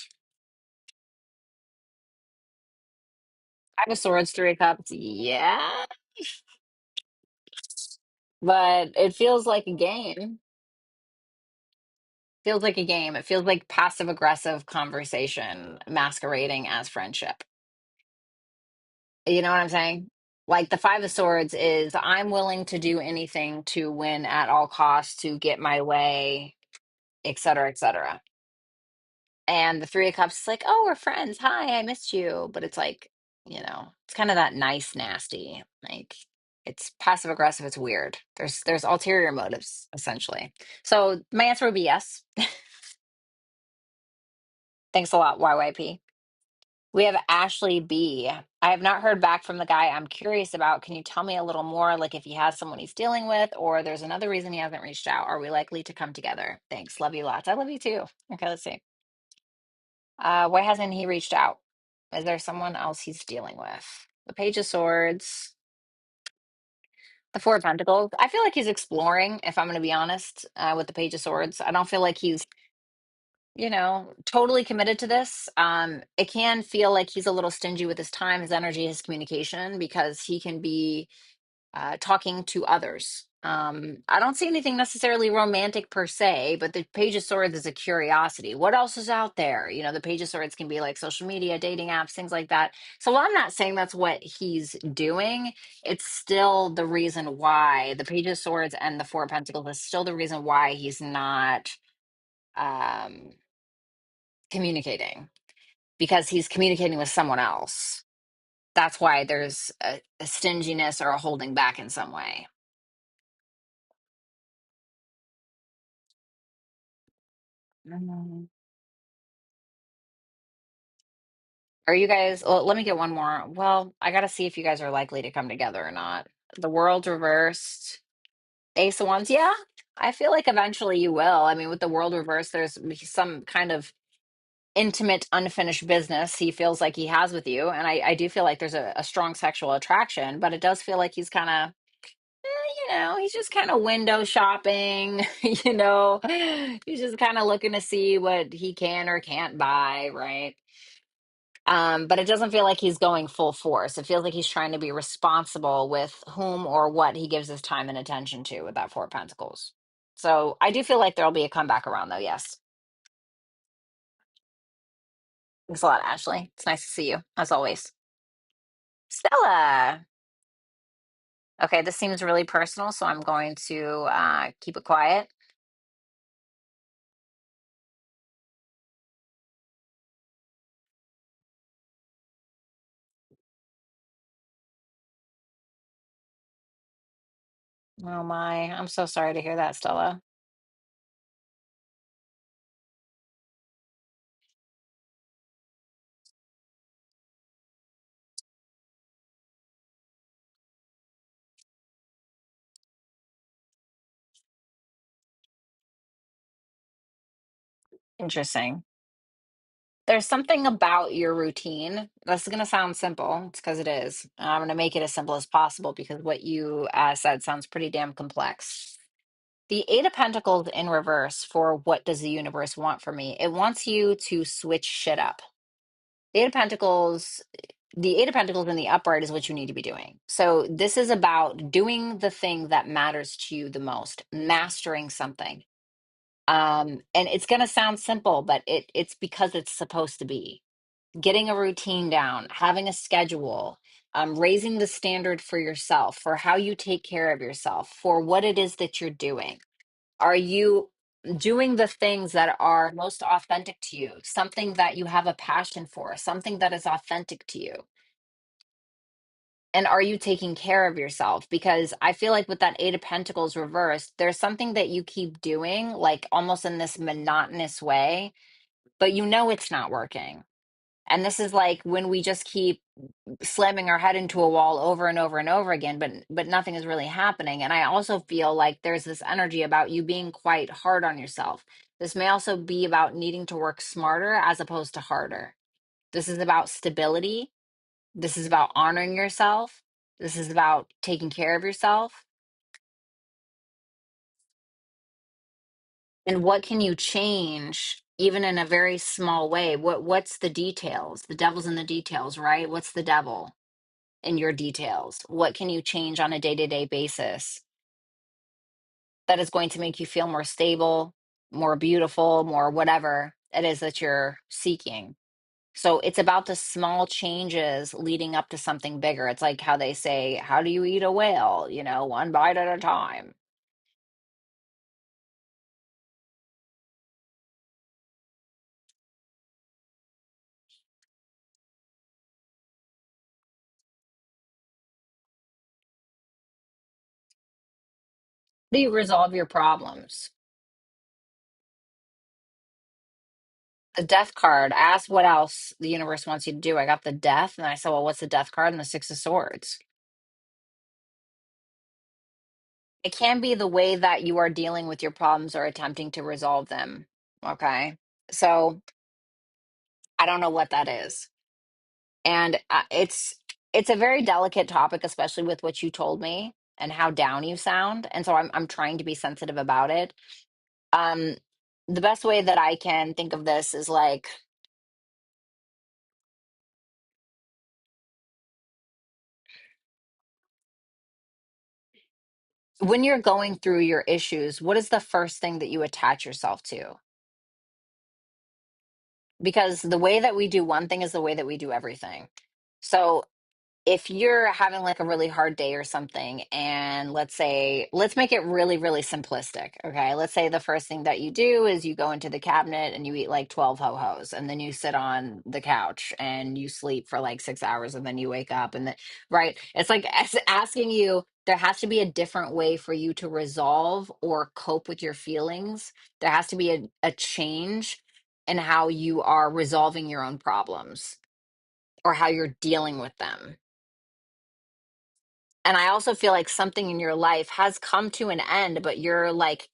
A: Five of Swords, Three of Cups, yeah, but it feels like a game. Feels like a game. It feels like passive aggressive conversation masquerading as friendship. You know what I'm saying? Like the Five of Swords is I'm willing to do anything to win at all costs to get my way, et cetera, et cetera. And the Three of Cups is like, oh, we're friends. Hi, I missed you. But it's like, it's kind of that nice, nasty. Like it's passive aggressive. It's weird. There's ulterior motives, essentially. So my answer would be yes. Thanks a lot, YYP. We have Ashley B. I have not heard back from the guy I'm curious about. Can you tell me a little more, like if he has someone he's dealing with, or there's another reason he hasn't reached out? Are we likely to come together? Thanks. Love you lots. I love you too. Okay, let's see. Why hasn't he reached out? Is there someone else he's dealing with? The Page of Swords, the Four of Pentacles. I feel like he's exploring, if I'm going to be honest, with the Page of Swords. I don't feel like he's totally committed to this. It can feel like he's a little stingy with his time, his energy, his communication, because he can be talking to others. I don't see anything necessarily romantic per se, but the Page of Swords is a curiosity. What else is out there? The Page of Swords can be like social media, dating apps, things like that. So while I'm not saying that's what he's doing, it's still the reason why the Page of Swords and the Four of Pentacles is still the reason why he's not um, communicating, because he's communicating with someone else. That's why there's a stinginess or a holding back in some way. Mhm. Are you guys, well, let me get one more. Well, I got to see if you guys are likely to come together or not. The world reversed, Ace of Wands. Yeah, I feel like eventually you will. I mean, with the world reversed, there's some kind of intimate, unfinished business he feels like he has with you. And I do feel like there's a strong sexual attraction, but it does feel like he's kind of he's just kind of window shopping, he's just kind of looking to see what he can or can't buy, right? But it doesn't feel like he's going full force. It feels like he's trying to be responsible with whom or what he gives his time and attention to with that Four of Pentacles. So I do feel like there'll be a comeback around, though. Yes. Thanks a lot, Ashley. It's nice to see you, as always. Stella. Okay, this seems really personal, so I'm going to keep it quiet. Oh my, I'm so sorry to hear that, Stella. Interesting. There's something about your routine. This is going to sound simple. It's because it is. I'm going to make it as simple as possible because what you said sounds pretty damn complex. The Eight of Pentacles in reverse for what does the universe want from me? It wants you to switch shit up. The Eight of Pentacles, the Eight of Pentacles in the upright is what you need to be doing. So this is about doing the thing that matters to you the most, mastering something. And it's going to sound simple, but it's because it's supposed to be. Getting a routine down, having a schedule, raising the standard for yourself, for how you take care of yourself, for what it is that you're doing. Are you doing the things that are most authentic to you? Something that you have a passion for, something that is authentic to you? And are you taking care of yourself? Because I feel like with that Eight of Pentacles reversed, there's something that you keep doing, like almost in this monotonous way, but you know it's not working. And this is like when we just keep slamming our head into a wall over and over and over again, but nothing is really happening. And I also feel like there's this energy about you being quite hard on yourself. This may also be about needing to work smarter as opposed to harder. This is about stability. This is about honoring yourself. This is about taking care of yourself. And what can you change even in a very small way? What's the details? The devil's in the details, right? What's the devil in your details? What can you change on a day-to-day basis that is going to make you feel more stable, more beautiful, more whatever it is that you're seeking? So it's about the small changes leading up to something bigger. It's like how they say, how do you eat a whale? One bite at a time. Do you resolve your problems? The death card. I asked what else the universe wants you to do. I got the death, and I said, well, what's the death card? And the Six of Swords. It can be the way that you are dealing with your problems or attempting to resolve them. Okay. So I don't know what that is. And it's a very delicate topic, especially with what you told me and how down you sound. And so I'm trying to be sensitive about it. Um, the best way that I can think of this is like when you're going through your issues, what is the first thing that you attach yourself to? Because the way that we do one thing is the way that we do everything. So if you're having like a really hard day or something, and let's make it really, really simplistic. Okay. Let's say the first thing that you do is you go into the cabinet and you eat like 12 ho-hos, and then you sit on the couch and you sleep for like 6 hours, and then you wake up and then, right. It's like asking you, there has to be a different way for you to resolve or cope with your feelings. There has to be a change in how you are resolving your own problems or how you're dealing with them. And I also feel like something in your life has come to an end, but you're like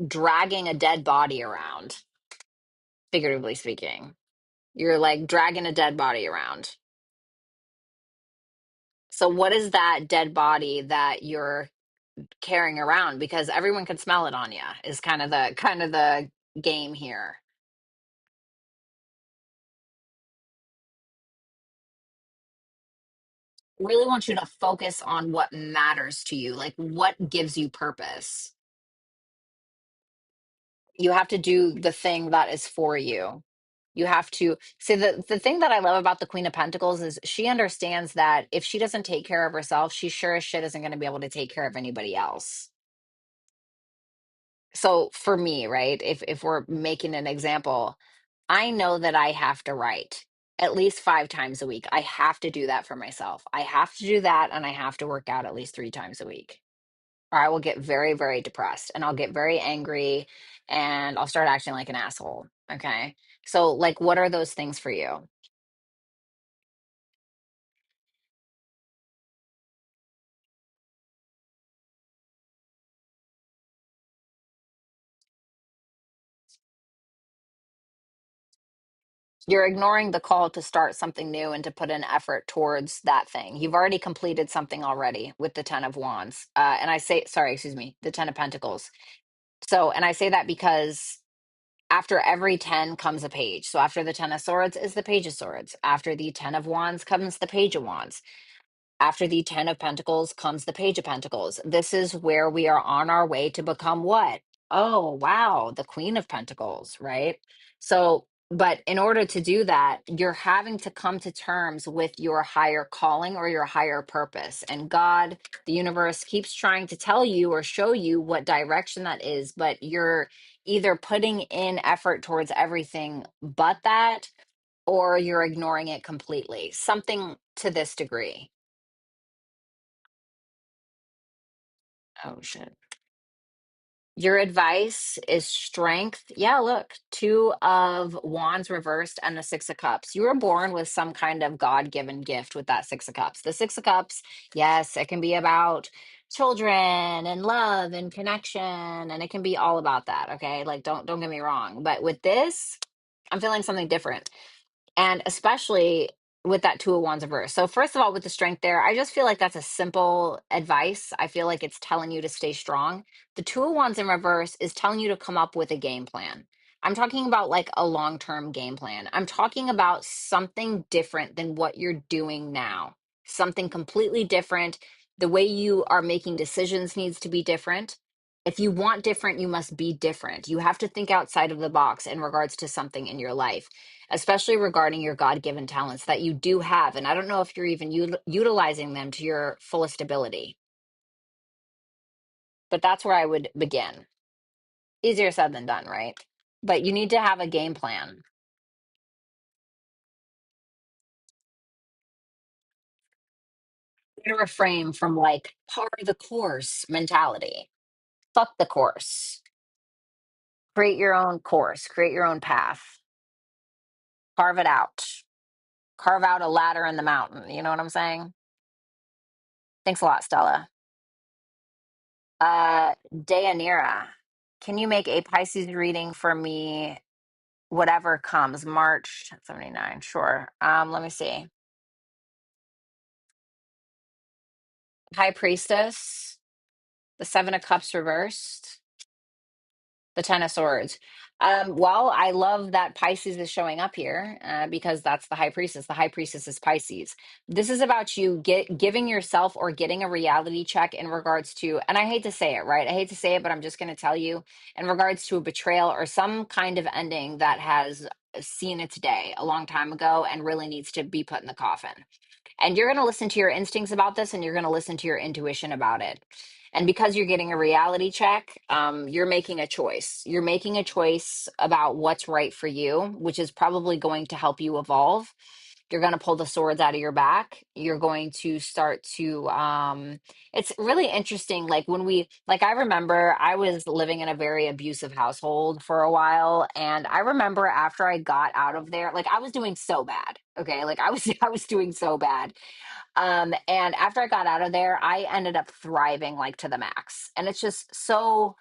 A: dragging a dead body around, figuratively speaking. You're like dragging a dead body around. So what is that dead body that you're carrying around? Because everyone can smell it on you is kind of the game here. Really want you to focus on what matters to you, like what gives you purpose. You have to do the thing that is for you. You have to see the thing that I love about the Queen of Pentacles is she understands that if she doesn't take care of herself, she sure as shit isn't going to be able to take care of anybody else. So for me, right, if we're making an example, I know that I have to write at least 5 times a week. I have to do that for myself. I have to do that, and I have to work out at least 3 times a week, or I will get very, very depressed and I'll get very angry and I'll start acting like an asshole. Okay. So, like, what are those things for you? You're ignoring the call to start something new and to put an effort towards that thing. You've already completed something already with the 10 of Wands. And I say, sorry, excuse me, the 10 of Pentacles. So, and I say that because after every 10 comes a page. So after the 10 of Swords is the Page of Swords. After the 10 of Wands comes the Page of Wands. After the 10 of Pentacles comes the Page of Pentacles. This is where we are on our way to become what? Oh, wow, the Queen of Pentacles, right? So, but in order to do that, you're having to come to terms with your higher calling or your higher purpose. And God, the universe, keeps trying to tell you or show you what direction that is, but you're either putting in effort towards everything but that, or you're ignoring it completely. Something to this degree. Oh, shit. Your advice is strength. Yeah, look, 2 of Wands reversed and the 6 of Cups. You were born with some kind of God-given gift with that 6 of Cups. The 6 of Cups, yes, it can be about children and love and connection, and it can be all about that, okay? Like, don't get me wrong. But with this, I'm feeling something different. And especially with that 2 of Wands reverse. So first of all, with the strength there, I just feel like that's a simple advice. I feel like it's telling you to stay strong. The 2 of Wands in reverse is telling you to come up with a game plan. I'm talking about like a long-term game plan. I'm talking about something different than what you're doing now. Something completely different. The way you are making decisions needs to be different. If you want different, you must be different. You have to think outside of the box in regards to something in your life, especially regarding your God-given talents that you do have. And I don't know if you're even utilizing them to your fullest ability, but that's where I would begin. Easier said than done, right? But you need to have a game plan. You to refrain from like part of the course mentality. Fuck the course. Create your own course, create your own path, carve it out, carve out a ladder in the mountain. You know what I'm saying? Thanks a lot, Stella. Deanira, can you make a Pisces reading for me? Whatever comes, March 79. Sure. Let me see. High Priestess, the 7 of Cups reversed, the 10 of Swords. Well, I love that Pisces is showing up here because that's the High Priestess. The High Priestess is Pisces. This is about you giving yourself or getting a reality check in regards to, and I hate to say it, right? I hate to say it, but I'm just going to tell you in regards to a betrayal or some kind of ending that has seen its day a long time ago and really needs to be put in the coffin. And you're going to listen to your instincts about this, and you're going to listen to your intuition about it. And because you're getting a reality check, you're making a choice. You're making a choice about what's right for you, which is probably going to help you evolve. You're going to pull the swords out of your back. You're going to start to, it's really interesting. Like when like I remember I was living in a very abusive household for a while. And I remember after I got out of there, like I was doing so bad. Okay. Like I was, I was doing so bad. And after I got out of there, I ended up thriving like to the max. And it's just so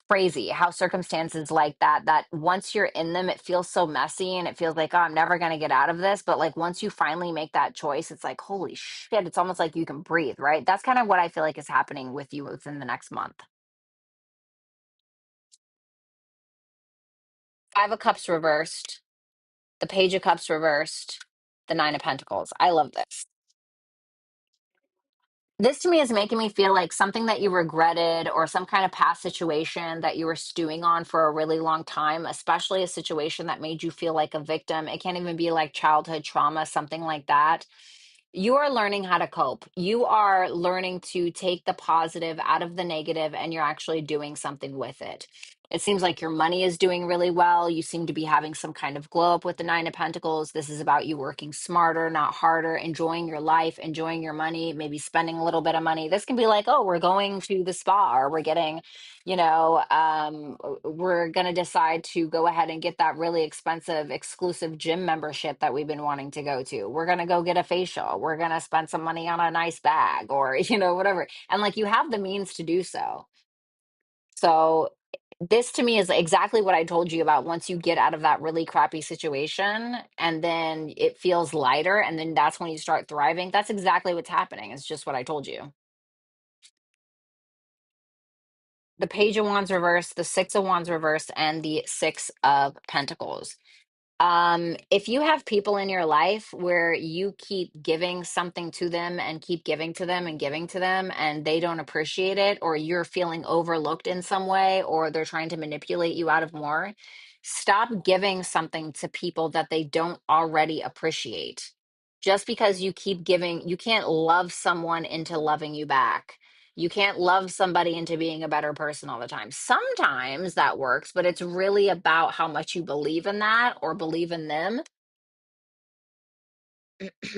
A: crazy how circumstances like that once you're in them, it feels so messy and it feels like, oh, I'm never going to get out of this. But like once you finally make that choice, it's like, holy shit, it's almost like you can breathe, right? That's kind of what I feel like is happening with you within the next month. 5 of Cups reversed, the Page of Cups reversed, the 9 of Pentacles. I love this. This to me is making me feel like something that you regretted or some kind of past situation that you were stewing on for a really long time, especially a situation that made you feel like a victim. It can't even be like childhood trauma, something like that. You are learning how to cope. You are learning to take the positive out of the negative, and you're actually doing something with it. It seems like your money is doing really well. You seem to be having some kind of glow up with the Nine of Pentacles. This is about you working smarter, not harder, enjoying your life, enjoying your money, maybe spending a little bit of money. This can be like, oh, we're going to the spa, or we're getting, we're going to decide to go ahead and get that really expensive, exclusive gym membership that we've been wanting to go to. We're going to go get a facial. We're going to spend some money on a nice bag or, whatever. And like you have the means to do so. So this to me is exactly what I told you about. Once you get out of that really crappy situation and then it feels lighter, and then that's when you start thriving. That's exactly what's happening. It's just what I told you. The Page of Wands reversed, the Six of Wands reversed, and the Six of Pentacles. If you have people in your life where you keep giving something to them and keep giving to them and giving to them and they don't appreciate it, or you're feeling overlooked in some way, or they're trying to manipulate you out of more, stop giving something to people that they don't already appreciate. Just because you keep giving, you can't love someone into loving you back. You can't love somebody into being a better person all the time. Sometimes that works, but it's really about how much you believe in that or believe in them.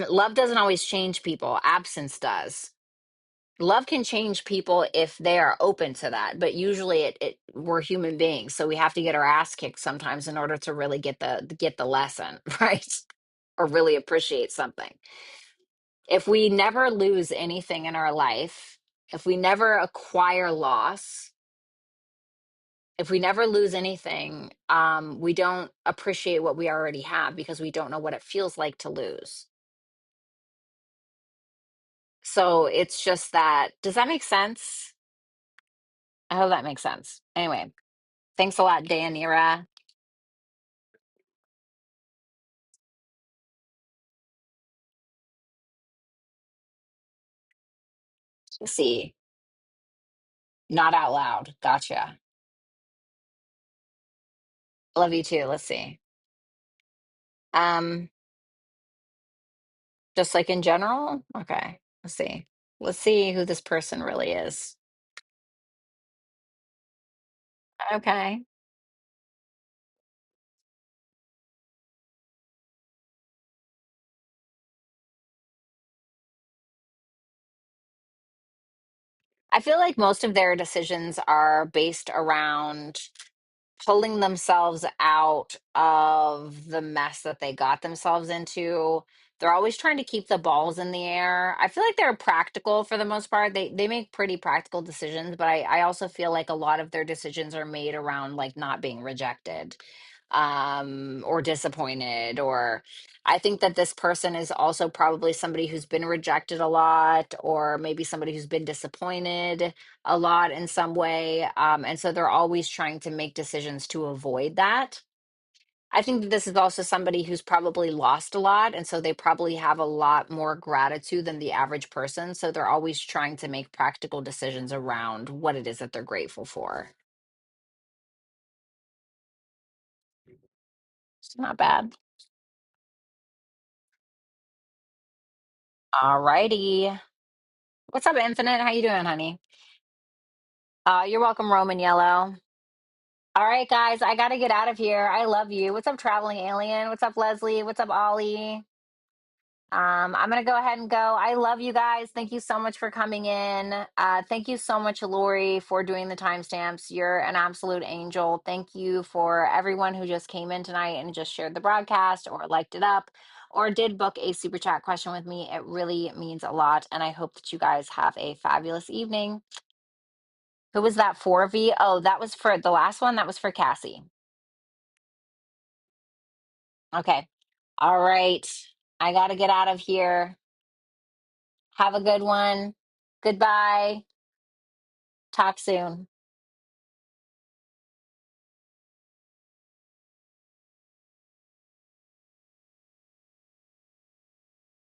A: Love doesn't always change people, absence does. Love can change people if they are open to that, but usually we're human beings, so we have to get our ass kicked sometimes in order to really get the lesson, right? Or really appreciate something. If we never lose anything in our life, if we never acquire loss, if we never lose anything, we don't appreciate what we already have because we don't know what it feels like to lose. So it's just that. Does that make sense? I hope that makes sense. Anyway, thanks a lot, Dayanira. Let's see. Not out loud. Gotcha. Love you too. Let's see. Um, just like in general? Okay. Let's see. Let's see who this person really is. Okay. I feel like most of their decisions are based around pulling themselves out of the mess that they got themselves into. They're always trying to keep the balls in the air. I feel like they're practical for the most part. They make pretty practical decisions, but I also feel like a lot of their decisions are made around like not being rejected, or disappointed, or I think that this person is also probably somebody who's been rejected a lot, or maybe somebody who's been disappointed a lot in some way. And so they're always trying to make decisions to avoid that. I think that this is also somebody who's probably lost a lot. And so they probably have a lot more gratitude than the average person. So they're always trying to make practical decisions around what it is that they're grateful for. It's not bad. All righty. What's up, Infinite? How you doing, honey? You're welcome, Roman Yellow. All right, guys, I got to get out of here. I love you. What's up, Traveling Alien? What's up, Leslie? What's up, Ollie? I'm gonna go ahead and go. I love you guys. Thank you so much for coming in. Thank you so much, Lori, for doing the timestamps. You're an absolute angel. Thank you for everyone who just came in tonight and just shared the broadcast or liked it up or did book a super chat question with me. It really means a lot, and I hope that you guys have a fabulous evening. Who was that for, V? Oh, that was for the last one. That was for Cassie. Okay. All right. I got to get out of here. Have a good one. Goodbye. Talk soon.